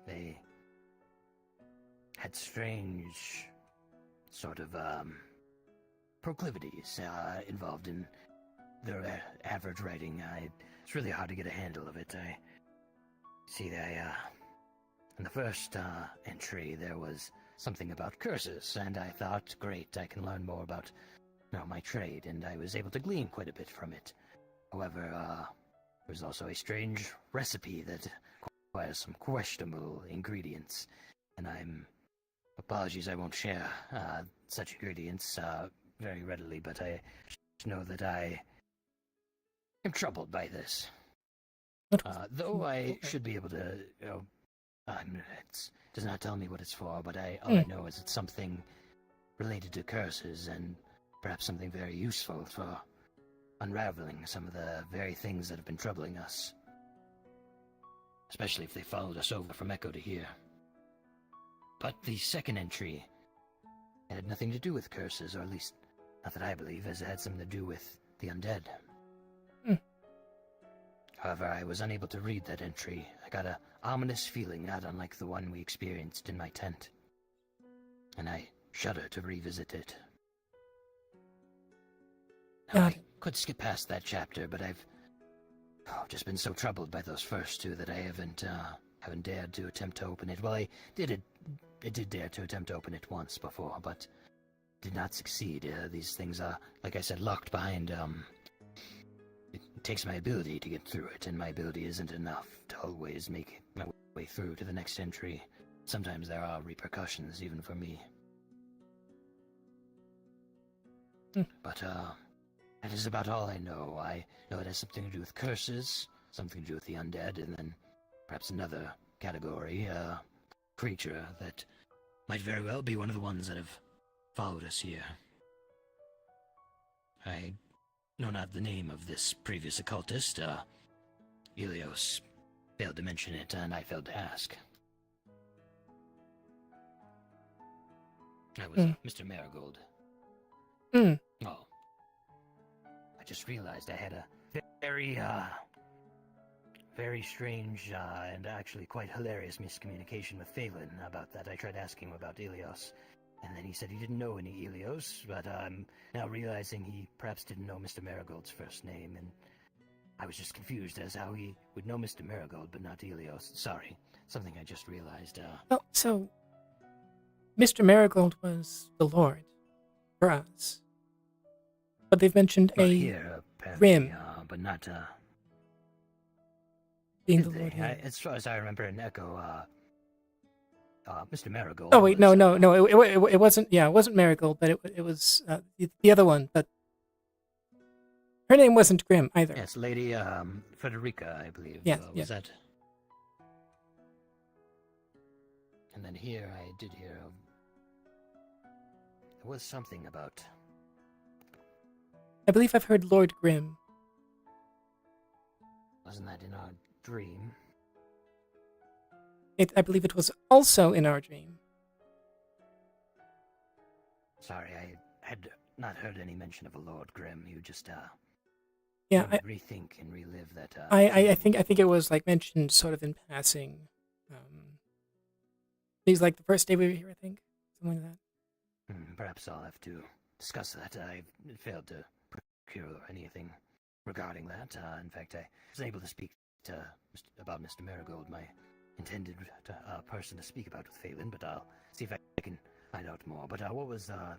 they had strange sort of proclivities involved in their average writing. It's really hard to get a handle of it. In the first entry there was something about curses, and I thought, great, I can learn more about my trade, and I was able to glean quite a bit from it. However, there's also a strange recipe that requires some questionable ingredients, and apologies, I won't share such ingredients very readily, but I just know that I am troubled by this. Though I should be able to, it does not tell me what it's for, but all I know is it's something related to curses, and perhaps something very useful for unraveling some of the very things that have been troubling us. Especially if they followed us over from Echo to here. But the second entry had nothing to do with curses, or at least not that I believe, as it had something to do with the undead. However, I was unable to read that entry. I got an ominous feeling not unlike the one we experienced in my tent, and I shudder to revisit it. Now, I could skip past that chapter, but I've just been so troubled by those first two that I haven't dared to attempt to open it. Well, I did dare to attempt to open it once before, but did not succeed. These things are, like I said, locked behind. It takes my ability to get through it, and my ability isn't enough to always make my way through to the next entry. Sometimes there are repercussions, even for me. But, that is about all I know. I know it has something to do with curses, something to do with the undead, and then perhaps another category, creature that might very well be one of the ones that have followed us here. I know not the name of this previous occultist. Helios failed to mention it, and I failed to ask. That was Mr. Marigold. Oh. I just realized I had a very strange and actually quite hilarious miscommunication with Phelan about that. I tried asking him about Helios, and then he said he didn't know any Helios, but I'm now realizing he perhaps didn't know Mr. Marigold's first name, and I was just confused as how he would know Mr. Marigold but not Helios. Sorry, something I just realized. Oh, so Mr. Marigold was the Lord for us. But they've mentioned Grim. But not, being did the Lord they? here. As far as I remember in Echo, Mr. Marigold. Oh wait, no, it wasn't. Yeah, it wasn't Marigold, but it was the other one. But her name wasn't Grim either. Yes, Lady Frederica, I believe. Yes, was that? And then here I did hear of. There was something about. I believe I've heard Lord Grim. Wasn't that in our dream? I believe it was also in our dream. Sorry, I had not heard any mention of a Lord Grimm. You just Yeah, made me rethink and relive that. I think it was like mentioned sort of in passing. It was like the first day we were here, I think, something like that. Perhaps I'll have to discuss that. I failed to procure anything regarding that. In fact, I was able to speak about Mr. Marigold, my intended person to speak about with Phelan, but I'll see if I can find out more. But what was the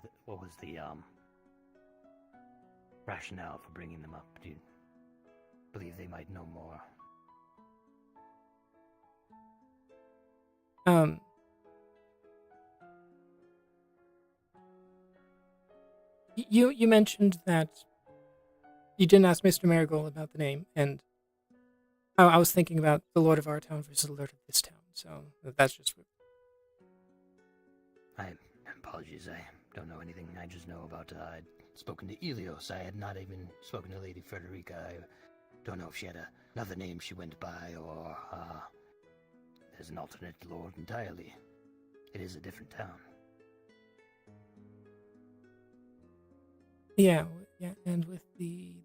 rationale for bringing them up? Do you believe they might know more? You mentioned that you didn't ask Mr. Marigold about the name, and I was thinking about the Lord of our town versus the Lord of this town, so that's just... Apologies, I don't know anything. I just know about, I'd spoken to Elios. I had not even spoken to Lady Frederica. I don't know if she had another name she went by, or, there's an alternate lord entirely. It is a different town. Yeah, and with the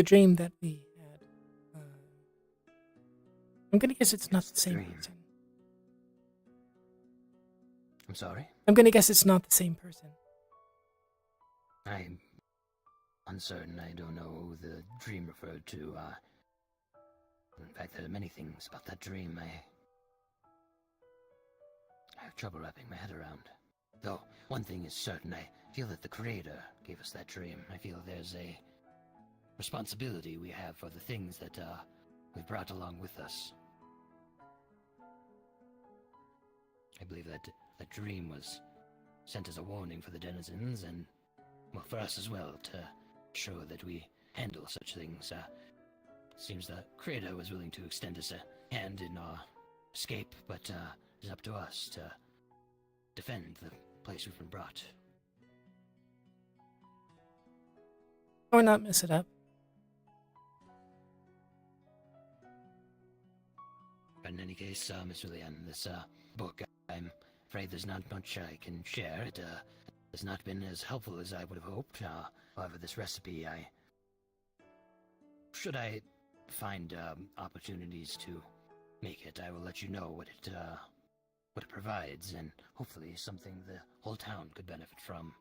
dream that we had, I'm gonna guess it's not the same person. I'm sorry? I'm gonna guess it's not the same person. I'm uncertain. I don't know who the dream referred to. In fact, there are many things about that dream I have trouble wrapping my head around. Though, one thing is certain, I feel that the Creator gave us that dream. I feel there's a responsibility we have for the things that we've brought along with us. I believe that that dream was sent as a warning for the denizens, and, well, for us as well, to show that we handle such things. Seems the Creator was willing to extend us a hand in our escape, but it's up to us to defend the place we've been brought. Or not mess it up. But in any case, Miss Heauleanne, this book, I'm afraid there's not much I can share. It has not been as helpful as I would have hoped. However, this recipe, should I find opportunities to make it, I will let you know what it provides, and hopefully something the whole town could benefit from.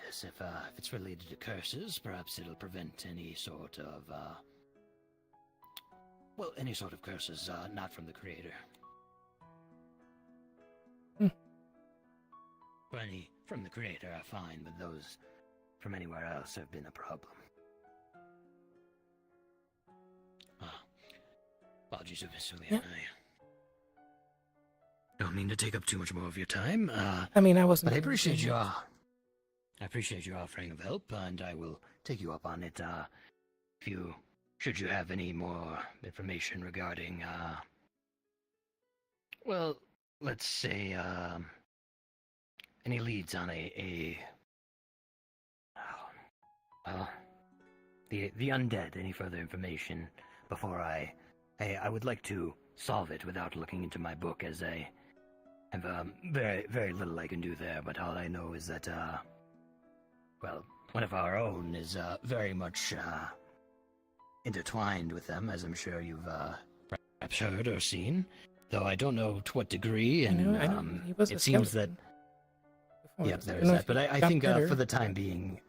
Yes, if it's related to curses, perhaps it'll prevent any sort of any sort of curses not from the Creator. For any from the Creator are fine, but those from anywhere else have been a problem. Apologies, Miss Heauleanne. I don't mean to take up too much more of your time. I mean, I wasn't... But I appreciate you your offering of help, and I will take you up on it. Should you have any more information regarding, well, let's say, any leads on the undead, any further information before I would like to solve it without looking into my book, as I have very, very little I can do there, but all I know is that, well, one of our own is very much intertwined with them, as I'm sure you've perhaps heard or seen, though I don't know to what degree, and I know. He was it a seems that... before. Yep, there I is don't know that, if but he I got think better. for the time being,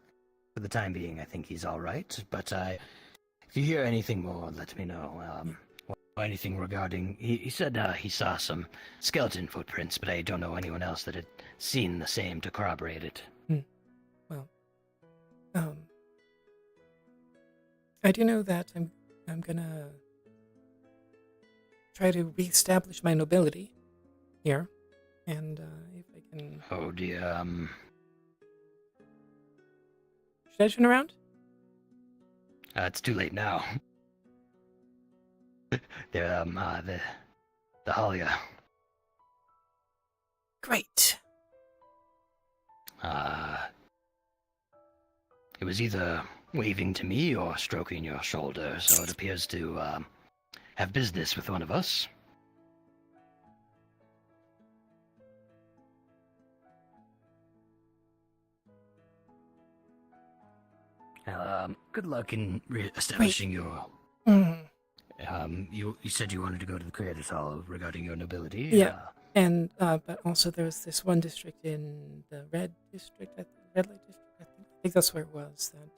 I think he's all right. But if you hear anything more, let me know. Or anything regarding... He said he saw some skeleton footprints, but I don't know anyone else that had seen the same to corroborate it. Well, I do know that I'm gonna try to reestablish my nobility here, and if I can... Oh dear, Should I turn around? It's too late now. They're, the Halia. Great. It was either waving to me or stroking your shoulder, so it appears to, have business with one of us. Good luck in establishing your. Mhm. You said you wanted to go to the Creators Hall regarding your nobility. Yeah, and but also there was this one district in the red district, red light district. I think that's where it was that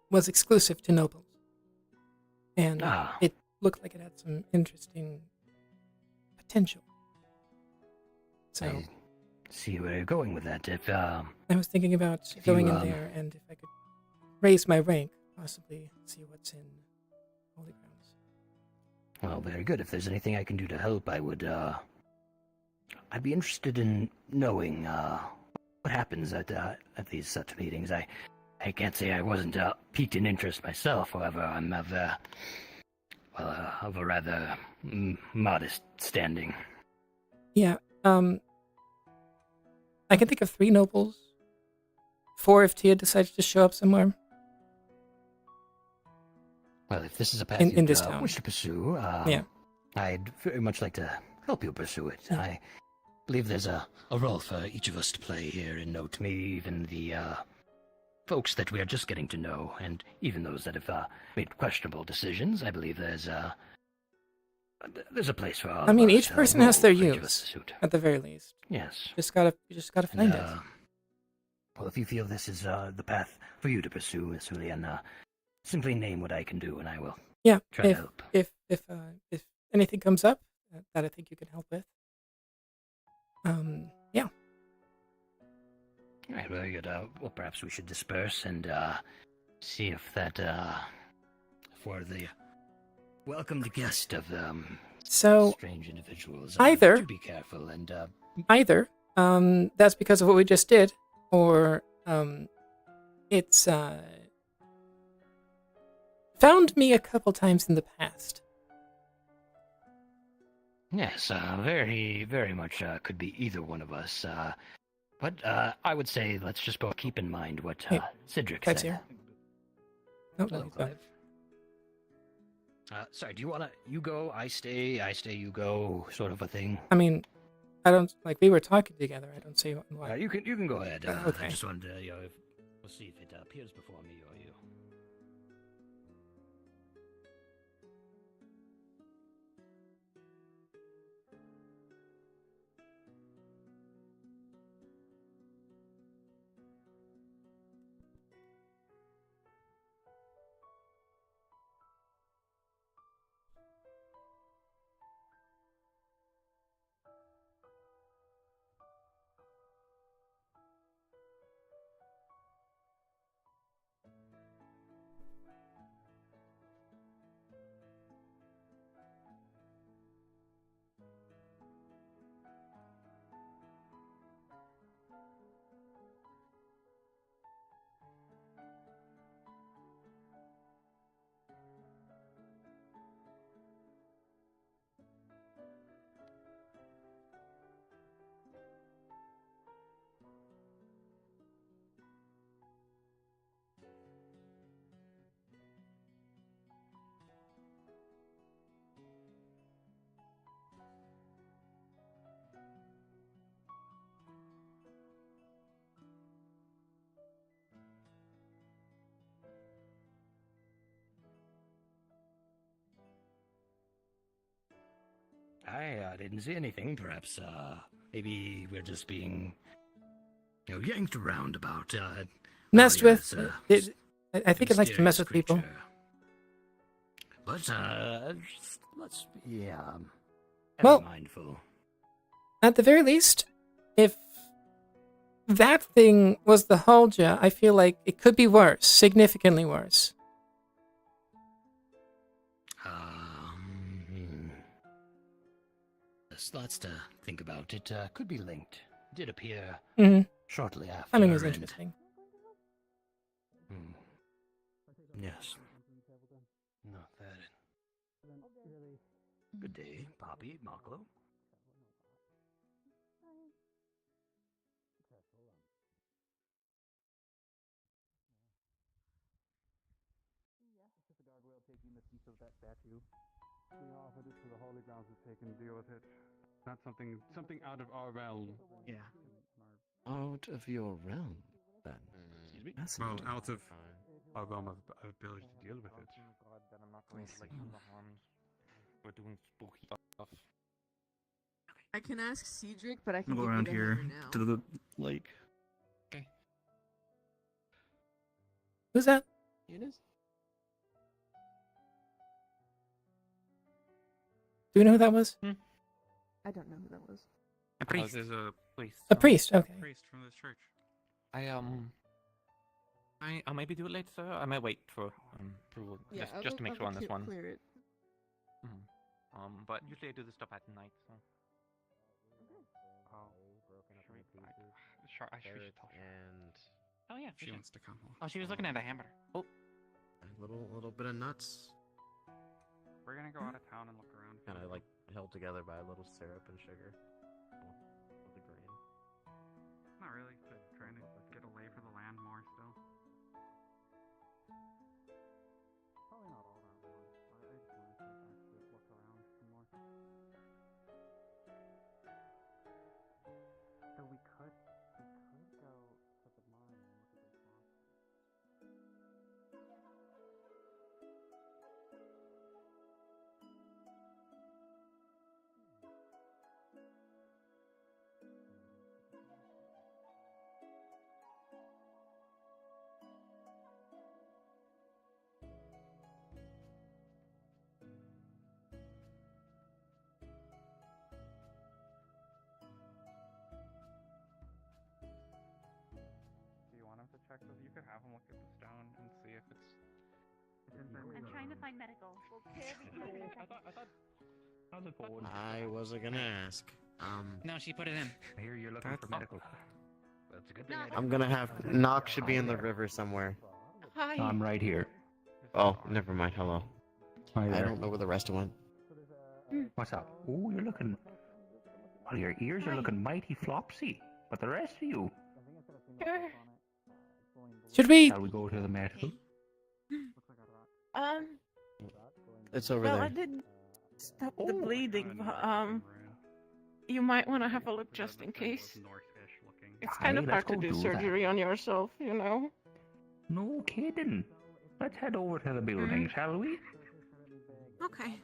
was exclusive to nobles, and it looked like it had some interesting potential. So I see where you're going with that. If I was thinking about if going you, in there, and if I could raise my rank, possibly see what's in Holy Grounds. Well, very good. If there's anything I can do to help, I would. I'd be interested in knowing what happens at these such meetings. I can't say I wasn't piqued in interest myself. However, I'm of a rather modest standing. Yeah. I can think of 3 nobles. 4 if Tia decided to show up somewhere. Well, if this is a path In you this town. wish to pursue, Yeah. I'd very much like to help you pursue it. Yeah. I believe there's a role for each of us to play here, and note maybe even the folks that we are just getting to know, and even those that have made questionable decisions. I believe there's a place for all I mean, of us, each person has role their for each of us to use, suit. at the very least. Yes. You just gotta find it. Well, if you feel this is the path for you to pursue, Miss Heauleanne, simply name what I can do, and I will Yeah, try to help. if anything comes up that I think you can help with. Yeah. All right, very good. Well, perhaps we should disperse and see if that for the welcomed guest of So strange individuals. either Do be careful and either that's because of what we just did, or it's found me a couple times in the past. yes, very, very much could be either one of us. But I would say let's just both keep in mind what Cedric Clive's said. here. No, Hello, he's gone. Clive. Sorry, do you wanna you go, I stay, you go, sort of a thing? I mean, I don't like we were talking together. I don't see why. You can go ahead. Okay. I just wanted to, we'll see if it appears before me or you. I didn't see anything. Perhaps, maybe we're just being, yanked around about. Messed with. Maria's, I think it likes to mess with people. creature. But, let's be, ever Well, mindful. at the very least, if that thing was the Hulja, I feel like it could be worse, significantly worse. There's lots to think about. It could be linked. It did appear Mhm. shortly after. Timing was and- interesting. Yes. Not that. Good day, Poppy, Maklo. Just a gargoyle taking the piece of that statue. We offered it to the holy grounds to take and deal with it. Not something out of our realm. Yeah. Out of your realm, then. Well, out of Algoma's ability to deal with it. We're doing spooky stuff. I can ask Cedric, but I I'm can gonna go give around you the here hammer now. to the lake. Okay. Who's that? Eunice? Do we know who that was? I don't know who that was. A priest. There's a priest. A priest, okay. Priest from this church. I maybe do it later, sir. I might wait for approval, Yeah, just to make sure on this one. Clear it. But usually I do this stuff at night, so. Sure, I should tell her. And Oh yeah, She wants to come. Oh, she was looking at a hamburger. Oh, a little bit of nuts. We're gonna go out of town and look around. Kind of like held together by a little syrup and sugar. With the grain. Not really. Trying to get a lay for the land more still. Probably not all that long. I do want to actually look around some more. So we could go to the mine and look at those monsters. Do you want him to check those? You could have him look at the stone and see if it's. I'm trying to find medical. I wasn't gonna ask. no, she put it in. I hear you're looking for medical. That's a good thing. I'm gonna have Nox should be in the river somewhere. Hi. I'm right here. Oh, never mind. Hello. Hi I there. don't know where the rest went. What's up? Oh, you're looking. Well, your ears are looking mighty flopsy. But the rest of you. Should we? Shall we go to the medical? It's over well, there. I did stop the bleeding, but you might want to have a look just in case. It's kind of Aye, hard let's to go do do that. surgery on yourself, you know. No kidding. Let's head over to the building, shall we? Okay.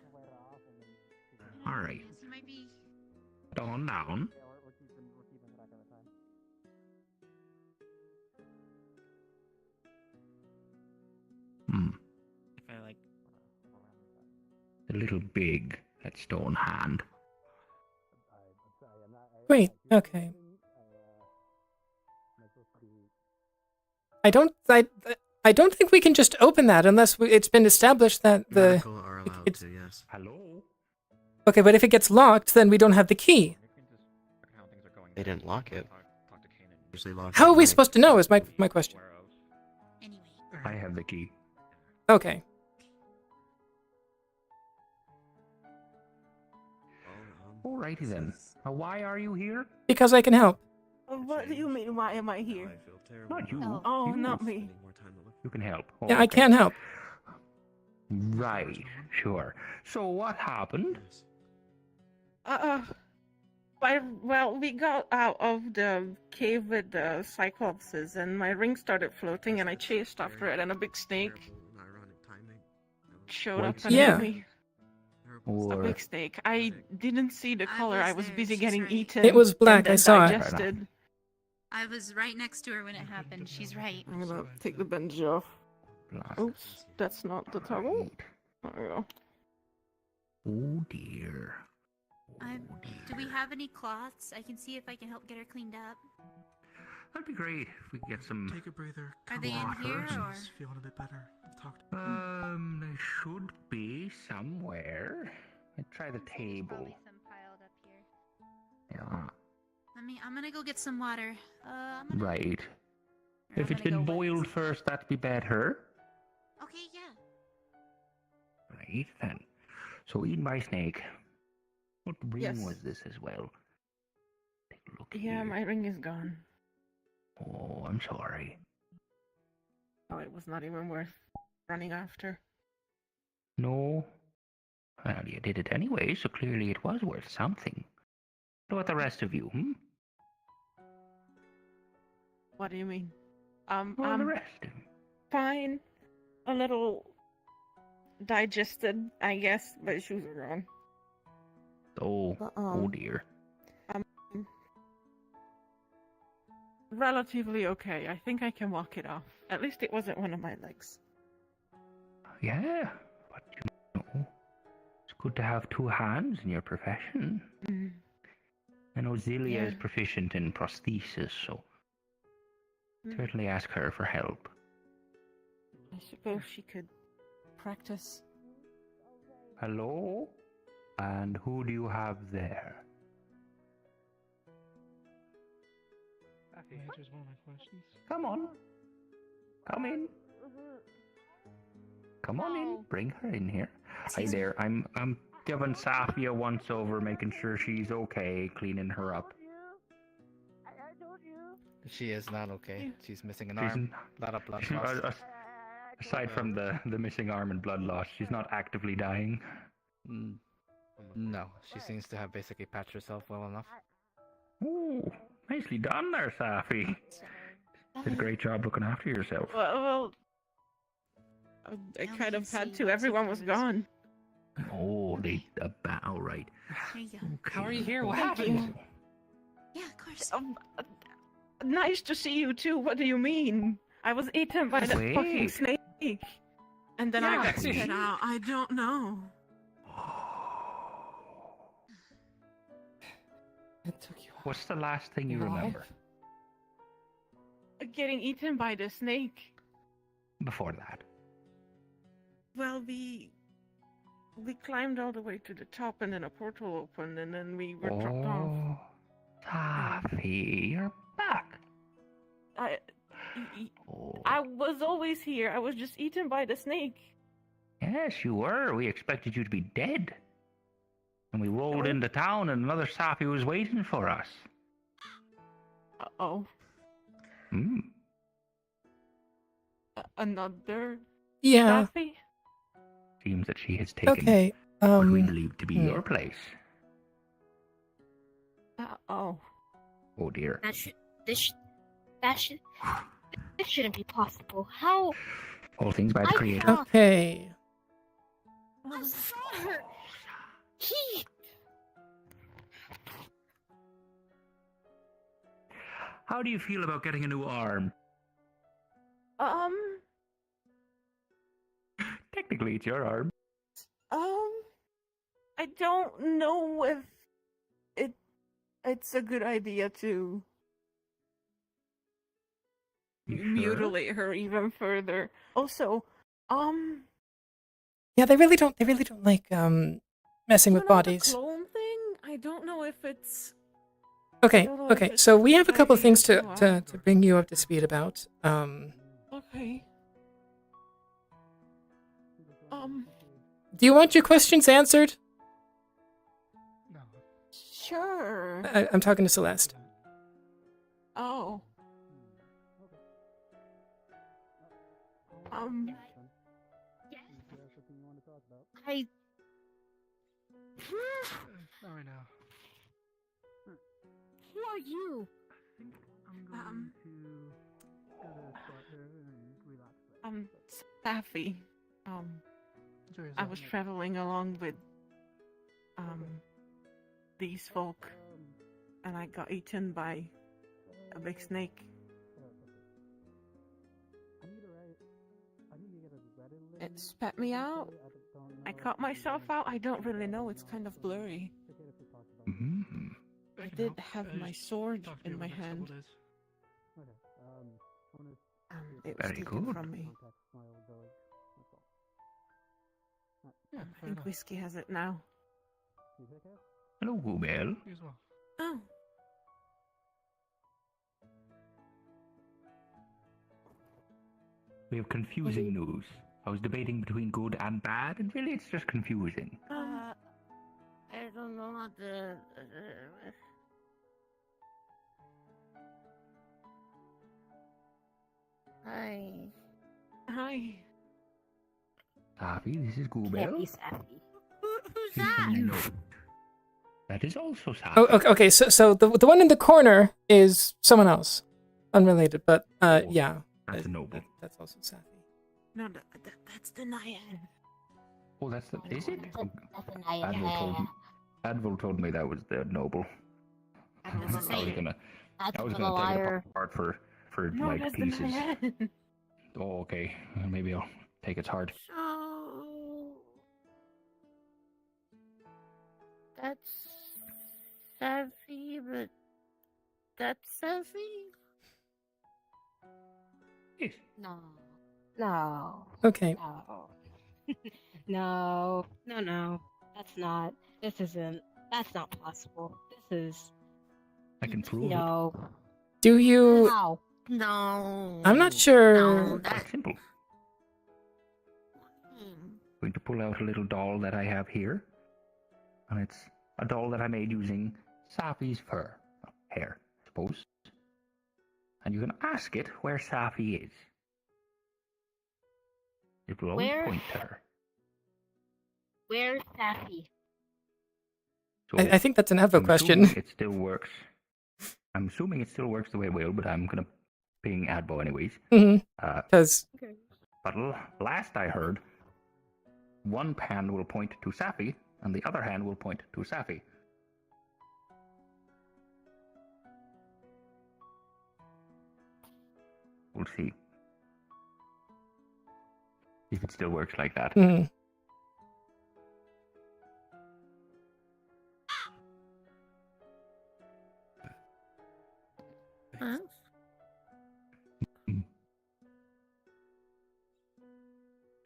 All right. This might be. Down. If I like. A little big, that stone hand. Wait, okay. I don't think we can just open that unless it's been established that the. Medical are allowed to, yes. Hello? Okay, but if it gets locked, then we don't have the key. They didn't lock it. Usually lock How it are we at supposed to know? Is my question. I have the key. Okay. Alrighty then. Why are you here? Because I can help. What do you mean? Why am I here? Not you. Oh, You. not me. You can help. Yeah, I can help. Right, sure. So what happened? Well, we got out of the cave with the cyclopses, and my ring started floating, and I chased after it, and a big snake showed up and Yeah. hit me. A Or big snake. I didn't see the color. I was busy getting eaten. It was black, and I saw it. digested. I was right next to her when it happened. She's right. I'm gonna take the bandage off. Oops, that's not the toggle. There we go. Oh dear. Do we have any cloths? I can see if I can help get her cleaned up. That'd be great if we could get some. Take a breather. Are they in here or? Feeling a bit better. Talk to They should be somewhere. I'd try the table. Probably some piled up here. Yeah. I'm gonna go get some water. I'm gonna... Right. Or If I'm it's gonna been go wet. boiled first, that'd be better. Okay, yeah. Right then. So eat my snake. What ring Yes. was this as well? Take a look Yeah, here. my ring is gone. Oh, I'm sorry. Oh, it was not even worth running after. No. Well, you did it anyway, so clearly it was worth something. What about the rest of you, What do you mean? Well, the rest. Fine. A little digested, I guess. My shoes are gone. Oh dear. Relatively okay. I think I can walk it off. At least it wasn't one of my legs. Yeah, but you know, it's good to have two hands in your profession. Mm. I know Zelia is Yeah. proficient in prosthesis, so certainly ask her for help. I suppose she could practice. Hello? And who do you have there? That answers one of my questions. Come on. Come in. Come on in. Bring her in here. Hi there. I'm giving Safia once over, making sure she's okay, cleaning her up. She is not okay. She's missing an She's arm. A lot of blood loss. Aside from the missing arm and blood loss, she's not actively dying. No, she seems to have basically patched herself well enough. Ooh, nicely done there, Safi. Did a great job looking after yourself. Well, I kind of had to. Everyone was gone. Oh, the battle, right. There you go. How are you here? What Thank happened? you. Yeah, of course. Nice to see you too. What do you mean? I was eaten by that Wait. fucking snake. And then I got spit out. I don't know. It took you What's the last thing you remember? Getting eaten by the snake. Before that. Well, we climbed all the way to the top, and then a portal opened, and then we were dropped off. Oh, Safi, you're back. I was always here. I was just eaten by the snake. Yes, you were. We expected you to be dead. And we rolled into town, and another Safi was waiting for us. Uh-oh. Hmm. Another Yeah. Safi? Seems that she has taken Okay. what we believe to be your place. Oh. Oh dear. This shouldn't be possible. How? All things by the Creator. Okay. I saw her. He. How do you feel about getting a new arm? Technically, it's your arm. I don't know if it's a good idea to mutilate her even further. Also, Yeah, they really don't like messing with bodies. The clone thing? I don't know if it's Okay, so we have a couple of things to idea. bring you up to speed about. Okay. Do you want your questions answered? Sure. I'm talking to Celeste. Oh. Sorry now. Who are you? I'm Safi. I was traveling along with these folk, and I got eaten by a big snake. It spat me out. I cut myself out. I don't really know. It's kind of blurry. Mm-hmm. I did have my sword in my hand. It was Very taken good. from me. I think Whiskey has it now. Hello, Goobel. Oh. We have confusing news. I was debating between good and bad, and really it's just confusing. I don't know what the. Hi. Hi. Safi, this is Can't Goobel. be Safi. Who's Here's that? a note. That is also Safi. Oh, okay. So the one in the corner is someone else, unrelated. But yeah, That's a noble. That's also Safi. No, that's the Naiad. Oh, that's the. Is it? That's a Naiad. Advil told me that was the noble. I was gonna take it apart for No, like that's pieces. the Naiad. Oh, okay. Maybe I'll take its heart. So that's Safi, but that's Safi. No. No. Okay. No. No. That's not. This isn't. That's not possible. This is. I can prove No. Do you? How? No. I'm not sure. No, Quite simple. Going to pull out a little doll that I have here, and it's a doll that I made using Safi's hair, I suppose. And you can ask it where Safi is. It will always point to her. Where's Safi? So I think that's an Advo I'm question. assuming it still works. I'm assuming it still works the way it will, but I'm gonna ping Advo anyways. Because. But last I heard, one hand will point to Safi, and the other hand will point to Safi. We'll see if it still works like that. Huh?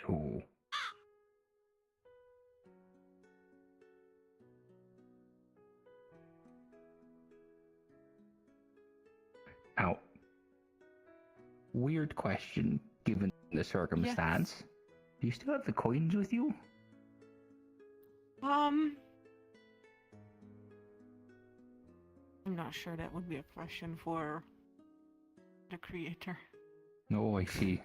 So now, weird question given the circumstance. Yes. Do you still have the coins with you? I'm not sure that would be a question for the creator. No, I see.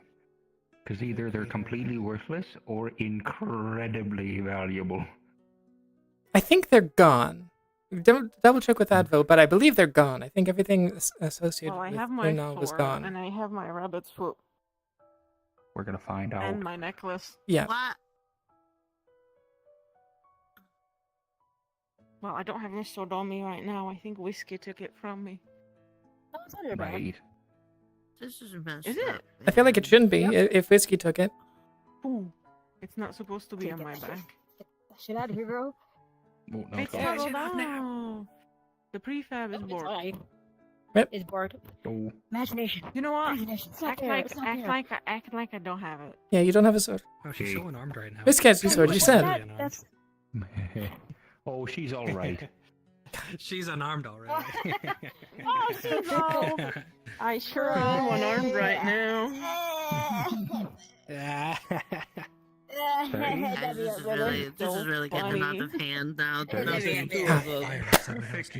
Because either they're completely worthless or incredibly valuable. I think they're gone. Double check with Advo, but I believe they're gone. I think everything associated Well, I with have my Luna was sword, gone. and I have my rabbit's foot, We're gonna find out. and my necklace. Yeah. What? Well, I don't have this sword on me right now. I think Whiskey took it from me. Right. This is messed Is up. it? I feel like it shouldn't be if Whiskey took it. Ooh, it's not supposed to be on my back. Get that shit out of here, bro. Oh, no, It's settled down. The prefab is bored. It's bored. Oh. Imagination. You know what? Imagination. It's not Act there. like, It's not act there. like I don't have it. Yeah, you don't have a sword. Oh, she's so unarmed right now. Whiskey has a sword, you said. That's Oh, she's all right. She's unarmed already. Oh, she's all. I sure am unarmed right now. Guys, this is really getting out of hand now. Perfect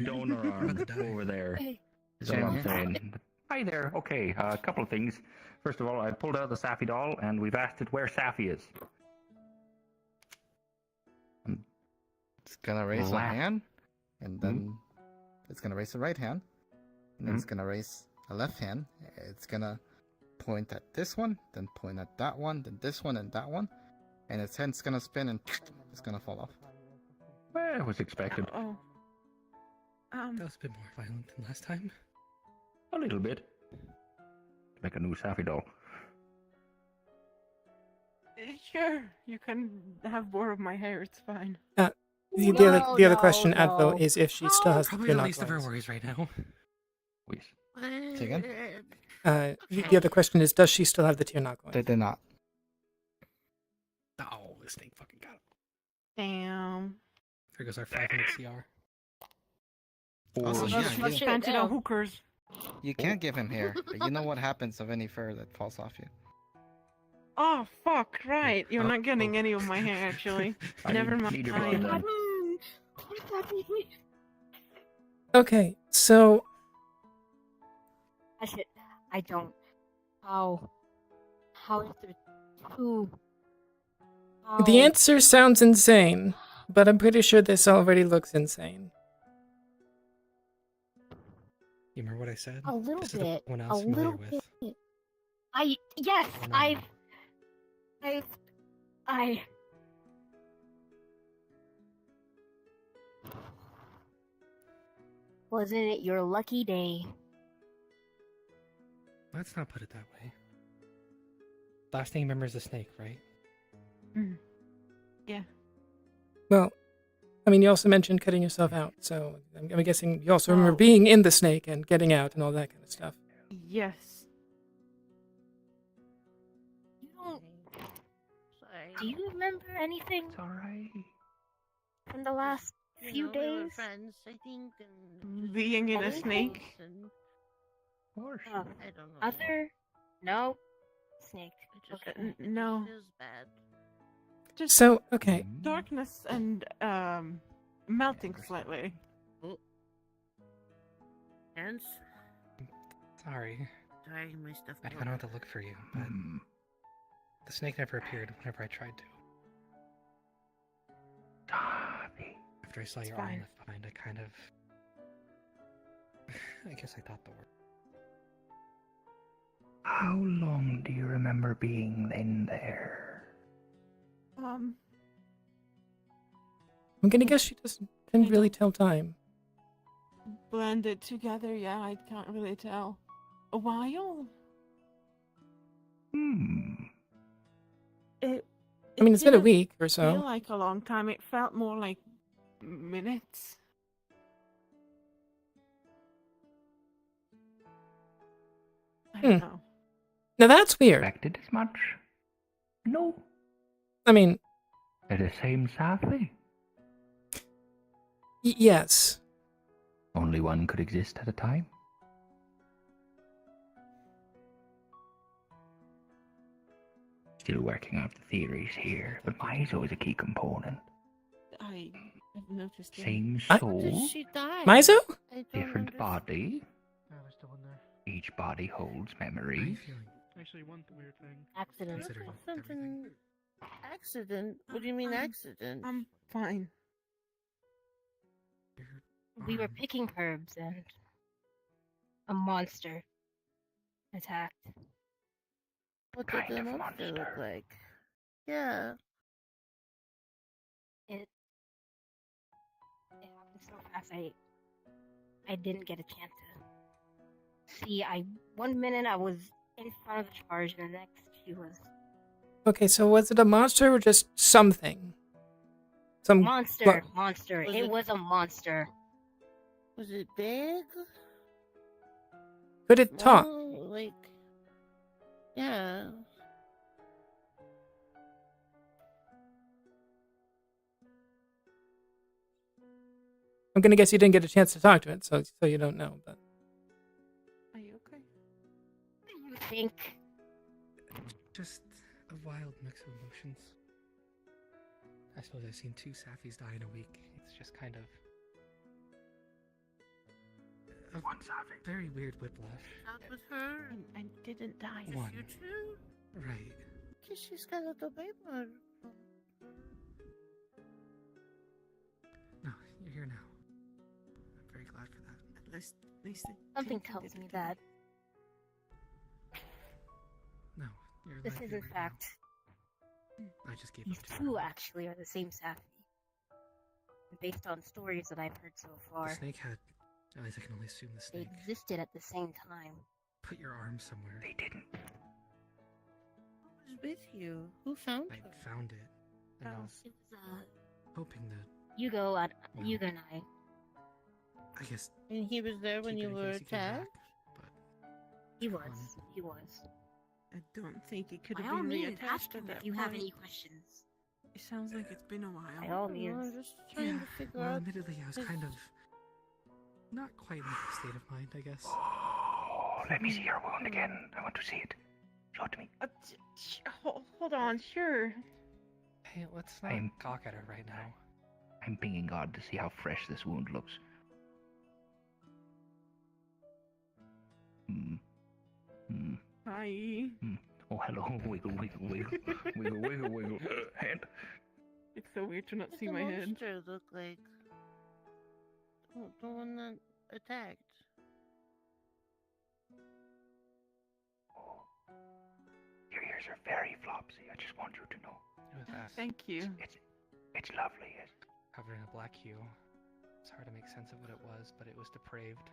donor arm over there. Is all I'm saying. Hi there. Okay, a couple of things. First of all, I pulled out the Safi doll, and we've asked it where Safi is. It's gonna raise a hand, and then it's gonna raise the right hand, and then it's gonna raise a left hand. It's gonna point at this one, then point at that one, then this one and that one, and its head's gonna spin and it's gonna fall off. Well, it was expected. Oh. That was a bit more violent than last time. A little bit. Like a new Safi doll. Sure, you can have more of my hair. It's fine. The other question, Advo, is if she still has Probably the the tear least of her knockers. worries right now. Say again? The other question is, does she still have the tear knock They did not. Oh, this thing fucking got him. Damn. There goes our 500 CR. Also, Let's spend it on hookers. you can't give him hair. But you know what happens of any fur that falls off you. Oh, fuck, right. You're not getting any of my hair, actually. Never need your blood mind. then. Okay, so I don't. How is there two? the answer sounds insane, but I'm pretty sure this already looks insane. You remember what I said? A little This is bit. the one I A was familiar little with. bit. Yes, I. Wasn't it your lucky day? Let's not put it that way. Last thing you remember is the snake, right? Yeah. Well, I mean, you also mentioned cutting yourself out, so I'm guessing you also remember being in the snake and getting out and all that kind of stuff. Yes. Do you remember anything? It's alright. From the last few We were days? friends, I think, and Being in a Anything? snake? and Of course. I don't know. Other? No. Snake. It Okay. No. feels bad. Just So, okay. darkness and melting slightly. Oh. Hands? Sorry. Sorry, my stuff. I don't know how to look for you, but the snake never appeared whenever I tried to. After I saw your arm left behind, I kind of... I guess I thought the word. How long do you remember being in there? I'm gonna guess she didn't really tell time. Blended together, yeah, I can't really tell. A while? It I mean, it's been a didn't week or so. feel like a long time. It felt more like minutes. I don't know. Now that's weird. Expected as much? No. I mean... They're the same Safi. Yes. Only one could exist at a time. Still working out the theories here, but Mizo is a key component. I've noticed it. Same I- soul, Did she die? Mizo? I don't different body. Yeah, we're still in there. Each body holds memories. Actually, one weird thing. Accident. Something. Accident? What do you mean accident? I'm fine. We were picking herbs and a monster attacked. What kind did the of monster look monster? like? Yeah. It happened so fast. I didn't get a chance to see. 1 minute I was in front of the charge, and the next she was Okay, so was it a monster or just something? Some monster. Was It it- was a monster. Was it big? Could it talk? Small? Like, yeah. I'm gonna guess you didn't get a chance to talk to it, so you don't know. But Are you okay? What do you think? Just a wild mix of emotions. I suppose I've seen 2 Safis die in a week. It's just kind of... a One Safi. very weird whiplash. Out with her. And didn't die. Just One. you two? Right. Because she's got a little baby. No, you're here now. I'm very glad for that. At least Something tells me that No, you're this alive is here in right fact now. I just gave these up to two it. actually are the same Safi. Based on stories that I've heard so far, The snake had... At least I can only assume the they snake. existed at the same time. Put your arm somewhere. They didn't. Who was with you? Who found I her? found it. And I was It was hoping that... Yugo and I. I guess... And he was there when keep you it in were case you came back, attacked? He was. He was. I don't think it could By have all been means, reattached ask at him that if you have point. any questions. It sounds like it's been a while. By all I'm means. just trying to figure well, out. admittedly, I was kind of... not quite in the state of mind, I guess. Oh, let me see your wound again. I want to see it. Show it to me. Hold on, sure. Hey, let's not I'm- gawk at her right now. I'm pinging God to see how fresh this wound looks. Hi. Oh, hello. Wiggle, wiggle, wiggle. Wiggle, wiggle, wiggle. Hand. It's so weird to not What see the my head. monster look like? The one that attacked. are very flopsy. I just want you to know. It was that. Thank you. It's lovely. Covered in a black hue. It's hard to make sense of what it was, but it was depraved.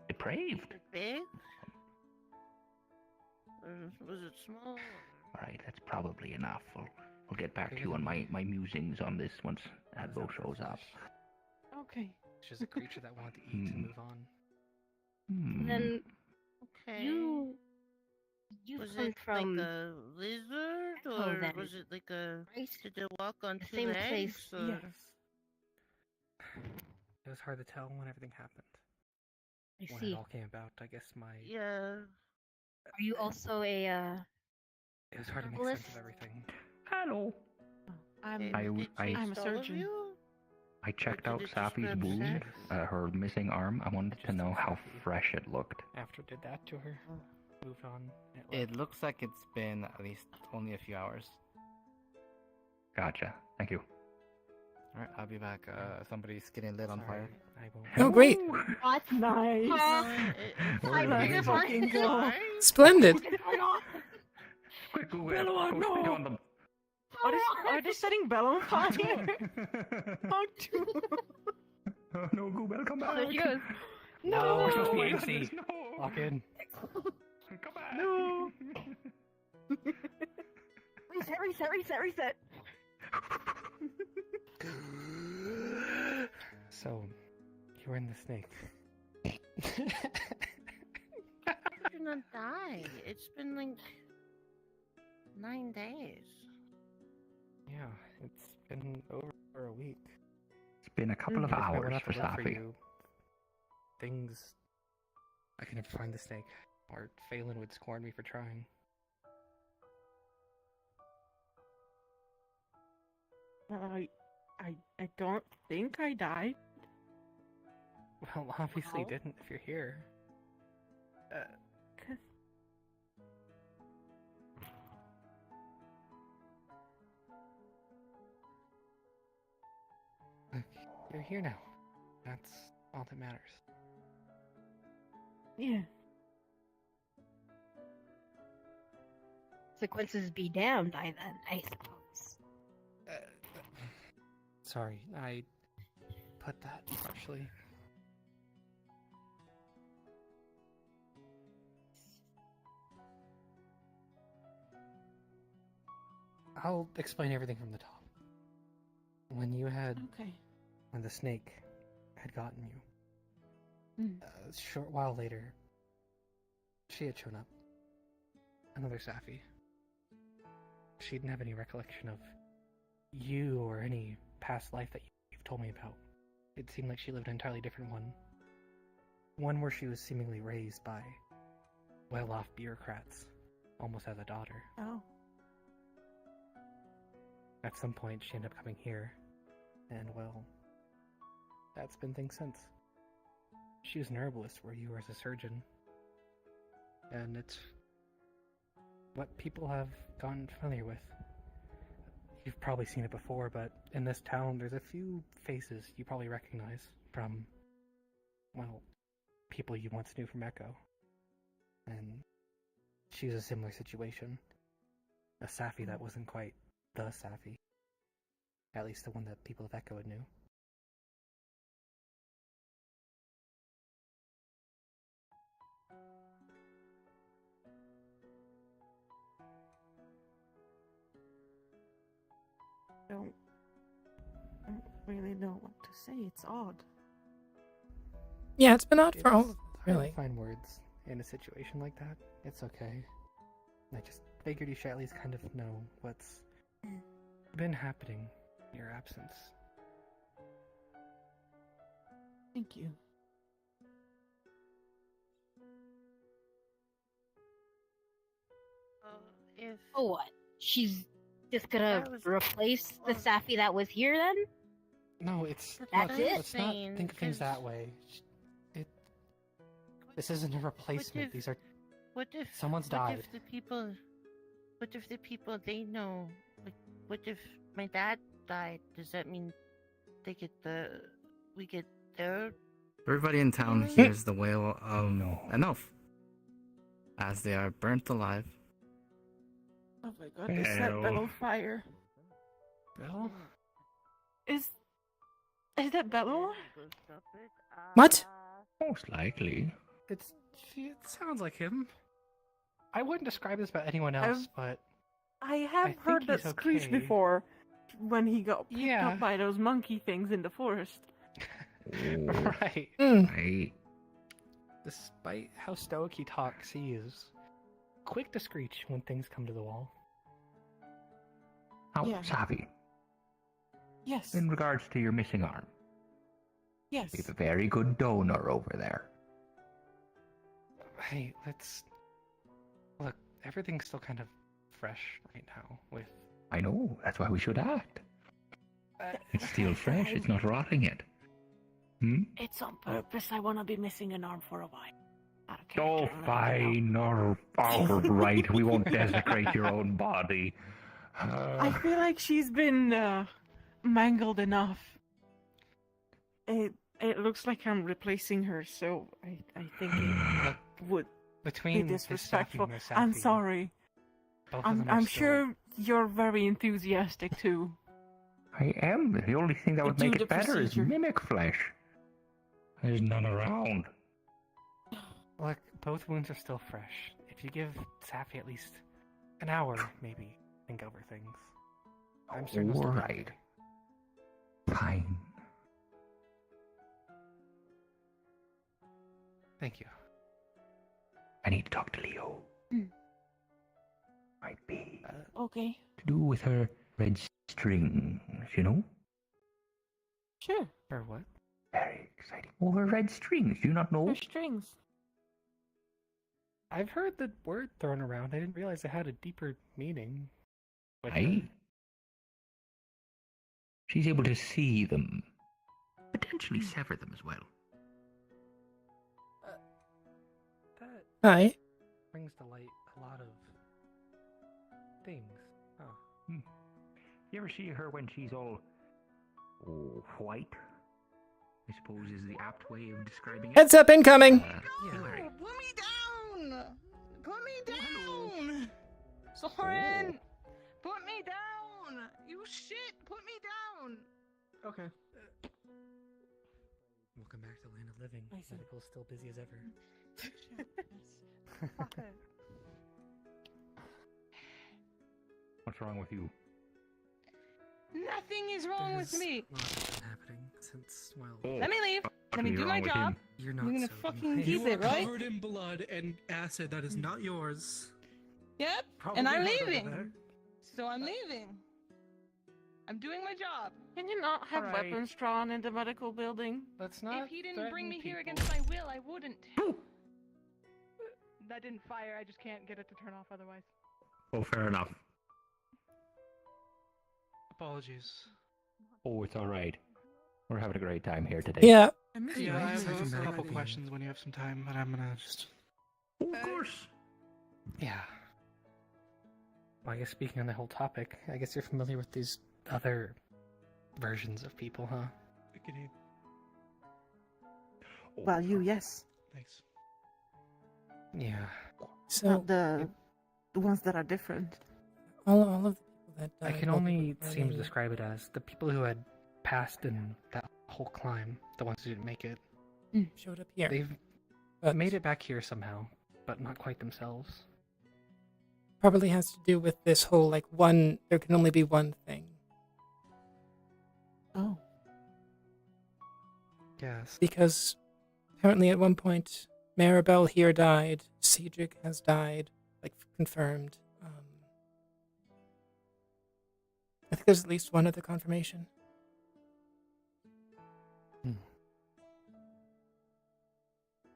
Depraved? Big? Was it small? Alright, that's probably enough. We'll get back to you on my musings on this once Adbo shows up. Okay. It's just a creature that wanted to eat to move on. Then Okay. you was come it from like a lizard, Oh, or then. was it like a? Did it walk on the two same legs? place. Or... Yes. It was hard to tell when everything happened. I When see. it all came about, I guess Yeah. Are you also a it was hard to make herbalist? sense of everything. Hello. I'm I'm a surgeon. I checked Or out did it just Safi's grab wound, Safi? her missing arm. I wanted to know how fresh it looked. After did that to her, moved on. It looks like it's been at least only a few hours. Gotcha. Thank you. Alright, I'll be back. Somebody's getting lit on fire. I won't. Oh, great. What? Nice. Let's fucking go. Splendid. Quick, go Bello, go no. spit on them. Are they setting Bello on fire? How to? Oh no, go Bell, come back. Oh, there she goes. No, we're supposed to be my MC. goodness, no. Lock in. Come back. No. Reset. So, you were in the snake. How did you not die? It's been like 9 days. Yeah, it's been over a week. It's been a couple of If I went hours out for to look Safi. you, things. I could never find the snake, or Phelan would scorn me for trying. I don't think I died. Well, obviously Well. didn't if you're here. Look, you're here now. That's all that matters. Yeah. Consequences be damned, I suppose. Sorry, I put that partially. I'll explain everything from the top. When you had, Okay. when the snake had gotten you, Mm. a short while later, she had shown up. Another Safi. She didn't have any recollection of you or any past life that you've told me about. It seemed like she lived an entirely different one. One where she was seemingly raised by well-off bureaucrats, almost as a daughter. Oh. At some point, she ended up coming here, and well, that's been things since. She was an herbalist where you were as a surgeon, and it's what people have gotten familiar with. You've probably seen it before, but in this town, there's a few faces you probably recognize from, well, people you once knew from Echo. And she's a similar situation. A Safi that wasn't quite the Safi. At least the one that people of Echo knew. Don't really know what to say. It's odd. Yeah, it's been odd for It's all of us, hard really. to find words in a situation like that. It's okay. I just figured you should at least kind of know what's been happening in your absence. Thank you. If Oh, what? She's just gonna That was- replace the Safi that was here then? No, it's That's look, it? let's not think of things that way. This isn't a replacement. if- These are What if someone's what died. if the people? What if the people they know? Like, what if my dad died? Does that mean they get we get their? Everybody in town hears the wail of an elf as they are burnt alive Oh my god, they set Bell on fire. Bell? Is that Bello? What? Most likely. It sounds like him. I wouldn't describe this about anyone else, but I have heard that he's screech okay. before when he got picked up by those monkey things in the forest. Right. Right. Despite how stoic he talks, he is quick to screech when things come to the wall. Now, Yeah. Safi, Yes. in regards to your missing arm, Yes. we have a very good donor over there. Hey, let's look. Everything's still kind of fresh right now. With I know, that's why we should act. It's still fresh, it's not rotting yet. It's on purpose. I want to be missing an arm for a while. Oh, fine, all right, we won't desecrate your own body. I feel like she's been mangled enough. It looks like I'm replacing her, so I think it would between be disrespectful. Miss Safi, I'm sorry. both of them are I'm still- sure you're very enthusiastic too. I am. The only thing that would Do make the it better is procedure. mimic flesh. There's none around. Look, both wounds are still fresh. If you give Safi at least an hour, maybe think over things. I'm certain he'll still be Alright. okay. Fine. Thank you. I need to talk to Leo. Mm. Might be Okay. to do with her red strings, you know? Sure. Or what? Very exciting. Oh, her red strings, do you not know? Her strings. I've heard the word thrown around. I didn't realize it had a deeper meaning. with Aye. her. She's able to see them. Potentially sever them as well. That Hi. brings to light a lot of things. Huh. You ever see her when she's all white? I suppose is the apt way of describing it. Heads up, incoming! Hilary. Put me down! Put me down! Soren! Put me down! You shit! Put me down! Okay. Welcome back to the land of living. Medical's still busy as ever. What's wrong with you? Nothing is wrong with me! Lots has been happening since, well... Let me leave. Let me do my job. You're not You're gonna so fucking nice. keep it, right? Covered in blood and acid that is not yours. Yep. Probably And I'm not over leaving. there. So I'm leaving. I'm doing my job. Can you not have Alright. weapons drawn in the medical building? Let's not If he didn't bring me threaten here people. against my will, I wouldn't. That didn't fire. I just can't get it to turn off otherwise. Oh, fair enough. Apologies. Oh, it's alright. We're having a great time here today. Yeah. I missed Yeah, you. I you have said a you couple might. questions when you have some time, but I'm gonna just. Of course. Yeah. Well, I guess speaking on the whole topic, I guess you're familiar with these other versions of people, huh? Well, yes. Thanks. Yeah. So Not the ones that are different. all of the people that I died can while only they were seem to running describe it as the people who had passed in that whole climb, the ones who didn't make it. showed up here. They've But made it back here somehow, but not quite themselves. probably has to do with this whole like one. There can only be one thing. Oh. Yes. Because apparently at one point Maribel here died. Cedric has died, like confirmed. I think there's at least one other confirmation.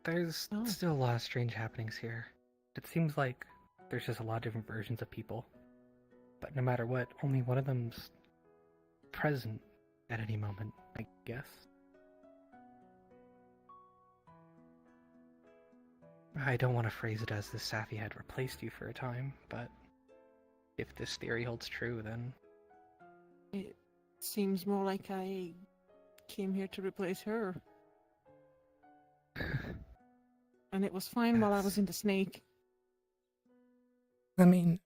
There's still a lot of strange happenings here. It seems like there's just a lot of different versions of people. But no matter what, only one of them's present at any moment, I guess. I don't want to phrase it as the Safi had replaced you for a time, but if this theory holds true, then It seems more like I came here to replace her. And it was fine while I was in the snake. I mean,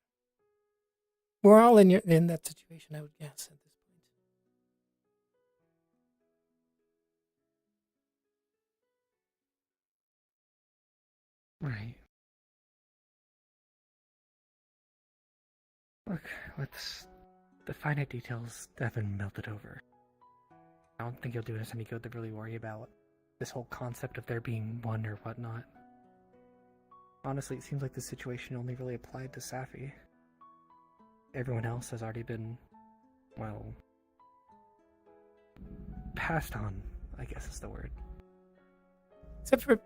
We're all in that situation, I would guess, at this point. Right. Look, the finite details have been melted over. I don't think you'll do us any good to really worry about this whole concept of there being one or whatnot. Honestly, it seems like this situation only really applied to Safi. Everyone else has already been, well, passed on, I guess is the word. Except for We'll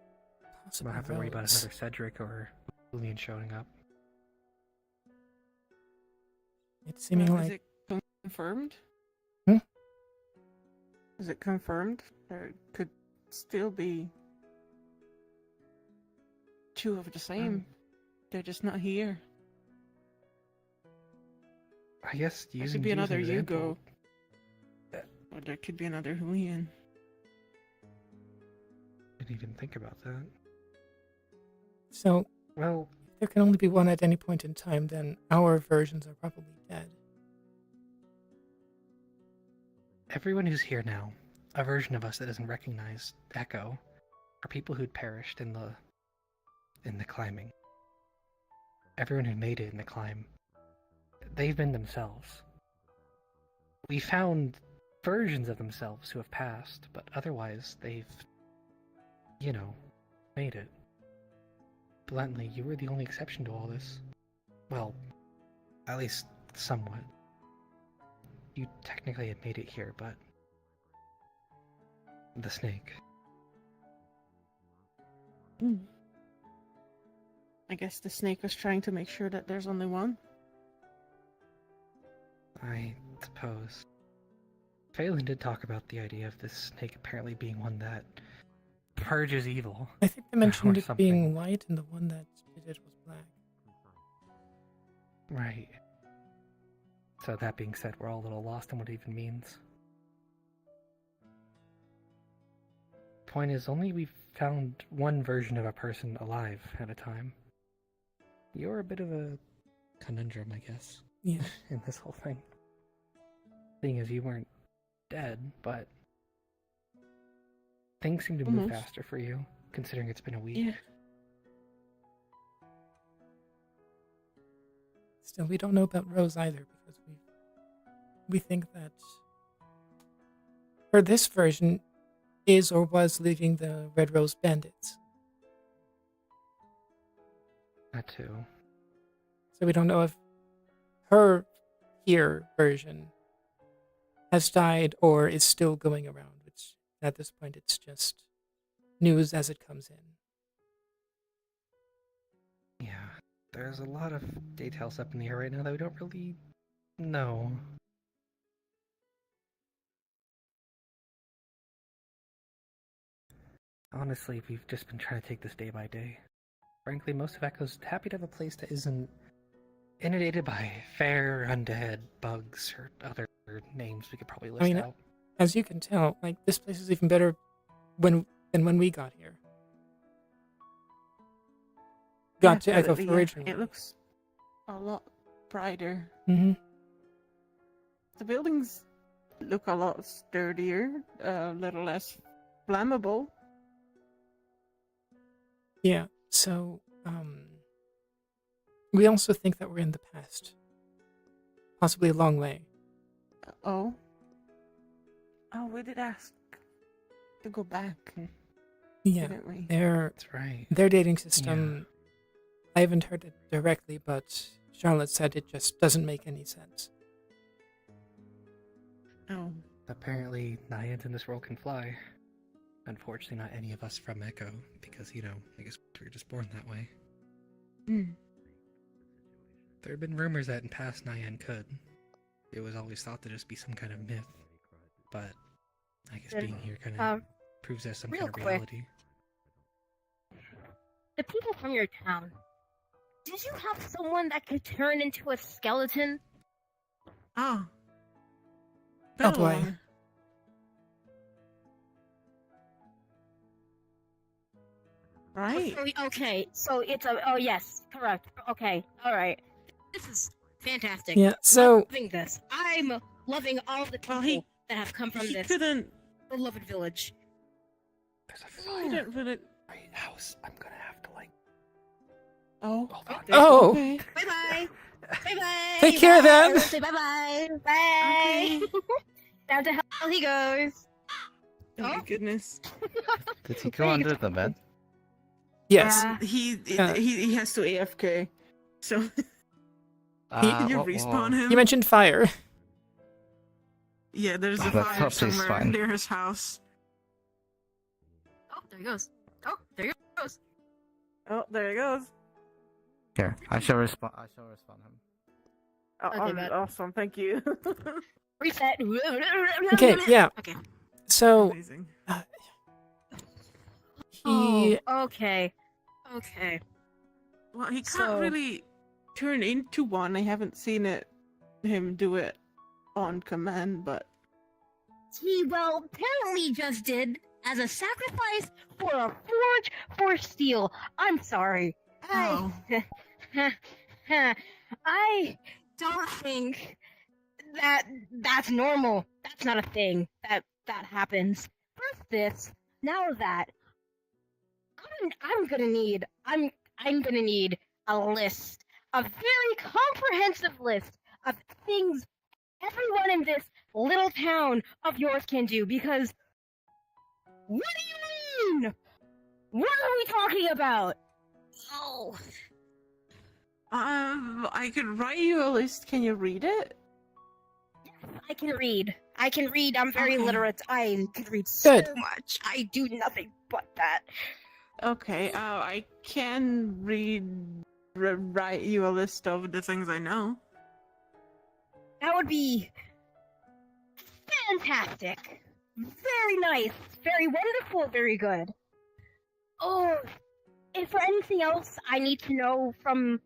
possibly have to worry about Rose. another Cedric or Heauleanne showing up. It's seeming Is like... it confirmed? Hmm? Is it confirmed? There could still be two of the same. They're just not here. I guess There using could be you as an another example, Hugo. Or there could be another Heauleanne. didn't even think about that. So, well, if there can only be one at any point in time, then our versions are probably dead. Everyone who's here now, a version of us that doesn't recognize Echo, are people who'd perished in the climbing. Everyone who made it in the climb, they've been themselves. We found versions of themselves who have passed, but otherwise they've, made it. Bluntly, you were the only exception to all this. Well, at least somewhat. You technically had made it here, but the snake. I guess the snake was trying to make sure that there's only one. I suppose. Phelan did talk about the idea of this snake apparently being one that purges evil. I think they mentioned or it something. being white and the one that did it was black. Right. So that being said, we're all a little lost in what it even means. Point is, only we've found one version of a person alive at a time. You're a bit of a conundrum, I guess. Yeah. In this whole thing. Thing is, you weren't dead, but things seem to move Almost. faster for you, considering it's been a week. Yeah. Still, we don't know about Rose either, because we think that her this version is or was leading the Red Rose Bandits. That too. So we don't know if her here version has died or is still going around, which at this point it's just news as it comes in. Yeah, there's a lot of details up in the air right now that we don't really know. Honestly, we've just been trying to take this day by day. Frankly, most of Echo's happy to have a place that isn't inundated by fair, undead, bugs, or other names we could probably list out. As you can tell, like, this place is even better than when we got here. Got to Echo Definitely, originally. It looks a lot brighter. Mm-hmm. The buildings look a lot sturdier, a little less flammable. Yeah, so, we also think that we're in the past. Possibly a long way. Oh, we did ask to go back. Yeah, Didn't we? That's right. Their dating system, I haven't heard it directly, but Charlotte said it just doesn't make any sense. Oh. Apparently, Naiads in this world can fly. Unfortunately, not any of us from Echo, because, I guess we were just born that way. There have been rumors that in past Naian could. It was always thought to just be some kind of myth. But I guess being here kind of proves there's some real kind of quick. reality. The people from your town, did you have someone that could turn into a skeleton? Ah. Oh boy. Right. Okay, so it's a... Oh, yes, correct. Okay, alright. This is Fantastic. Yeah, so- Loving this. I'm loving all the people that have come from he this couldn't. beloved village. He didn't really. House. I'm gonna have to like. Oh. Oh. Okay. Bye bye. Bye bye. Take care then. Everyone say bye bye. Bye. Down to hell he goes. Oh my goodness. Did he go under the bed? Yes. He has to AFK. So. Can you respawn him? You mentioned fire. Yeah, there's a That fire puppy's somewhere fine. near his house. Oh, there he goes. Oh, there he goes. Oh, there he goes. Here, I shall respond. Him. Oh, Okay, bud. awesome. Thank you. Reset. Okay, yeah. Okay. So Amazing. he Okay. Okay. Well, he can't So- really turn into one. I haven't seen him do it on command, but He, well, apparently just did as a sacrifice for a forge for steel. I'm sorry. Oh. I don't think that's normal. That's not a thing that happens. First this, now that. I'm gonna need a list, a very comprehensive list of things everyone in this little town of yours can do, because what do you mean? What are we talking about? Oh. I could write you a list. Can you read it? I can read. I'm very Okay. literate. I can read so Good. much. I do nothing but that. Okay. I can write you a list of the things I know. That would be fantastic. Very nice. Very wonderful. Very good. Oh, is there anything else I need to know from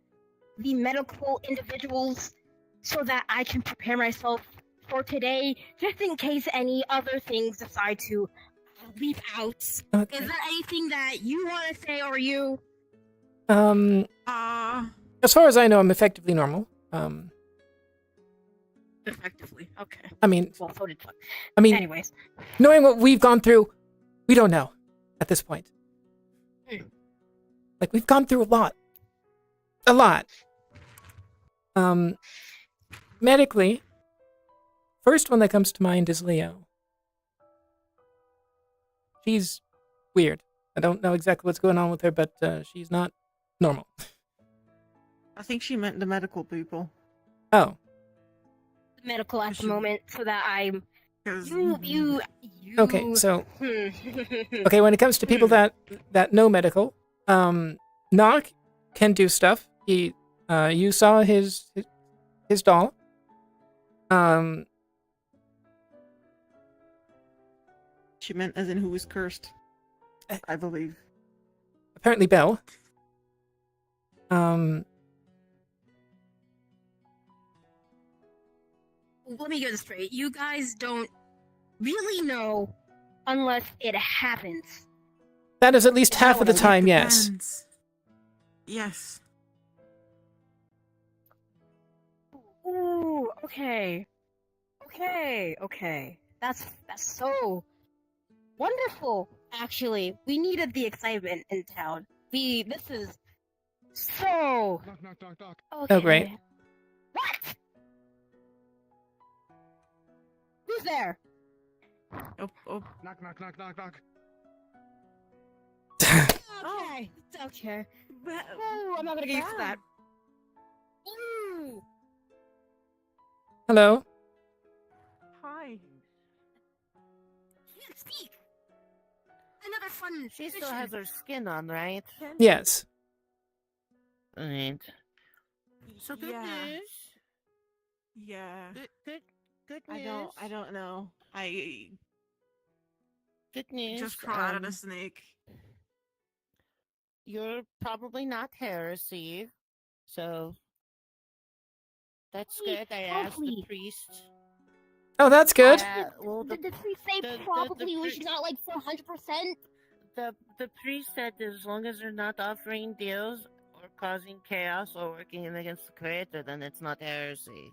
the medical individuals so that I can prepare myself for today, just in case any other things decide to leap out? Okay. Is there anything that you want to say, or you? As far as I know, I'm effectively normal. Effectively. Okay. I mean, Well, so did fun. I mean, Anyways. knowing what we've gone through, we don't know at this point. Like, we've gone through a lot. A lot. Medically, first one that comes to mind is Leo. She's weird. I don't know exactly what's going on with her, but she's not normal. I think she meant the medical people. Oh. Medical at the moment, so that I'm. You. Okay, so okay, when it comes to people that know medical, Nog can do stuff. He you saw his doll. She meant as in who was cursed. I believe. Apparently Belle. Let me get this straight. You guys don't really know unless it happens. That is at least half of the time, yes. Depends. Yes. Ooh, okay. Okay. That's so wonderful, actually. We needed the excitement in town. This is so... Knock. Okay. Oh, great. What? Who's there? Oh. Knock. Okay. It's okay. Ooh, I'm not gonna get used to that. Ooh. Hello? Hi. Can't speak. Another fun She still mission. has her skin on, right? Yes. Right. So good Yeah. news. Yeah. Good news. I don't know. I Good news. just crawled out of the snake. You're probably not heresy, so that's good. I asked the Probably. priest. Oh, that's good. Well, Did the priest say probably was not like 400%? The priest said as long as they're not offering deals or causing chaos or working against the creator, then it's not heresy.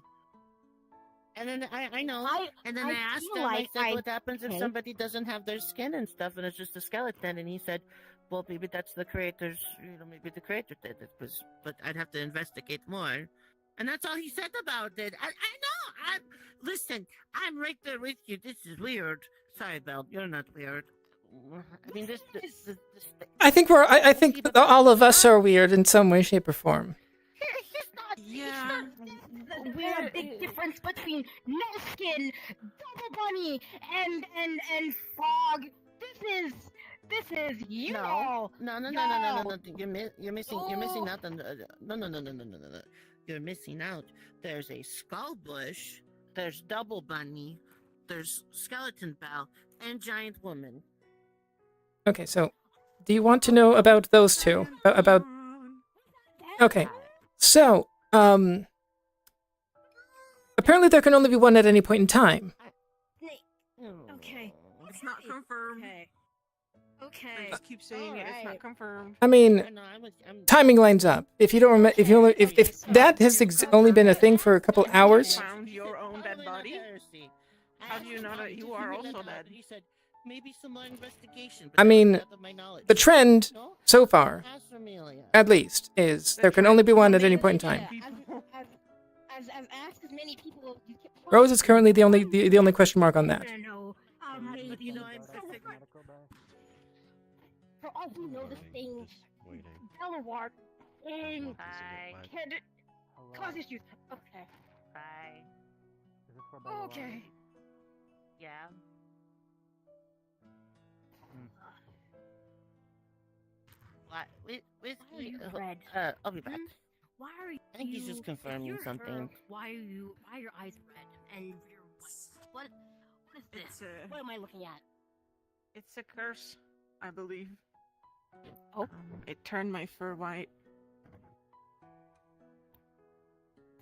And then I know. And then I asked feel him, like I said, what happens if okay. somebody doesn't have their skin and stuff and it's just a skeleton? And he said, well, maybe that's the creator's, maybe the creator did it. But I'd have to investigate more. And that's all he said about it. I know. Listen, I'm right there with you. This is weird. Sorry, Belle, you're not weird. I mean, this I think I think all of us are weird in some way, shape, or form. Yeah. There's a big difference between no skin, double bunny, and fog. This is you know. No. You're missing out on no. You're missing out. There's a skull bush. There's double bunny. There's skeleton bell and giant woman. Okay, so do you want to know about those two? About okay, so apparently there can only be one at any point in time. Okay. It's not confirmed. Okay. I just keep saying it's not confirmed. I mean, timing lines up. If you don't remember, if that has only been a thing for a couple hours. Found your own dead body. Have you not? You are also dead. He said maybe some more investigation. I mean, the trend so far, at least, is there can only be one at any point in time. As asked as many people. Rose is currently the only question mark on that. But you know, for all who know this thing, Belowar can cause issues. Okay. Bye. Okay. Yeah. Red. I'll be back. Why are you? I think he's just confirming if you're something. Her, why are your eyes red and you're white? What is this? What am I looking at? It's a curse, I believe. Oh. It turned my fur white.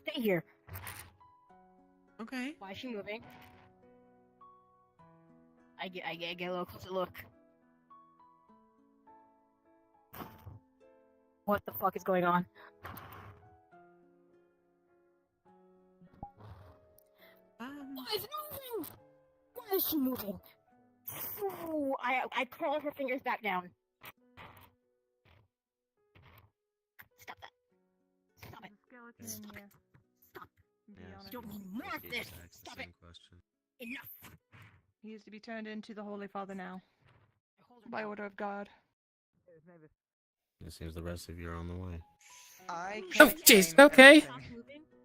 Stay here. Okay. Why is she moving? I get a little closer look. What the fuck is going on? Why is it moving? Why is she moving? Ooh, I curl her fingers back down. Stop that. Stop it. Stop it. Stop. You don't need more of this. Stop it. Enough. He is to be turned into the Holy Father now. By order of God. It seems the rest of you are on the way. Oh, jeez. Okay.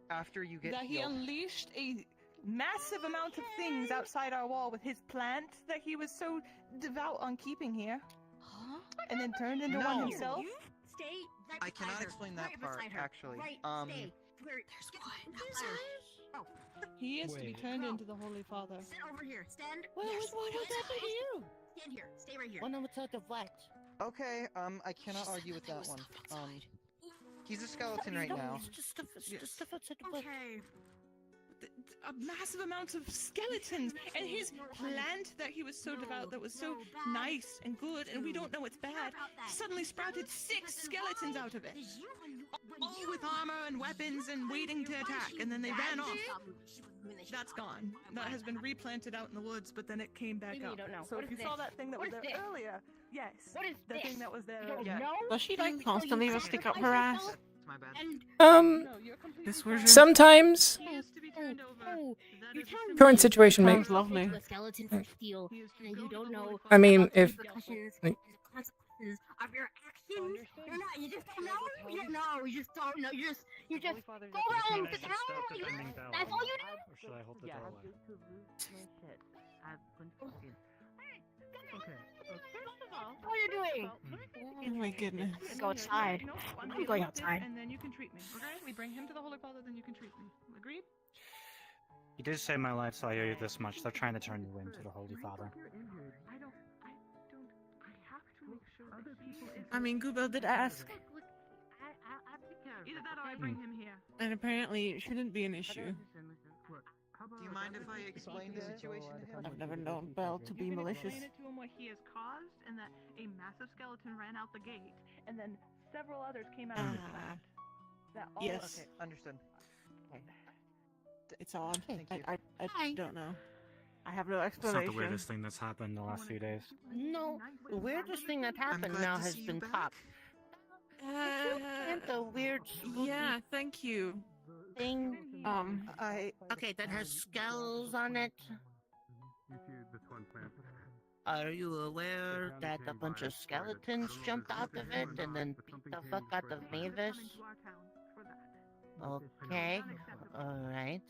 After you get That he healed. unleashed a massive amount of things outside our wall with his plant that he was so devout on keeping here. And then turned into one himself. Stay right I cannot explain that part, actually. Stay. There's Oh. He is to be turned into the Holy Father. Sit over here. Stand. What happened to you? Stand here. Stay right here. One on the side of what? Okay, I cannot argue with that one. He's a skeleton right now. Just stuff outside the butt. Okay. A massive amount of skeletons, and his plant that he was so devout, that was so nice and good, and we don't know it's bad, suddenly sprouted 6 skeletons out of it. All with armor and weapons and waiting to attack, and then they ran off. That's gone. That has been replanted out in the woods, but then it came back You up. don't know. So What if is you saw this? that thing that What was is there this? earlier, yes, What is the this? thing that was there You don't earlier. know? Does she like constantly will stick up her ass? My bad. This version. Sometimes. Current situation Sounds makes. lovely. A skeleton for steel, and you don't know. I mean, about the if- repercussions and the consequences of your actions. You're not. You just don't know. You don't know. You just don't know. You just go around the town. That's all you do. Or should I hold the door away? What are you doing? Oh my goodness. Go outside. I'm going outside. And then you can treat me. Okay? We bring him to the Holy Father, then you can treat me. Agreed? You did save my life, so I owe you this much. They're trying to turn you into the Holy Father. I mean, Google did ask, Either that or I bring him here. and apparently it shouldn't be an issue. Do you mind if I explain the situation to him? I've never known Belle to be malicious. Explain it to him what he has caused, and that a massive skeleton ran out the gate, and then several others came out of this plant. That all Yes. Okay, understood. It's odd. Thank you. I don't know. I have no It's not explanation. the weirdest thing that's happened in the last few days. No, the weirdest thing that happened now has been popped. And the weird spooky Yeah, thank you. thing. I Okay, that has skulls on it. You see the twin plant. Are you aware that a bunch of skeletons jumped out of it and then beat the fuck out of Mavis? Okay, alright.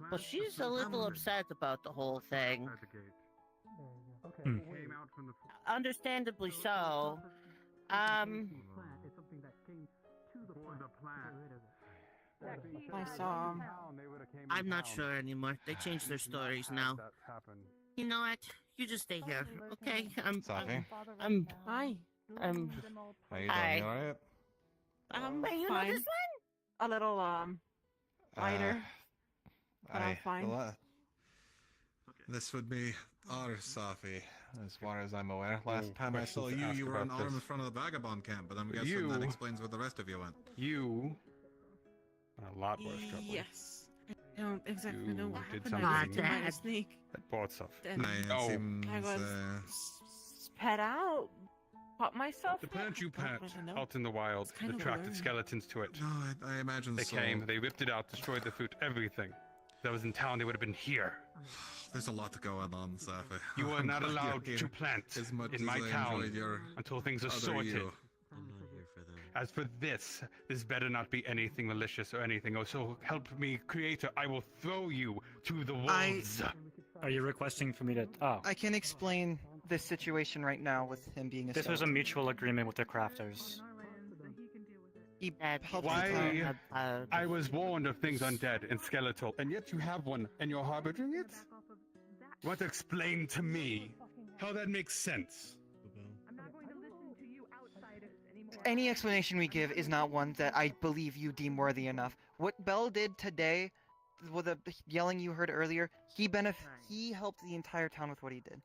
Well, she's a little upset about the whole thing. Understandably so. I saw. I'm not sure anymore. They changed their stories now. You know what? You just stay here, okay? Safi? Hi. How you doing? Hi. You alright? Wait, you know fine. this one? A little lighter. But I'm Aye, fine. well, this would be our Safi, as far as I'm aware. Last time I saw you, you were unarmed in front of the vagabond camp, but I'm guessing that explains where the rest of you went. You a lot worse trouble. Yes. I don't exactly know what did happened. I something was by a snake. that bought stuff. Then I was spat out. Pop myself. The plant you I don't pat really know. out in the wild kind of attracted weird. skeletons to it. No, I imagine They so. came, they ripped it out, destroyed the fruit, everything. If that was in town, they would have been here. There's a lot going on, Safi. You are I'm not glad you're allowed here to plant as much in my as I town enjoyed your until things are other sorted. you. As for this better not be anything malicious or anything. Oh, so help me, Creator, I will throw you to the wolves. Are you requesting for me to? Oh, I can explain this situation right now with him being a this was a skeleton. mutual agreement with the crafters. He helped Why? I was warned of things undead and skeletal, and yet you have one, and you're harboring it? You want to explain to me how that makes sense? Any explanation we give is not one that I believe you deem worthy enough. What Bell did today, with the yelling you heard earlier, he helped the entire town with what he did.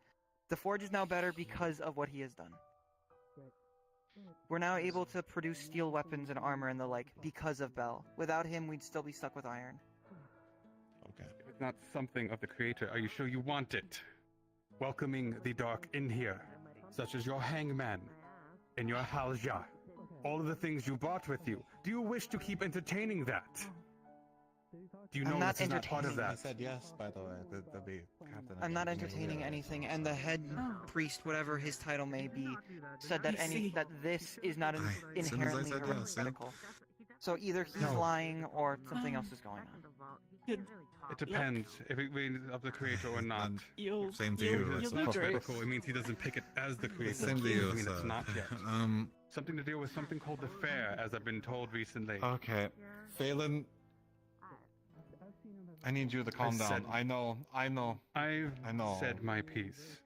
The forge is now better because of what he has done. We're now able to produce steel weapons and armor and the like because of Bell. Without him, we'd still be stuck with iron. Okay. If it's not something of the Creator, are you sure you want it? Welcoming the dark in here, such as your hangman and your halja. All of the things you brought with you. Do you wish to keep entertaining that? Do you know I'm not this is not part of I that? said yes, by the way. The captain. I'm not entertaining anything, and the head priest, whatever his title may be, said that that this is not as soon as I inherently said yes, yeah. heretical. So either he's No. lying or something else is going on. It depends if it means of the Creator or not. Same to you. It's It's not great. biblical. It means he doesn't pick it as the Creator. Same to you, I mean, it's sir. not yet. Something to deal with something called the Fair, as I've been told recently. Okay. Phelan, I need you to calm I down. said- I know. I know. said my piece.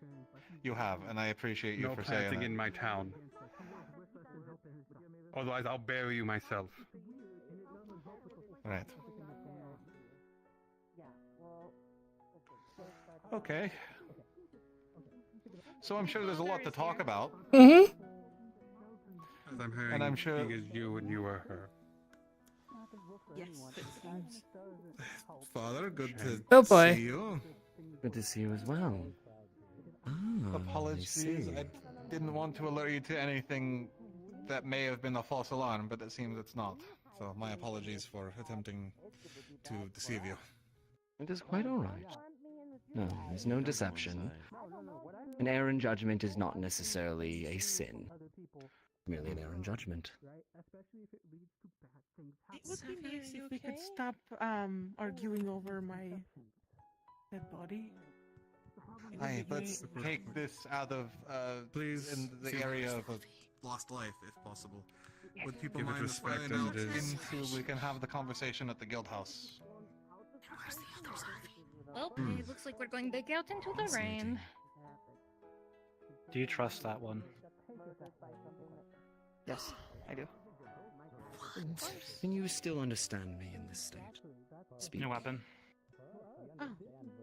You have, and I appreciate you No for saying planting it. in my town. Otherwise, I'll bury you myself. Right. Okay. So I'm sure there's a lot to talk about. Mm-hmm. As I'm hearing, And I'm sure- he is you and you are her. Yes, it seems. Father, good to Oh, boy. see you. Good to see you as well. Ah, Apologies, I didn't want to alert you to anything that may have been a false alarm, but it seems it's not. So my apologies for attempting to deceive you. It is quite alright. No, there's no deception. An error in judgment is not necessarily a sin. Merely an error in judgment. It would be nice if we could stop arguing over my dead body. It would Hey, be let's great. take this out of Please, in the see- area of a lost life, if possible. Would people Give it mind respect spying out and just- into we can have the conversation at the guild house? Well, it looks like we're going back out into the rain. Do you trust that one? Yes, I do. Can you still understand me in this state? Speak. No weapon. Oh,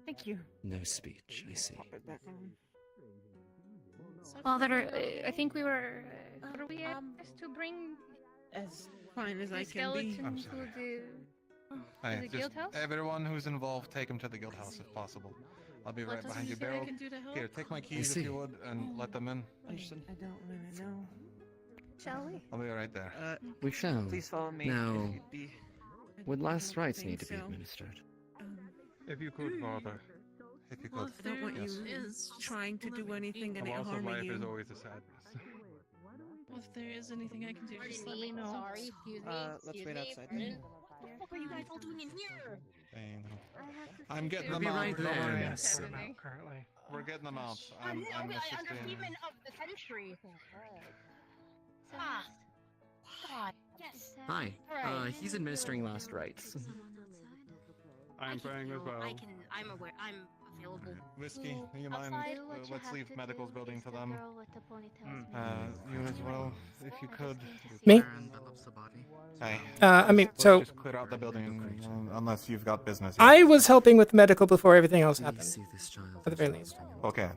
thank you. No speech, I see. Put it back on. Father, I think we were. Were we asked to bring as fine as The I can be. skeletons will do. Hey, the just guild house? everyone who's involved, take them to the guild house if possible. I'll be What right does behind he you, say I Beryl. can do to help? Here, take my I keys if see. you would, and let them in. I don't really know. Shall we? I'll be right there. We shall. Please follow me. Now, If you'd be... would last rites think need to be so. administered? If you could, Father. If you Well, could. if I don't want Yes. you trying to do anything A and it loss of harming life you. is always a sadness. Well, if there is anything I can do, just let me know. Sorry, excuse me. let's wait outside. Pardon? What the fuck are you guys all doing in here? I'm getting We'll them be out. right Don't there. worry. Yes, I'm out currently. We're getting them out. I'm I'm assisting. understatement of the century. Ah. God. Yes. Hi. Alright. He's administering last rites. I'm praying as well. I'm aware. I'm available. Whiskey, do you mind? Outside? Let's leave medical's building for them. You as well, if you could. Me? Hey. I mean, so Just clear out the building, unless you've got business. I was helping with medical before everything else happened. See this child. At the very least. Okay.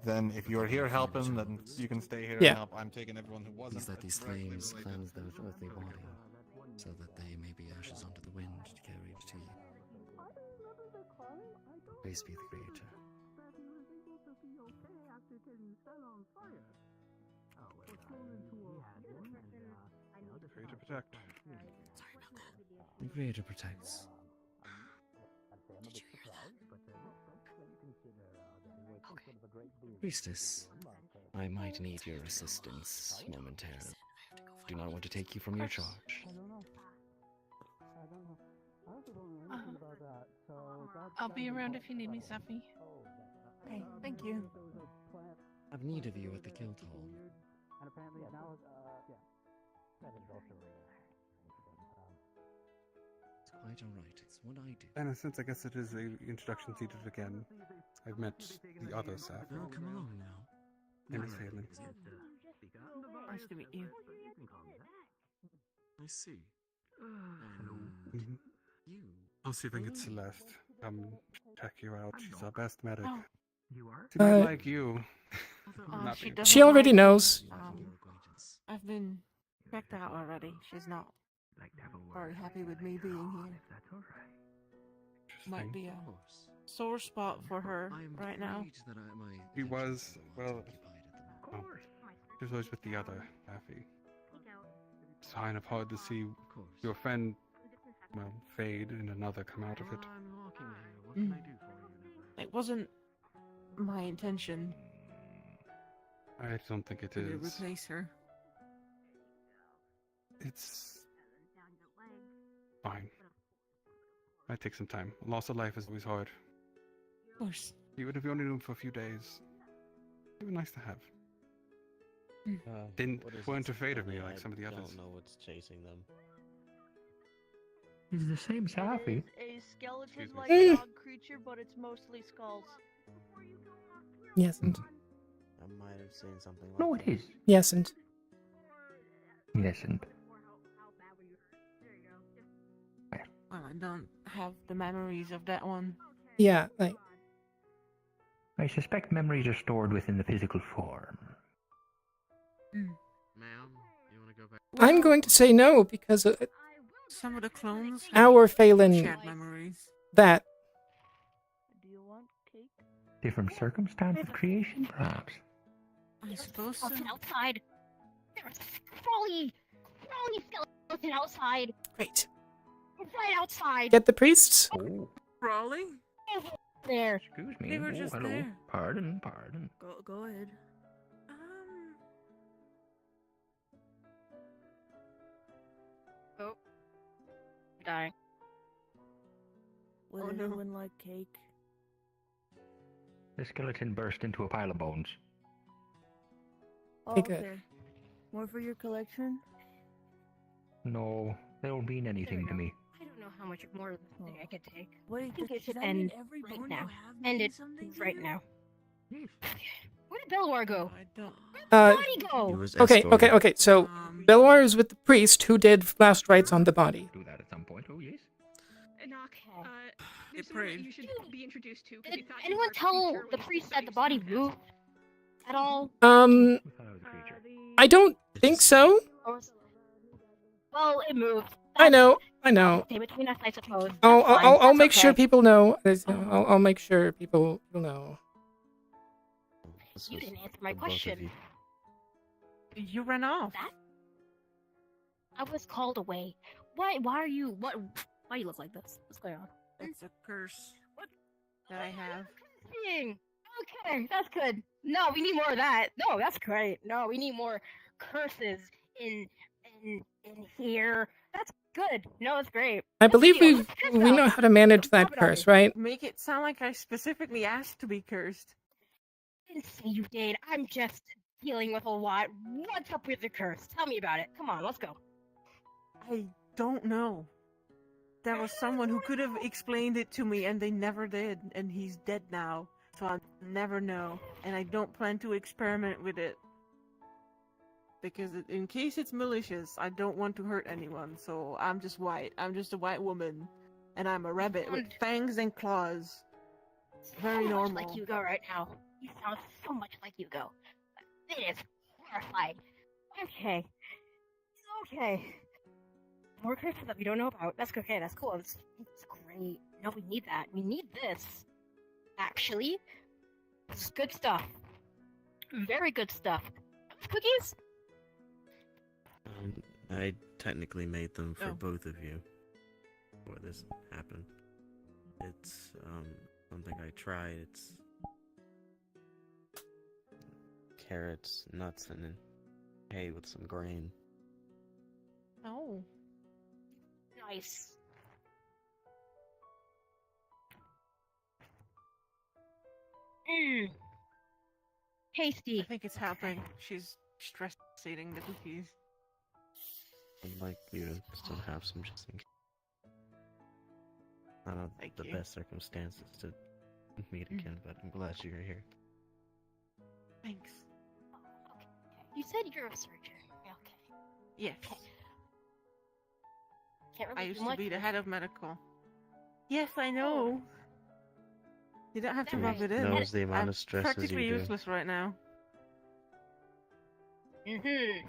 Then if you're here helping, then you can stay here Yeah. and help. I'm taking everyone who wasn't. Is that these flames cleanse their earthly body, so that they may be ashes onto the wind to carry to you. Praise be the Creator. Creator protect. The Creator protects. Priestess, I might need your assistance momentarily. Do not want to take you from your charge. I'll be around if you need me, Safi. Okay, thank you. I have need of you at the guild hall. It's quite alright, it's what I do. And since I guess it is a introduction seated again, I've met the other staff. Well, come along now. Name is Heauleanne. Nice to meet you. I see. Mhm. You. I'll see if I can get Celeste. Check you out. She's our best medic. Oh. She might like you. Not she me. doesn't She already like- knows. I've been checked out already. She's not very happy with me being here. Might be a sore spot for her right now. He was, well, he was always with the other Effie. It's kind of hard to see your friend, well, fade and another come out of it. It wasn't my intention I don't think it to is. replace her. It's fine. Might take some time. Loss of life is always hard. Of course. Even if you only do them for a few days, it would be nice to have. Weren't afraid of me like some of the others. I don't know what's chasing them. He's the same Safi. A skeleton like Mm. dog creature, but it's mostly skulls. Yes, and I might have seen something like No, it is. yes, and Yes, and Well, I don't have the memories of that one. yeah, like I suspect memories are stored within the physical form. Ma'am, you want to go back? I'm going to say no because Some of the clones our Phelan shared memories. that Do you want cake? Different circumstance of creation, perhaps. I suppose so. Skeleton outside. There's a crawly skeleton outside. Great. Right outside. Get the priests. Oh, Crawling? There. excuse me. They were Oh, just hello. there. Pardon. Go ahead. Oh. Dying. Would Oh, no. anyone like cake? The skeleton burst into a pile of bones. Oh, Okay, good. okay. More for your collection? No, they don't mean anything to me. I don't know how much more I could take. Wait, I think it should does that mean end every right bone now. you have End means it something to right you? now. Where did Belwar go? I don't. Uh, Body go? okay. So Belwar is with the priest who did last rites on the body. Do that at some point. Oh yes. Enoch, It there's someone that prayed. you should be introduced to. 'cause Did you thought you anyone were a tell creature the when priest somebody that the body passed. moved at all? I don't think so. Well, it moved. I know. Stay between us, I suppose. I'll make sure okay. people know. I'll make sure people know. You didn't answer my question. You ran off. I was called away. Why are you? Why do you look like this? What's going on? It's a curse. What? That I have. Okay, that's good. No, we need more of that. No, that's great. No, we need more curses in here. That's good. No, it's great. I believe we know how to manage that curse, right? Make it sound like I specifically asked to be cursed. I didn't say you did. I'm just dealing with a lot. What's up with the curse? Tell me about it. Come on, let's go. I don't know. There was someone who could have explained it to me, and they never did, and he's dead now, so I'll never know, and I don't plan to experiment with it. Because in case it's malicious, I don't want to hurt anyone, so I'm just white. I'm just a white woman, and I'm a rabbit with fangs and claws. Very so normal. Much like Hugo right now. You sound so much like Hugo. It is horrifying. Okay. More curses that we don't know about. That's okay. That's cool. It's great. No, we need that. We need this. Actually, this is good stuff. Very good stuff. Cookies? I technically made them for both of you before this happened. It's something I tried. It's carrots, nuts, and then hay with some grain. Oh. Nice. Tasty. I think it's happening. She's stress eating the cookies. I'd like you to still have some just in case. Not the best circumstances to meet again, but I'm glad you're here. Thanks. Okay. You said you're a surgeon. Okay. Yes. Okay. Can't really I do used to much be the with head of medical. Yes, I know. You don't have to rub it in. Knows the amount I'm of stress practically you do. useless right now. Okay.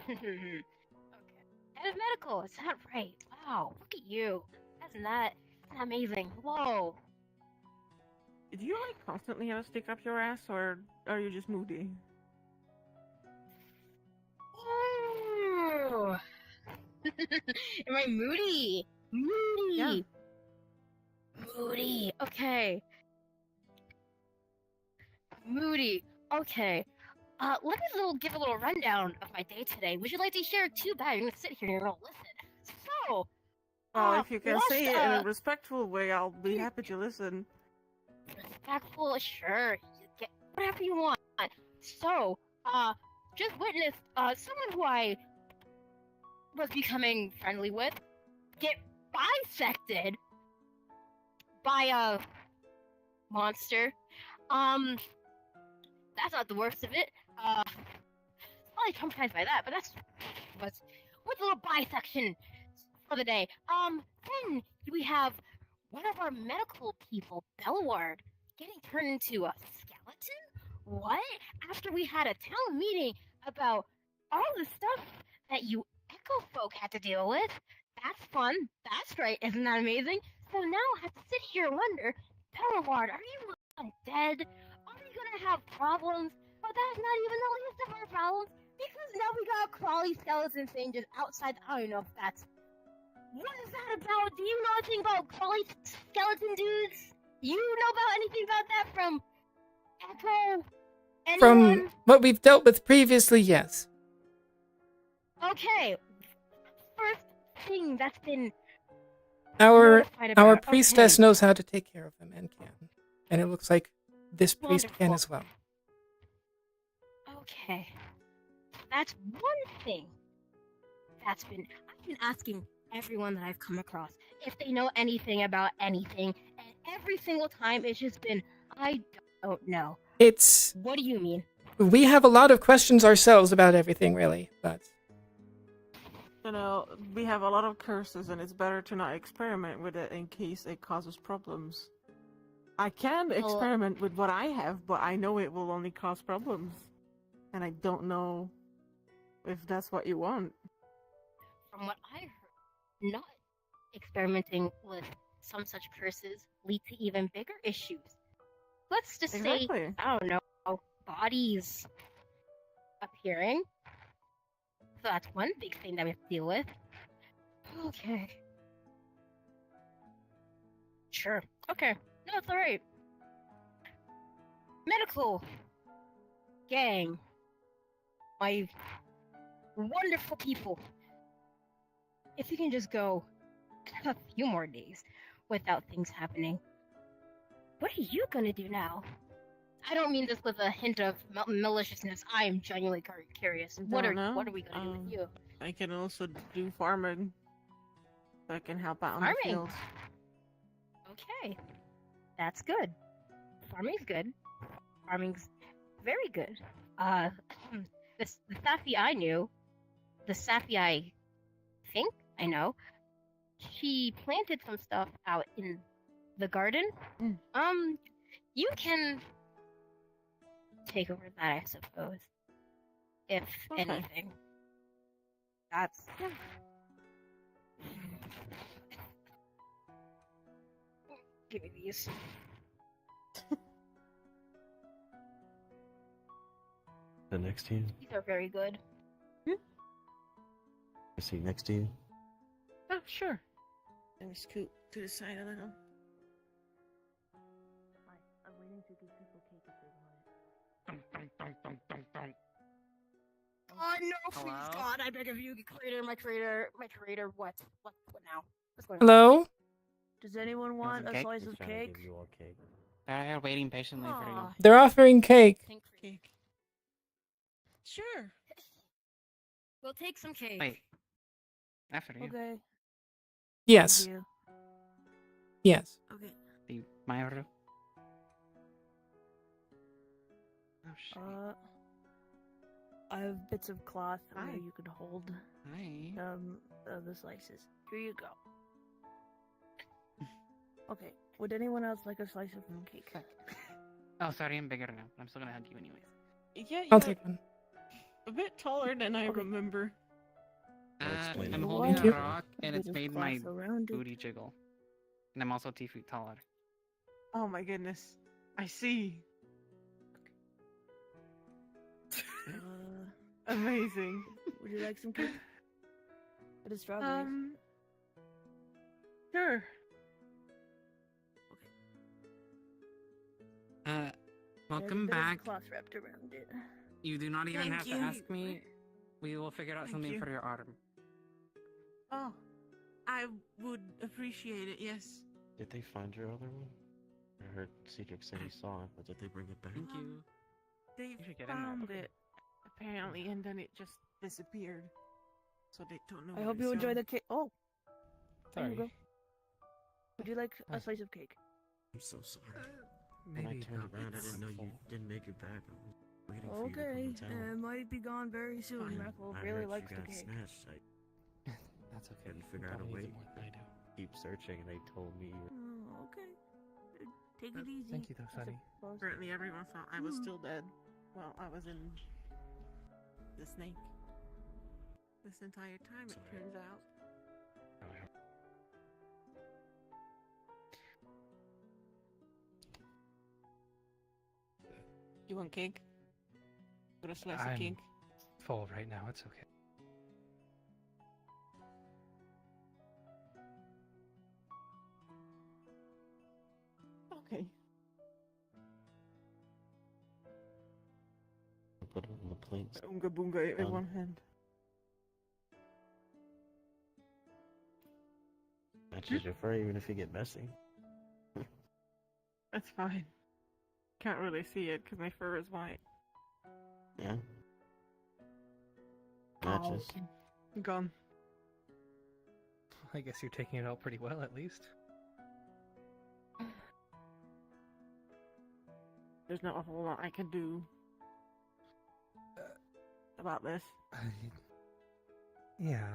Head of medical, is that right? Wow, look at you. Isn't that amazing? Whoa. Do you constantly have a stick up your ass, or are you just moody? Ooh. Am I moody? Moody. Yeah. Moody. Okay. Moody. Okay. Let me give a little rundown of my day today. Would you like to hear? Too bad you're gonna sit here and you're gonna listen. So. Well, if you can say it in a respectful way, I'll be happy to listen. Respectful, sure. You get whatever you want. So, just witnessed someone who I was becoming friendly with get bisected by a monster. That's not the worst of it. Probably traumatized by that, but that's what's a little bisection for the day. Then we have one of our medical people, Belotount, getting turned into a skeleton? What? After we had a town meeting about all the stuff that you Echo folk had to deal with. That's fun. That's great. Isn't that amazing? So now I have to sit here and wonder, Belotount, are you dead? Are you gonna have problems? But that's not even the least of our problems, because now we got a crawly skeleton thing just outside. I don't even know if that's... What is that about? Do you know anything about crawly skeleton dudes? You know about anything about that from Echo? Anyone? From what we've dealt with previously, yes. Okay. First thing that's been Our notified about. our priestess Okay. knows how to take care of them and can. And it looks like this priest can Wonderful. as well. Okay. That's one thing I've been asking everyone that I've come across if they know anything about anything, and every single time it's just been, I don't know. It's... What do you mean? We have a lot of questions ourselves about everything, really, but... You know, we have a lot of curses, and it's better to not experiment with it in case it causes problems. I can experiment with what I have, but I know it will only cause problems. And I don't know if that's what you want. From what I heard, not experimenting with some such curses lead to even bigger issues. Let's just say, Exactly. I don't know, bodies appearing. So that's one big thing that we have to deal with. Okay. Sure. Okay. No, it's alright. Medical gang. My wonderful people. If you can just go a few more days without things happening, what are you gonna do now? I don't mean this with a hint of maliciousness. I am genuinely curious. What are we gonna do with you? I can also do farming. So I can help out on the Farming? fields. Okay, that's good. Farming's good. Farming's very good. The Safi I knew, the Safi I think I know, she planted some stuff out in the garden. You can take over that, I suppose. If anything. That's... Give me these. The next to you? These are very good. I see next to you. Oh, sure. Let me scoot to the side a little. I'm waiting to give people cake if they want it. Oh no, please Hello? God, I beg of you, my creator, what now? What's going on? Hello? Does anyone want a cake? slice of cake? They're waiting patiently for you. They're offering cake. Cake. Sure. We'll take some cake. Wait. After you. Okay. Yes. Thank you. Yes. Okay. The my order. Oh shit. I have bits of cloth where Hi. you can hold Hi. the slices. Here you go. Okay. Would anyone else like a slice of cake? Oh, sorry, I'm bigger now. I'm still gonna hand you anyways. Yeah, I'll you're take one. a bit taller than I remember. I'm it. holding Thank a you. rock, and Bit it's of made my cloth around it. booty jiggle. And I'm also 2 feet taller. Oh my goodness. I see. Amazing. Would you like some cake? It is strawberries. Sure. Welcome There's a bit of back. cloth wrapped around it. You do not even Thank have you. to ask me. We will figure out Thank something you. for your arm. Oh, I would appreciate it, yes. Did they find your other one? I heard Cedric say he saw it, but did they bring it back? Thank you. They should get in there. found it, apparently, and then it just disappeared. So they don't know I where hope it's you enjoy gone. the cake. Oh, there you Sorry. go. Would you like a slice of cake? I'm so sorry. When I Maybe turned not around, I didn't know you helpful. didn't make it back. I was waiting for you to Okay, come and tell. it might be gone very soon. Raffle I really heard likes you the got cake. snatched. I That's okay. couldn't figure out a Probably way. even more than I do. Keep searching, and they told me you were. Oh, okay. Take it easy. Thank you, though, I Sonny. suppose. Apparently everyone thought I was still dead. Well, I was in the snake. This entire time, it turns out. You want cake? Got a slice of I'm cake? full right now. It's okay. Okay. Put it on the plate. Oonga boonga in Um, one hand. Matches your fur, even if you get messy. That's fine. Can't really see it because my fur is white. Yeah. Matches. Gone. I guess you're taking it out pretty well, at least. There's not a whole lot I can do about this. Yeah.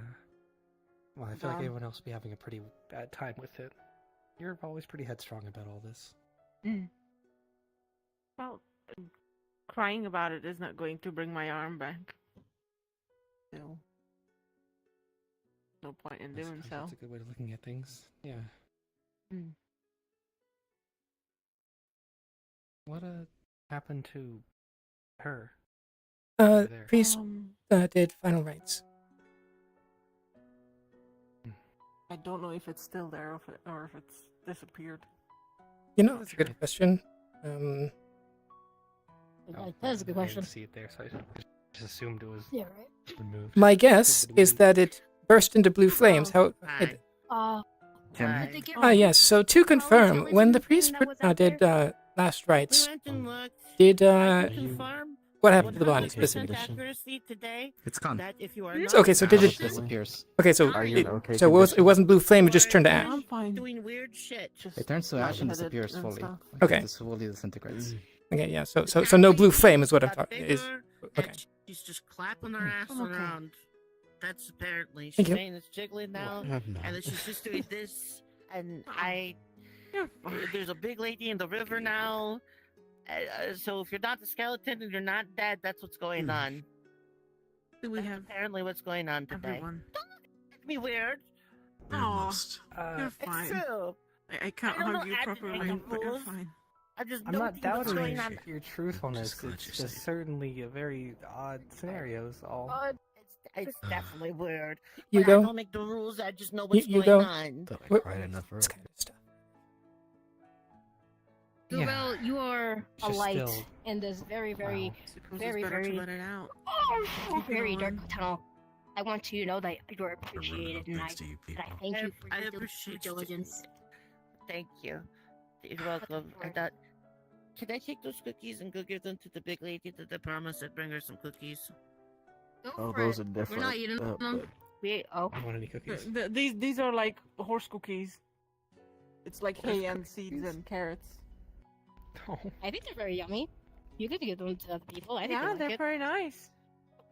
Well, I feel like Gone. everyone else will be having a pretty bad time with it. You're always pretty headstrong about all this. Well, crying about it is not going to bring my arm back. So. no point in I doing suppose so. that's a good way of looking at things. Yeah. Mm. What happened to her? over there? Priest did final rites. I don't know if it's still there or if it's disappeared. You know, that's a good question. Oh, That's a good I question. didn't see it there, so I just assumed it was Yeah, right. removed. My guess is that it burst into blue flames. How? Tim? Yes. So to confirm, when the priest did last rites, did what happened to the body specifically? Accuracy today. It's gone. That if you are It's not okay. So did it disappears? Okay, so Are you in okay so it wasn't blue flame. It just turned to ash. I'm fine. doing weird shit. It turns to ash and lightheaded disappears and fully. stuff. Okay. It fully disintegrates. Okay, yeah. So no blue flame is what I'm talking. Is okay. She's just clapping her ass around. That's apparently Thank she's you. saying it's jiggling now, I'm not. and then she's just doing this. And there's a big lady in the river now. So if you're not the skeleton and you're not dead, that's what's going on. Do we have apparently what's going on today? everyone? Don't look at me weird. Oh, you're It's fine. true. I can't I don't hug know you acting properly, like but you're rules. fine. I just I'm don't not think what's doubting going on. your truthfulness. glad It's you're just safe. certainly a very odd scenario. Is all. It's definitely weird. You But go. I don't make the rules. I just know what's You going go. on. Thought I What- cried enough for This it. kind of stuff. Well, you are a Just light still- in this very, very, Suppose very, it's better very, to let it out. very dark tunnel. I want you to know that you are appreciated, and Thanks to you that I people. thank you for I your due appreciate diligence. Thank you. You're welcome. I thought, can I take those cookies and go give them to the big lady that I promised I'd bring her some cookies? Go Oh, for those it. are different. We're not eating them. You want any cookies? These are like horse cookies. It's like hay and seeds and carrots. Oh. I think they're very yummy. You could give them to other people. I think Yeah, they they're like it. very nice.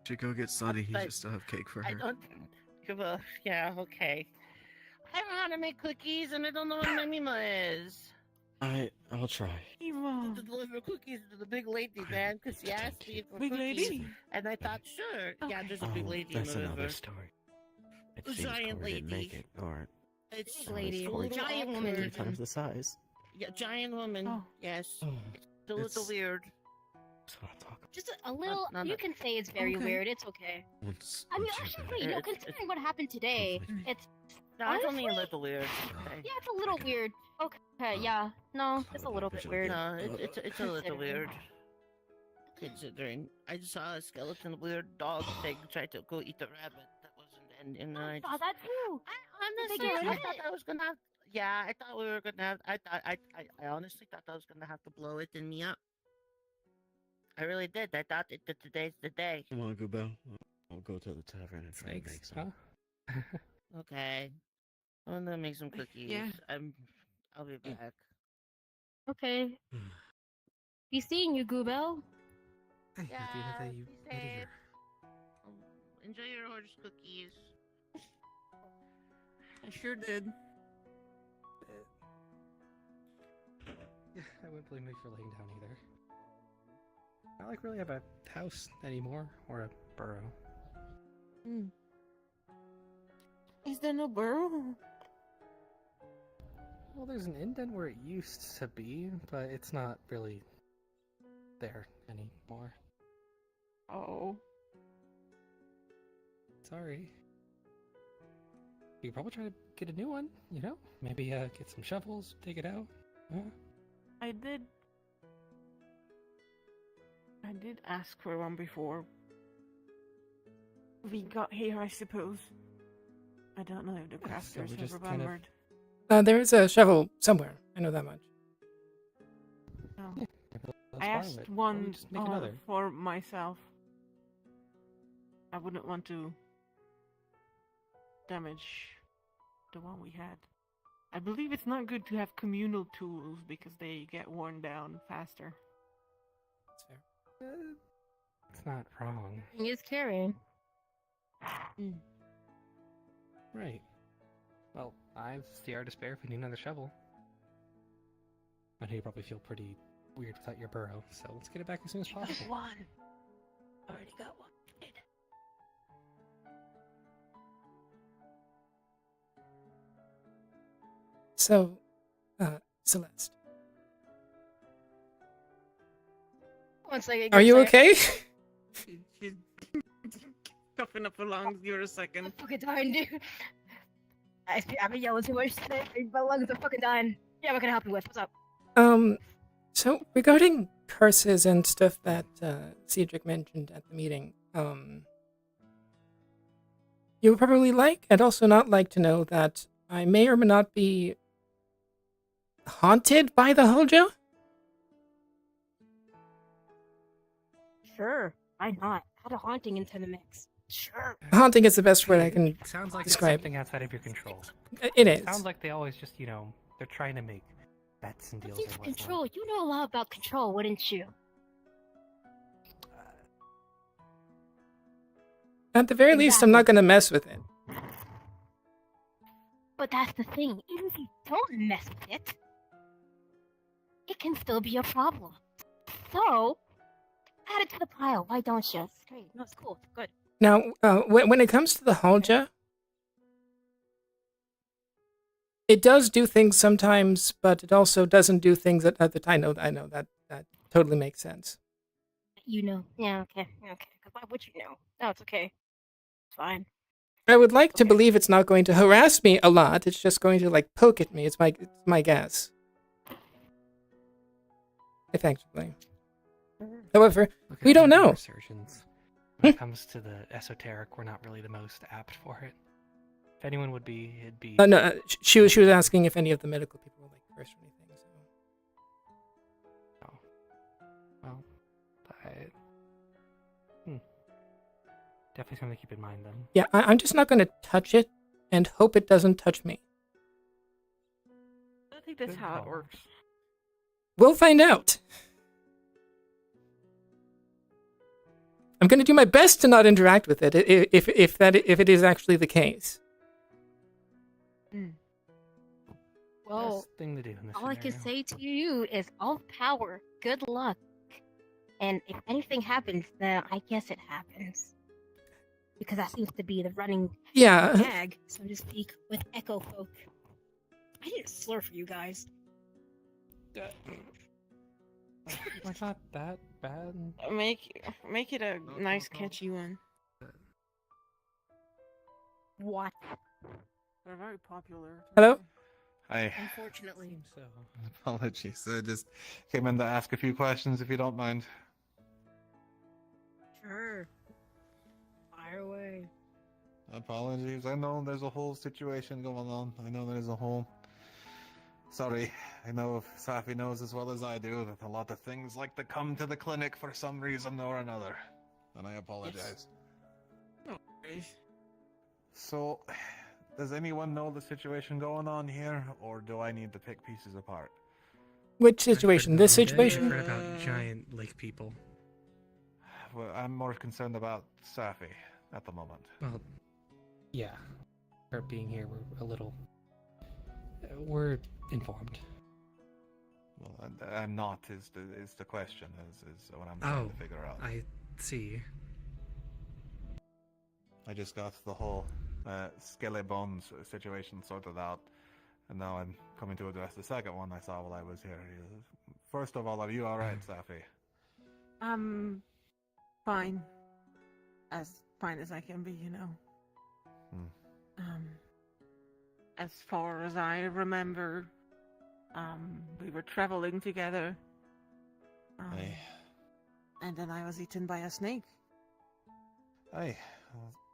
Should go get Sunny. He But just have cake for I her. don't give a. Yeah, okay. I don't know how to make cookies, and I don't know what my Mima is. I'll try. To deliver cookies to the big lady, man, because she asked me for Big cookies, lady? and I thought, sure, yeah, there's a big lady in That's the another river. story. It A seems giant Cora didn't make lady. it, or It's Big lady, a Corey little giant awkward. woman. 3 times the size. Yeah, giant woman. Oh. Yes. It's a little It's- weird. That's what I'm talking Just a little. no, no. You can say it's very Okay. weird. It's okay. about. Once, I mean, once you're actually, better. you know, It's- considering what happened today, it's No, it's only a honestly, little weird. Okay. yeah, it's a little weird. Okay, yeah, no, it's a little bit weird. No, it's a little Considering. weird. Considering I just saw a skeleton weird dog thing try to go eat the rabbit that wasn't, and I I saw that too. honestly, Did they get I hit? thought I was gonna have. Yeah, I thought we were gonna have. I honestly thought I was gonna have to blow it and me up. I really did. I thought that today's the day. Come on, Goobo. I'll go to the tavern and try and make Thanks. some. Huh? Okay, I'm gonna make some cookies. Yeah. I'll be back. Okay. Be seeing you, Goobel. Hey, Yeah, at the end of the day, you be made it here. safe. Enjoy your horse cookies. I sure did. Yeah, I wouldn't blame me for laying down either. I don't really have a house anymore, or a burrow. Is there no burrow? Well, there's an indent where it used to be, but it's not really there anymore. Oh. Sorry. You could probably try to get a new one, you know? Maybe get some shovels, dig it out. Huh? I did ask for one before we got here, I suppose. I don't know if the Yeah, so crafters we're have just kind of- remembered. There is a shovel somewhere. I know that much. No. Maybe let's I borrow asked it. Or we one just make another. for myself. I wouldn't want to damage the one we had. I believe it's not good to have communal tools because they get worn down faster. That's fair. It's not wrong. He is carrying. Right. Well, I've the artist bear if we need another shovel. I know you probably feel pretty weird without your burrow, so let's get it back as soon as possible. One. Already got one. So, Celeste, One second. are you okay? She's coughing up her lungs. Give her a second. Fucking dying, dude. I've been yelling too much today. My lungs are fucking dying. Yeah, what can I help you with? What's up? So regarding curses and stuff that Cedric mentioned at the meeting, you would probably like and also not like to know that I may or may not be haunted by the Hojo. Sure. Why not? Add a haunting into the mix. Sure. Haunting is the best word I can It sounds like describe. it's something outside of your control. It is. Sounds like they always just, they're trying to make bets and deals Think and of whatnot. control. You know a lot about control, wouldn't you? At the very least, I'm not going to mess with it. But that's the thing. Even if you don't mess with it, it can still be a problem. So, add it to the pile. Why don't you? It's great. No, it's cool. It's good. Now, when it comes to the Hojo, it does do things sometimes, but it also doesn't do things at the time. I know that totally makes sense. You know. Yeah, okay. Okay. Because why would you know? No, it's okay. It's fine. I would like to believe it's not going to harass me a lot. It's just going to poke at me. It's my guess. Effectively. However, we don't know. Surgeons. When it comes to the esoteric, we're not really the most apt for it. If anyone would be, it'd be. No, she was asking if any of the medical people were cursed or anything. So. Oh. Well, definitely something to keep in mind then. Yeah, I'm just not going to touch it and hope it doesn't touch me. I think that's how it works. We'll find out. I'm going to do my best to not interact with it if it is actually the case. Well, Best thing to do in this all I can scenario. say to you is all power, good luck. And if anything happens, then I guess it happens. Because that seems to be the running gag, so to speak, with Echo Folk. I didn't slur for you guys. It's not that bad. Make it a nice, catchy one. What? They're very popular. Hello? Hi. Unfortunately. So. Apologies. I just came in to ask a few questions, if you don't mind. Sure. Fire away. Apologies. I know there's a whole situation going on. I know there's a whole... Sorry. I know if Safi knows as well as I do that a lot of things like to come to the clinic for some reason or another. And I apologize. No worries. So, does anyone know the situation going on here, or do I need to pick pieces apart? Which situation? This situation? I've heard about giant lake people. Well, I'm more concerned about Safi at the moment. Well, yeah. Her being here, we're a little... We're informed. Well, I'm not, is the question, is what I'm trying to figure out. I see. I just got the whole Skelly Bones situation sorted out, and now I'm coming to address the second one I saw while I was here. First of all, are you alright, Safi? Fine. As fine as I can be, you know. As far as I remember, we were traveling together. Aye. And then I was eaten by a snake. Aye.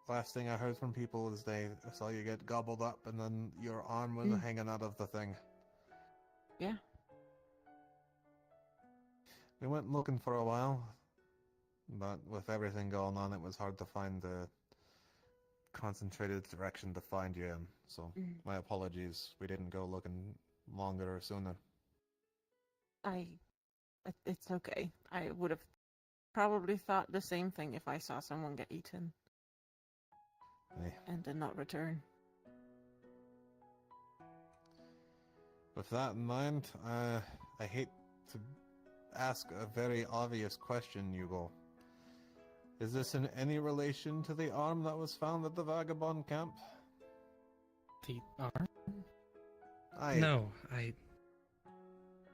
Last thing I heard from people is they saw you get gobbled up and then your arm was hanging out of the thing. Yeah. We went looking for a while, but with everything going on, it was hard to find a concentrated direction to find you in. So, my apologies. We didn't go looking longer or sooner. It's okay. I would have probably thought the same thing if I saw someone get eaten. Aye. And did not return. With that in mind, I hate to ask a very obvious question, Hugo. Is this in any relation to the arm that was found at the Vagabond camp? The arm? No,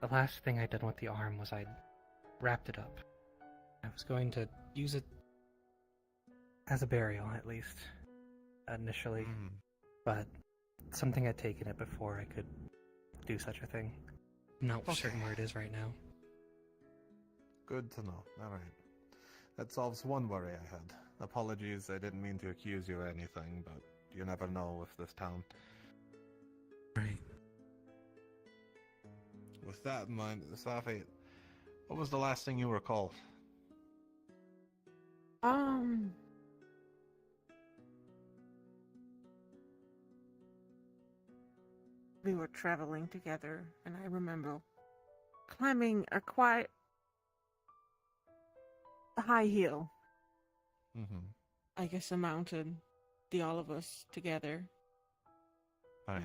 the last thing I did with the arm was I wrapped it up. I was going to use it as a burial, at least, initially. But something had taken it before I could do such a thing. I'm not certain where it is right now. Good to know. Alright. That solves one worry I had. Apologies, I didn't mean to accuse you or anything, but you never know with this town. Right. With that in mind, Safi, what was the last thing you recall? We were traveling together, and I remember climbing a quite high hill. Mm-hmm. I guess a mountain. The all of us together. Right.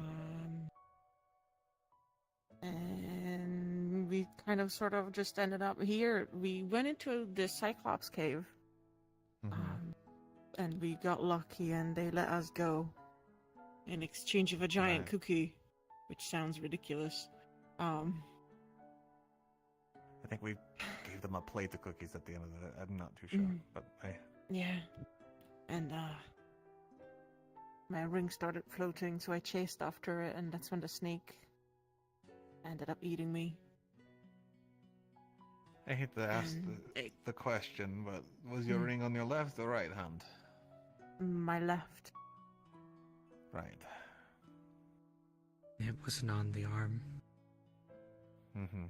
And we kind of sort of just ended up here. We went into the Cyclops cave. And we got lucky and they let us go. In exchange of a giant cookie. Which sounds ridiculous. I think we gave them a plate of cookies at the end of it. I'm not too sure, but Yeah. And my ring started floating, so I chased after it, and that's when the snake ended up eating me. I hate to ask the question, but was your ring on your left or right hand? My left. Right. It wasn't on the arm. Mm-hmm.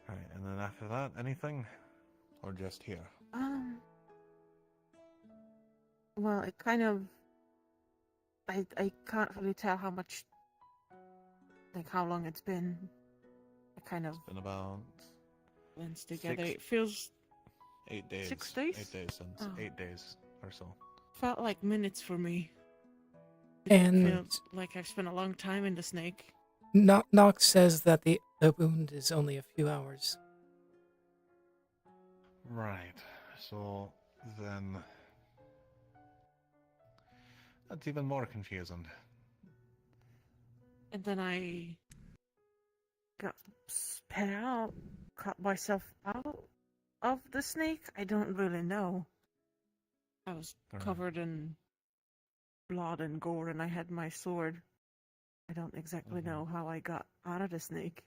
Alright, and then after that, anything? Or just here? Well, it kind of... I can't really tell how much... Like, how long it's been. It kind of... It's been about... blends together. It feels... 8 days. 6 days? 8 days since. 8 days or so. Felt like minutes for me. And Feels like I've spent a long time in the snake. Nox says that the wound is only a few hours. Right. So then that's even more confusing. And then I got spat out, cut myself out of the snake. I don't really know. I was covered in blood and gore, and I had my sword. I don't exactly know how I got out of the snake.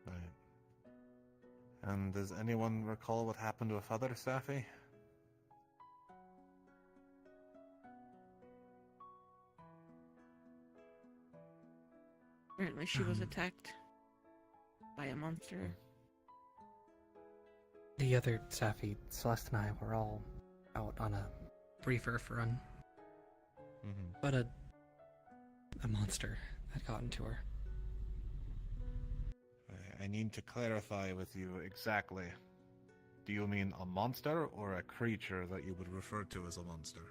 Right. And does anyone recall what happened with other Safi? Apparently she was attacked by a monster. The other Safi, Celeste and I were all out on a brief Earth run. But a monster had gotten to her. I need to clarify with you exactly. Do you mean a monster or a creature that you would refer to as a monster?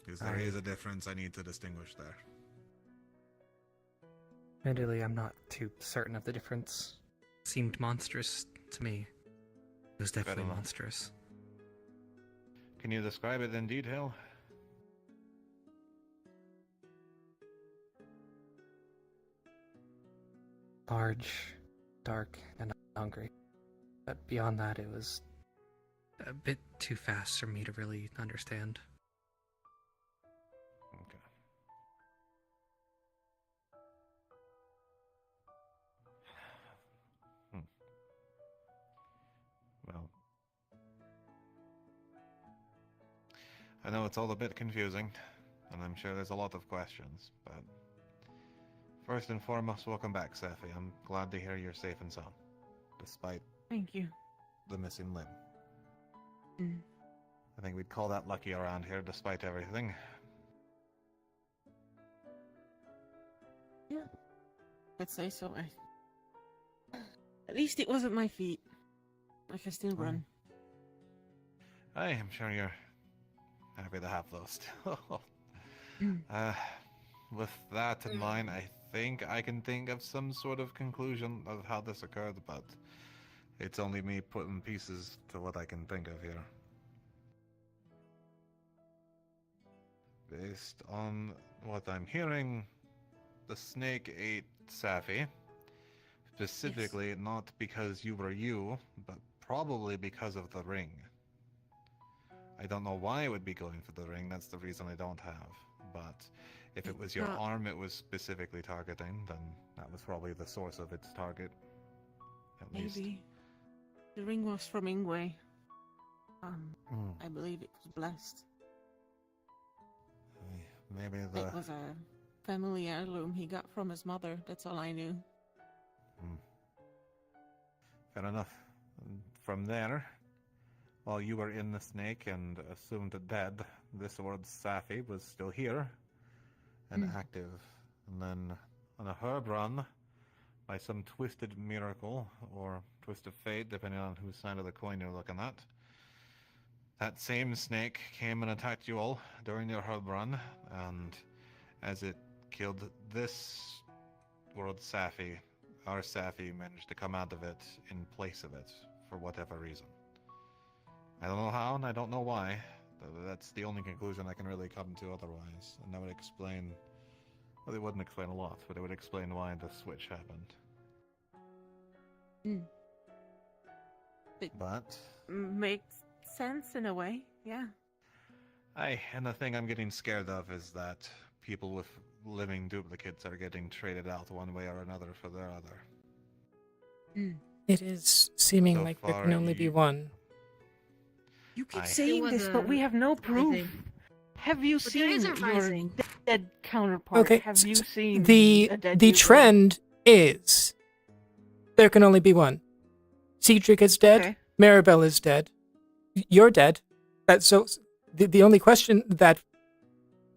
Because there is a difference I need to distinguish there. Admittedly, I'm not too certain of the difference. Seemed monstrous to me. It was definitely monstrous. Can you describe it in detail? Large, dark, and hungry. But beyond that, it was a bit too fast for me to really understand. Okay. Well, I know it's all a bit confusing, and I'm sure there's a lot of questions, but first and foremost, welcome back, Safi. I'm glad to hear you're safe and sound, despite Thank you. the missing limb. Mm. I think we'd call that lucky around here, despite everything. Yeah. I'd say so. At least it wasn't my feet. I can still run. I am sure you're happy to have those still. With that in mind, I think I can think of some sort of conclusion of how this occurred, but it's only me putting pieces to what I can think of here. Based on what I'm hearing, the snake ate Safi. Specifically, not because you were you, but probably because of the ring. I don't know why it would be going for the ring, that's the reason I don't have. But if it was your arm it was specifically targeting, then that was probably the source of its target. At least. Maybe. The ring was from Ingwe. I believe it was blessed. Maybe It was a family heirloom he got from his mother. That's all I knew. Fair enough. From there, while you were in the snake and assumed dead, this word Safi was still here and active. And then on a herb run, by some twisted miracle or twist of fate, depending on whose side of the coin you're looking at, that same snake came and attacked you all during your herb run, and as it killed this world Safi, our Safi managed to come out of it in place of it, for whatever reason. I don't know how, and I don't know why. That's the only conclusion I can really come to otherwise. And that would explain... Well, it wouldn't explain a lot, but it would explain why the switch happened. But... Makes sense in a way, yeah. And the thing I'm getting scared of is that people with living duplicates are getting traded out one way or another for their other. It is seeming So like there far, can only be one. You keep I- saying It this, was but we a have no proof. rising. Have you But there seen is a your rising. dead counterpart? Okay, Have you seen the a dead the duplicate? trend is there can only be one. Cedric is dead. Okay. Maribel is dead. You're dead. That's so. The only question that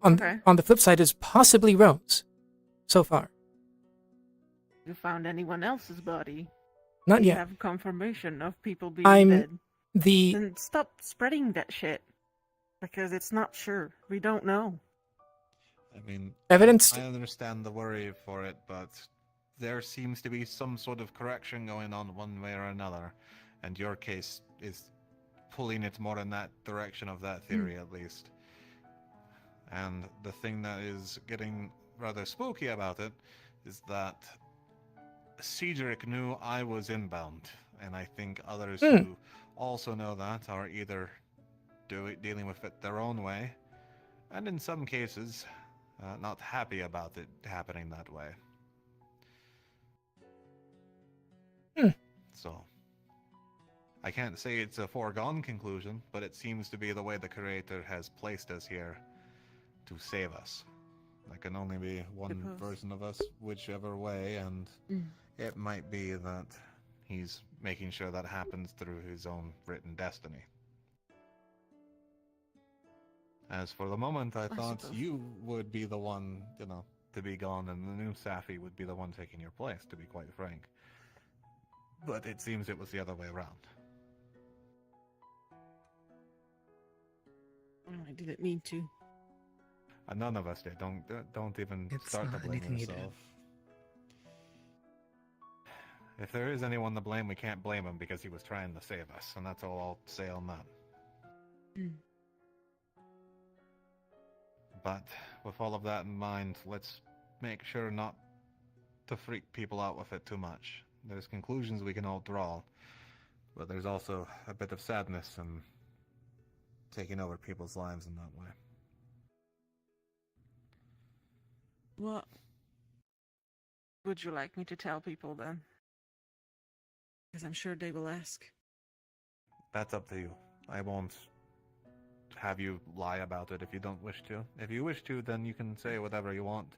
on the flip side is possibly Rose. So far, You found anyone else's body? Not you yet. Have confirmation of people being I'm dead. the Then stop spreading that shit, because it's not sure. We don't know. I mean, Evidence- I understand the worry for it, but there seems to be some sort of correction going on one way or another, and your case is pulling it more in that direction of that theory, at least. And the thing that is getting rather spooky about it is that Cedric knew I was inbound, and I think others who also know that are either dealing with it their own way, and in some cases, not happy about it happening that way. So, I can't say it's a foregone conclusion, but it seems to be the way the Creator has placed us here to save us. There can only be one Suppose. version of us, whichever way, and it might be that he's making sure that happens through his own written destiny. As for the moment, I thought suppose. you would be the one, to be gone, and the new Safi would be the one taking your place, to be quite frank. But it seems it was the other way around. I didn't mean to. None of us did. Don't even It's start to not blame anything you did. yourself. If there is anyone to blame, we can't blame him because he was trying to save us, and that's all I'll say on that. But with all of that in mind, let's make sure not to freak people out with it too much. There's conclusions we can all draw, but there's also a bit of sadness in taking over people's lives in that way. What would you like me to tell people then? Because I'm sure they will ask. That's up to you. I won't have you lie about it if you don't wish to. If you wish to, then you can say whatever you want.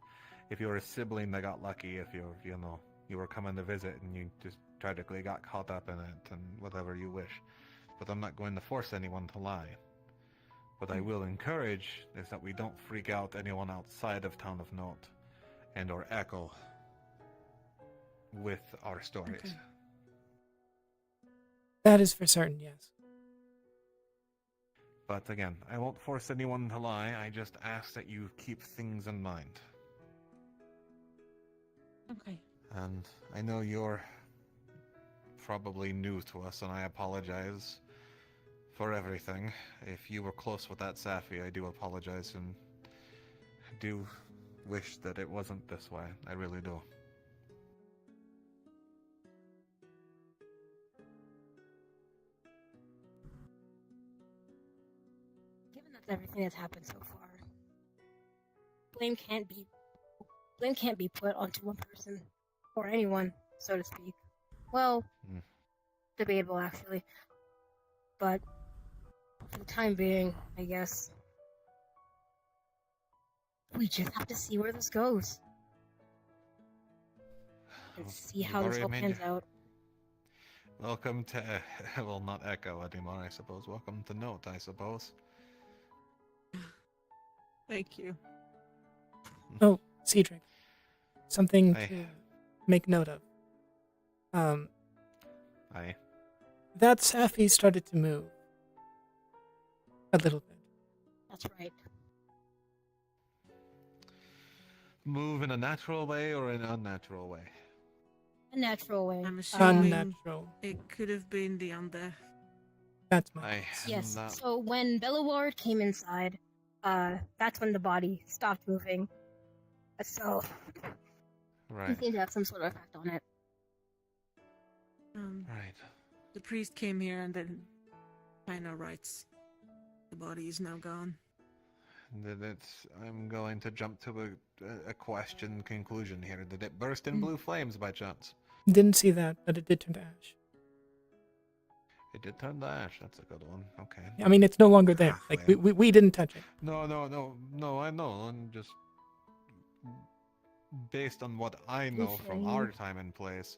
If you're a sibling that got lucky, if you were coming to visit and you just tragically got caught up in it, and whatever you wish. But I'm not going to force anyone to lie. What I will encourage is that we don't freak out anyone outside of Town of Note and or Echo with our stories. Okay. That is for certain, yes. But again, I won't force anyone to lie, I just ask that you keep things in mind. Okay. And I know you're probably new to us, and I apologize for everything. If you were close with that Safi, I do apologize, and do wish that it wasn't this way. I really do. Given that's everything that's happened so far, blame can't be put onto one person or anyone, so to speak. Well, debatable actually, but for the time being, I guess we just have to see where this goes and see how this all pans out. Welcome to, well, not Echo anymore, I suppose. Welcome to Note, I suppose. Thank you. Oh, Cedric. Something Aye. to make note of. Aye. That Safi started to move. A little bit. That's right. Move in a natural way or in an unnatural way? A natural way. I'm assuming Unnatural. it could have been the undead. That's my Yes. So when Belotount came inside, that's when the body stopped moving. So Right. he seemed to have some sort of effect on it. Right. The priest came here and then China writes, the body is now gone. I'm going to jump to a question conclusion here. Did it burst in blue flames by chance? Didn't see that, but it did turn to ash. It did turn to ash. That's a good one. Okay. I mean, it's no longer there. Like, we didn't touch it. No, I know. I'm just based on what I know from our time and place.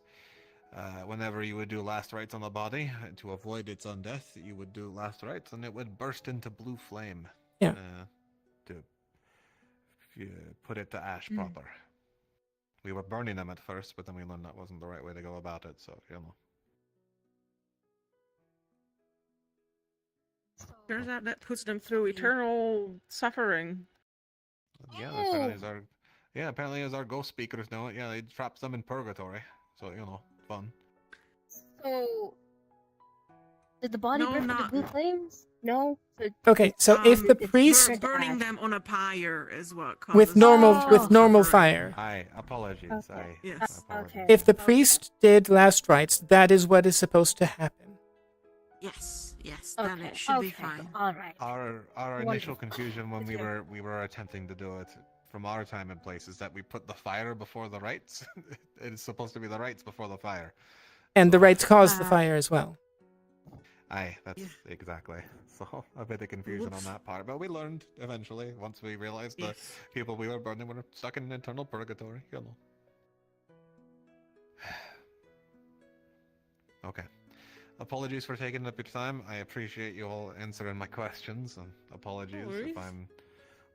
Whenever you would do last rites on the body to avoid its undeath, you would do last rites, and it would burst into blue flame. Yeah. To put it to ash proper. We were burning them at first, but then we learned that wasn't the right way to go about it. So you know. Turns out that puts them through eternal suffering. Yeah, apparently as our ghost speakers know it, yeah, they traps them in purgatory. So, you know, fun. So did the body burn into blue flames? No. Okay, so if the it's priest burning them on a pyre is what causes with normal fire. Aye, apologies. Okay. Aye. Yes. Okay. If the priest did last rites, that is what is supposed to happen. Yes, then Okay. it should be Okay. fine. All right. Our initial Wonderful. confusion when we were attempting to do it from our time and place is that we put the fire before the rites. It is supposed to be the rites before the fire. And the rites caused the fire as well. Aye, that's exactly. So a bit of confusion on that part, but we learned eventually once we realized the people we were burning were stuck in eternal purgatory. You know. Okay. Apologies for taking up your time. I appreciate you all answering my questions, and apologies if I'm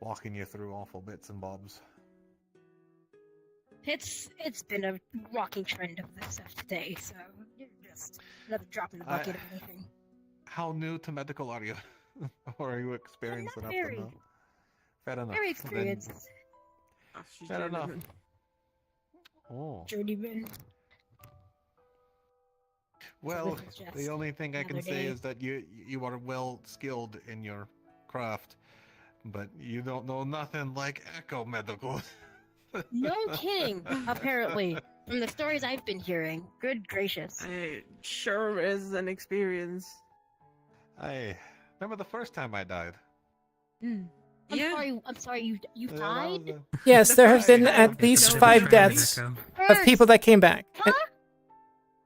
walking you through awful bits and bobs. It's been a rocking trend of this stuff today, so you're just another drop in the bucket of anything. How new to medical are you? Or are you experienced enough very. to know? Fair enough. Very Then- experienced. Fair enough. Oh. Journeyman. Well, this is just the only thing I can another say day. is that you are well skilled in your craft, but you don't know nothing like echo medical. No kidding, apparently. From the stories I've been hearing. Good gracious. It sure is an experience. I remember the first time I died. I'm sorry, you died? Yes, there have been at least 5 deaths of people that came back. I'm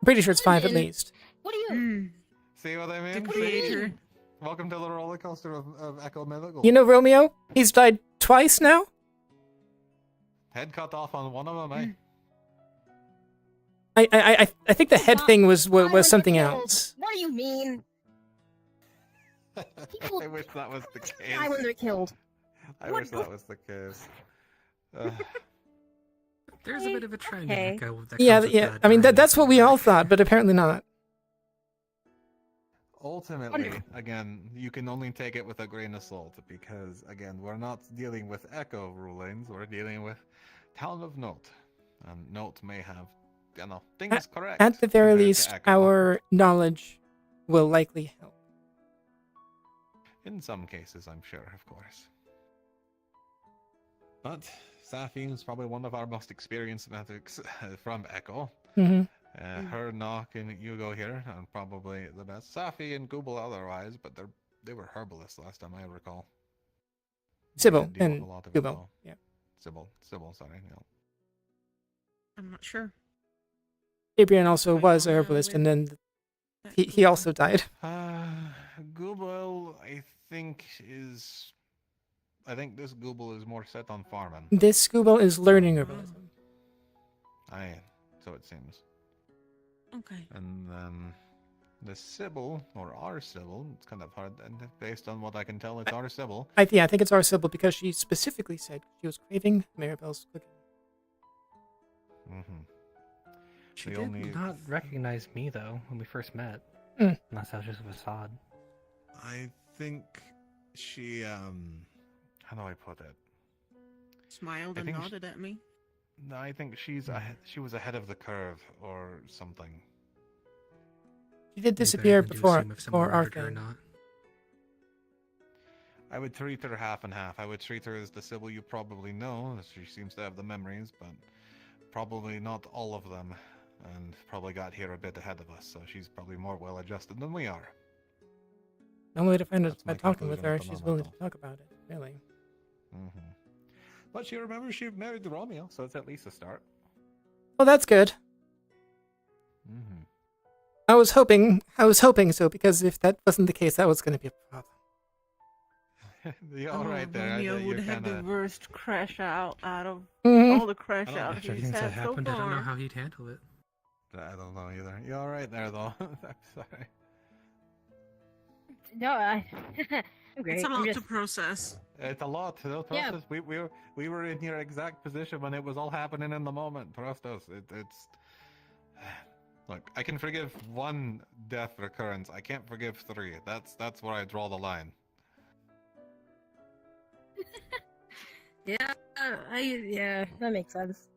pretty sure it's 5 at least. What do you... See what I mean? The creator. Welcome to the roller coaster of echo medical. You know Romeo? He's died twice now? Head cut off on one of them, eh? I think the head thing was something else. What do you mean? I wish that was the case. Die when they're killed. I wish that was the case. There's a bit of a trend Okay. in Echo that Yeah, comes with yeah. that I mean, during that's what we all thought, but apparently not. Ultimately, again, you can only take it with a grain of salt because, again, we're not dealing with echo rulings. We're dealing with Town of Note. And Note may have, things correct. At the very compared to least, Echo. our knowledge will likely help. In some cases, I'm sure, of course. But Safi is probably one of our most experienced medics from Echo. Mhm. Her, Nock, and Hugo here are probably the best. Safi and Google otherwise, but they were herbalists last time I recall. Sybil Deal with and a lot of it, Google. though. Yeah. Sybil, sorry. Yeah. I'm not sure. Adrian also was a herbalist, and then he also died. Google, I think this Google is more set on farming. This Google is learning herbalism. Aye, so it seems. Okay. And then the Sybil, or our Sybil, it's kind of hard, and based on what I can tell, it's our Sybil. I think it's our Sybil because she specifically said she was craving Maribel's cooking. Mm-hmm. She did not recognize me though when we first met. Mm. Unless that was just a facade. I think she, how do I put it? Smiled I and think nodded at me. No, I think she was ahead of the curve or something. She did disappear before our or thing. not. I would treat her half and half. I would treat her as the Sybil you probably know, as she seems to have the memories, but probably not all of them, and probably got here a bit ahead of us, so she's probably more well-adjusted than we are. The only way to find out That's my by talking with conclusion her at if the she's moment, willing to talk about it, really. Mm-hmm. But she remembers she married Romeo, so it's at least a start. Well, that's good. Mm-hmm. I was hoping so, because if that wasn't the case, that was going to be a problem. You're all right there. Romeo You're would have the kinda... worst crash out of Mhm. all the crash I don't out know. he's Since that had so happened, I don't know far. how he'd handle it. I don't know either. You're all right there, though. I'm sorry. No, I'm great. It's a I'm lot just- to process. It's a lot. Trust Yeah. us. We were in your exact position when it was all happening in the moment. Trust us. It's look. I can forgive one death recurrence. I can't forgive 3. That's where I draw the line. Yeah, yeah, that makes sense.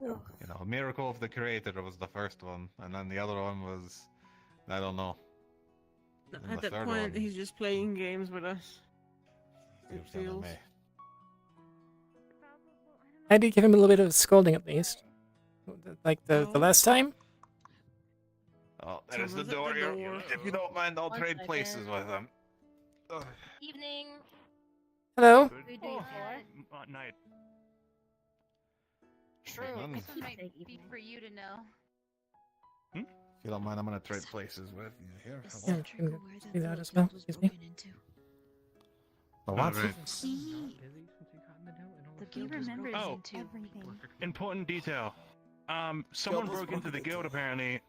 Ugh. You know, Miracle of the Creator was the first one, and then the other one was, I don't know. And At the that third point, one, he's just playing games with us. It seems to feels. me. I did give him a little bit of a scolding at least. Like the last time? Oh, there's the door here. If you don't mind, I'll trade places with him. Ugh. Evening. Hello? We do Night. True. None. This Might be for you to know. If you don't mind, I'm gonna trade places with you here. Yeah, I'm gonna do that as well. Excuse me. The what? He remembers Oh. everything. Important detail. Someone broke into the guild apparently,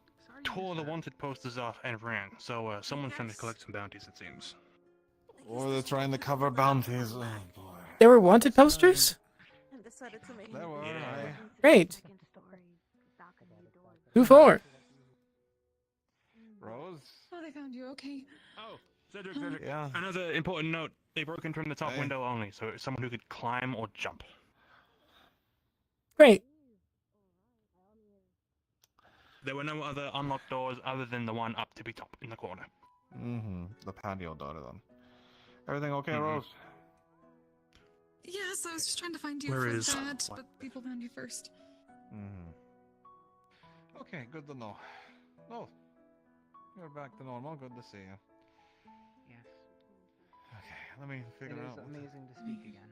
tore the wanted posters off and ran. So someone's trying to collect some bounties, it seems. Or they're trying to cover bounties. Oh boy. There were wanted posters? There were. Great. Who for? Rose? Oh, they found you. Okay. Oh, Cedric. Yeah. Another important note. They broke in from the top Hey. window only, so it's someone who could climb or jump. Great. There were no other unlocked doors other than the one up tippy top in the corner. Mm-hmm. The patio door then. Everything okay, Rose? Yes, I was just trying to find you Where for is- that, but people found you first. Mm-hmm. Okay, good to know. Oh, you're back to normal. Good to see you. Yes. Okay, let me figure It out. is amazing to speak again.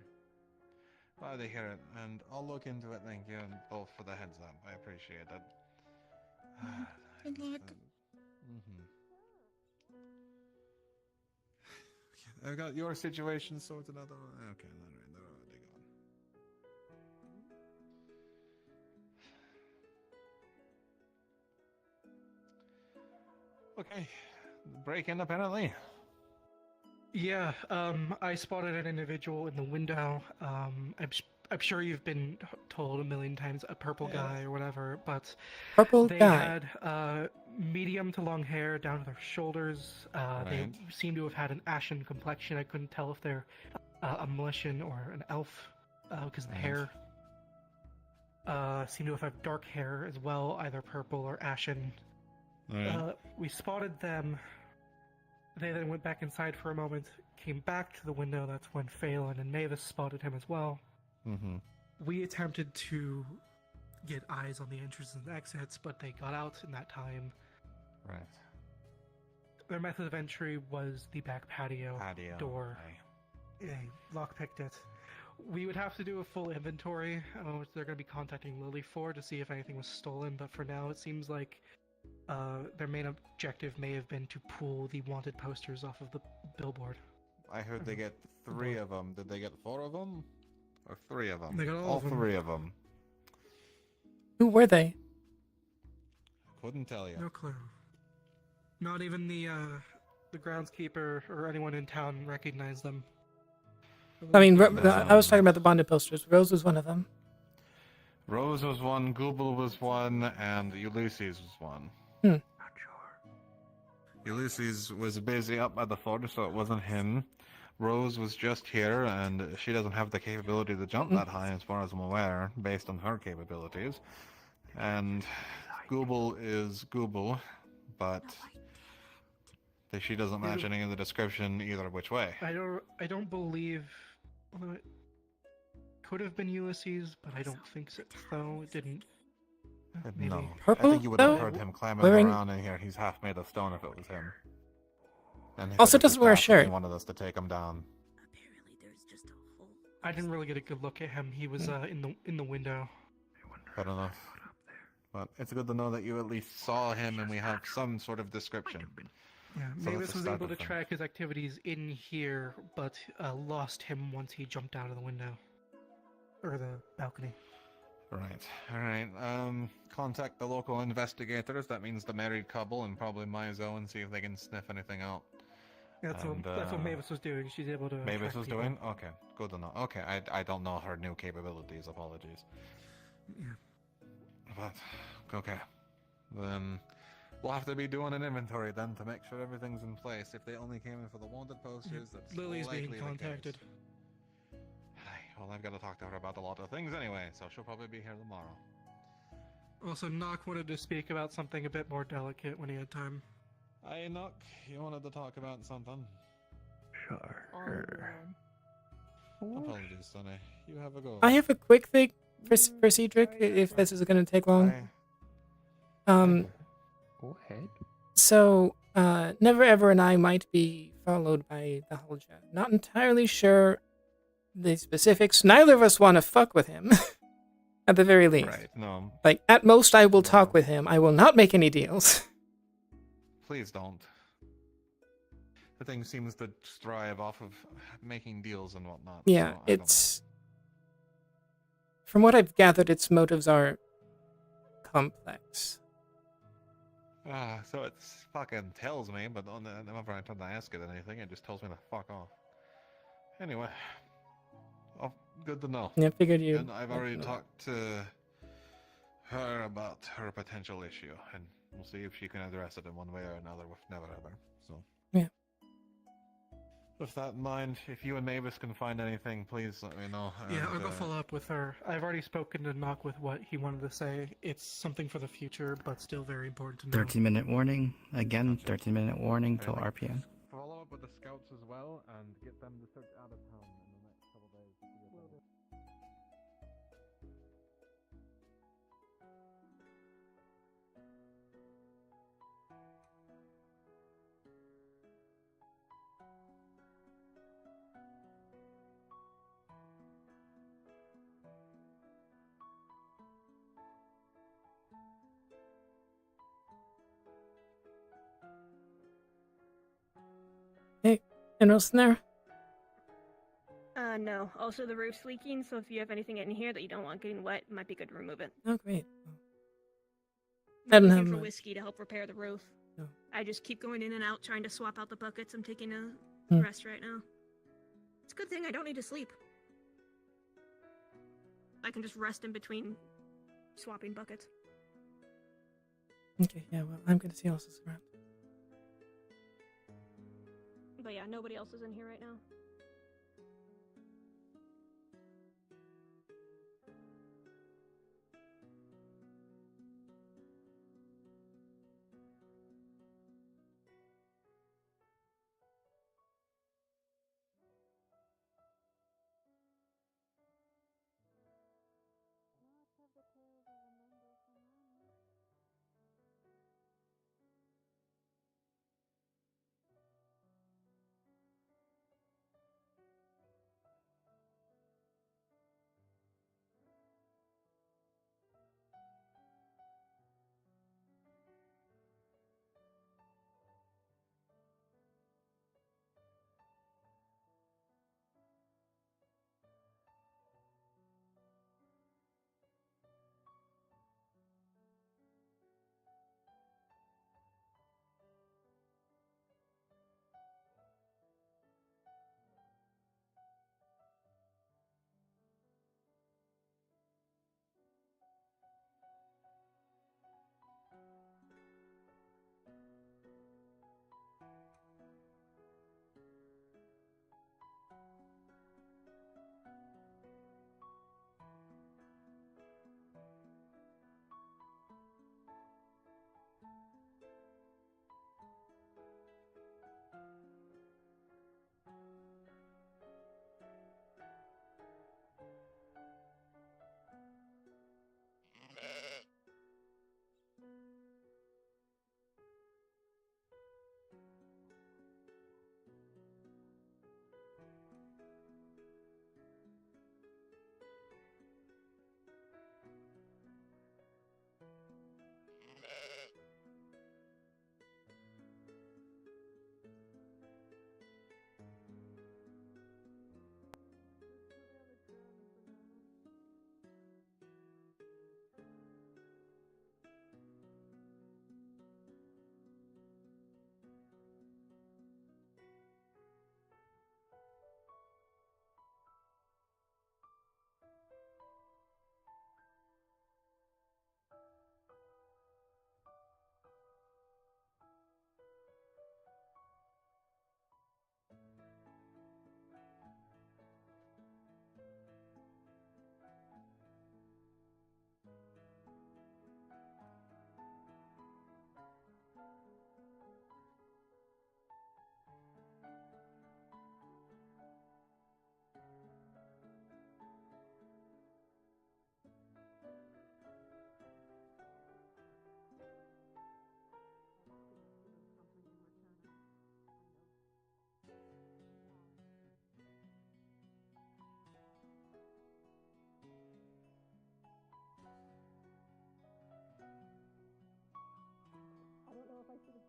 Glad to hear it, and I'll look into it. Thank you, and both for the heads up. I appreciate it. Good luck. Mm-hmm. I've got your situation sorted out. Okay, they're already gone. Okay, break in apparently. Yeah, I spotted an individual in the window. I'm sure you've been told a million times a purple Yeah. guy or whatever, but Purple they guy. had medium to long hair down to their shoulders. They Right. seem to have had an ashen complexion. I couldn't tell if they're a Militian or an elf because the Right. hair seem to have dark hair as well, either purple or ashen. Right. We spotted them They then went back inside for a moment, came back to the window. That's when Phelan and Mavis spotted him as well. Mm-hmm. We attempted to get eyes on the entrances and exits, but they got out in that time. Right. Their method of entry was the back patio door. They lockpicked it. We would have to do a full inventory, which they're going to be contacting Lily for to see if anything was stolen, but for now it seems like their main objective may have been to pull the wanted posters off of the billboard. I heard they get 3 of them. Did they get 4 of them? Or 3 of them? They got all of them. 3 of them. Who were they? Couldn't tell you. No clue. Not even the groundskeeper or anyone in town recognized them. I mean, I was talking about the bonded posters. Rose was one of them. Rose was one, Google was one, and Ulysses was one. Hmm. Ulysses was busy up by the fort, so it wasn't him. Rose was just here, and she doesn't have the capability to jump that high, as far as I'm aware, based on her capabilities. And Google is Google, but she doesn't match any of the description either which way. I don't believe. Although it could have been Ulysses, but I don't think so. It didn't. Maybe. No, Purple, I think you would have though? heard him climbing Wearing- around in here. He's half made of stone if it was him. And he Also could have doesn't wear a just asked if he shirt. wanted us to take him down. I didn't really get a good look at him. He was in the window. Fair enough. But it's good to know that you at least saw him and we have some sort of description. Yeah, So Mavis that's a was start able to of things. track his activities in here, but lost him once he jumped out of the window. Or the balcony. Right. Alright. Contact the local investigators. That means the married couple and probably Maizo, and see if they can sniff anything out. That's And, what Mavis was doing. She's able to. Mavis track was people. doing? Okay. Good to know. Okay. I don't know her new capabilities. Apologies. Yeah. But, okay. Then we'll have to be doing an inventory then to make sure everything's in place. If they only came in for the wanted posters, that's Lily's likely being the contacted. case. Well, I've got to talk to her about a lot of things anyway, so she'll probably be here tomorrow. Also, Nock wanted to speak about something a bit more delicate when he had time. Hey, Nock, you wanted to talk about something? Sure. Apologies, Sonny. You have a go. I have a quick thing for Cedric, if this is going to take long. Go ahead. So, Never Ever and I might be followed by the Hulja. Not entirely sure the specifics. Neither of us want to fuck with him, at the very least. Right, no. Like, at most, I will talk with him. I will not make any deals. Please don't. The thing seems to thrive off of making deals and whatnot. Yeah, so I don't know. it's... From what I've gathered, its motives are complex. So it fucking tells me, but whenever I try to ask it anything, it just tells me to fuck off. Anyway. Oh, good to know. Yeah, figured you... And I've already talked to her about her potential issue, and we'll see if she can address it in one way or another with Never Ever. So. Yeah. With that in mind, if you and Mavis can find anything, please let me know. Yeah, I'll and, go follow up with her. I've already spoken to Nock with what he wanted to say. It's something for the future, but still very important to know. 13-minute warning. Again, 13-minute warning till RPM. Follow up with the scouts as well, and get them to search out of town in the next couple days. to see if they- Hey, anyone else in there? No. Also, the roof's leaking, so if you have anything in here that you don't want getting wet, it might be good to remove it. Oh, great. I'm I don't looking have for much. whiskey to help repair the roof. Oh. I just keep going in and out trying to swap out the buckets. I'm taking a Hmm. rest right now. It's a good thing I don't need to sleep. I can just rest in between swapping buckets. Okay, yeah, well, I'm gonna see else is around. But yeah, nobody else is in here right now.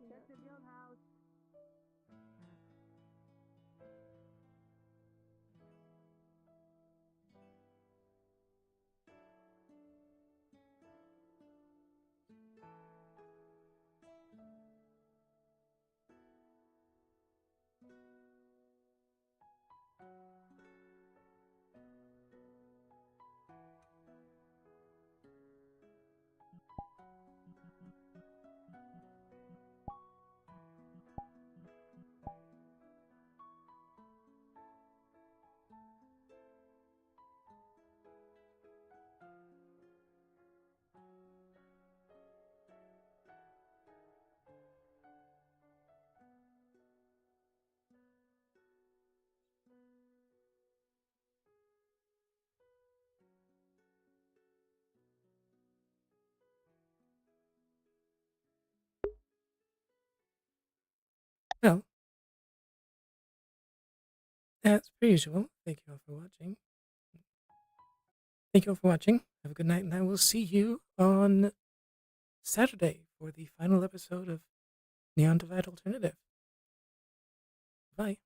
Check the guild house. Well, as per usual, thank you all for watching. Thank you all for watching. Have a good night, and I will see you on Saturday for the final episode of Neon Divide Alternative. Bye.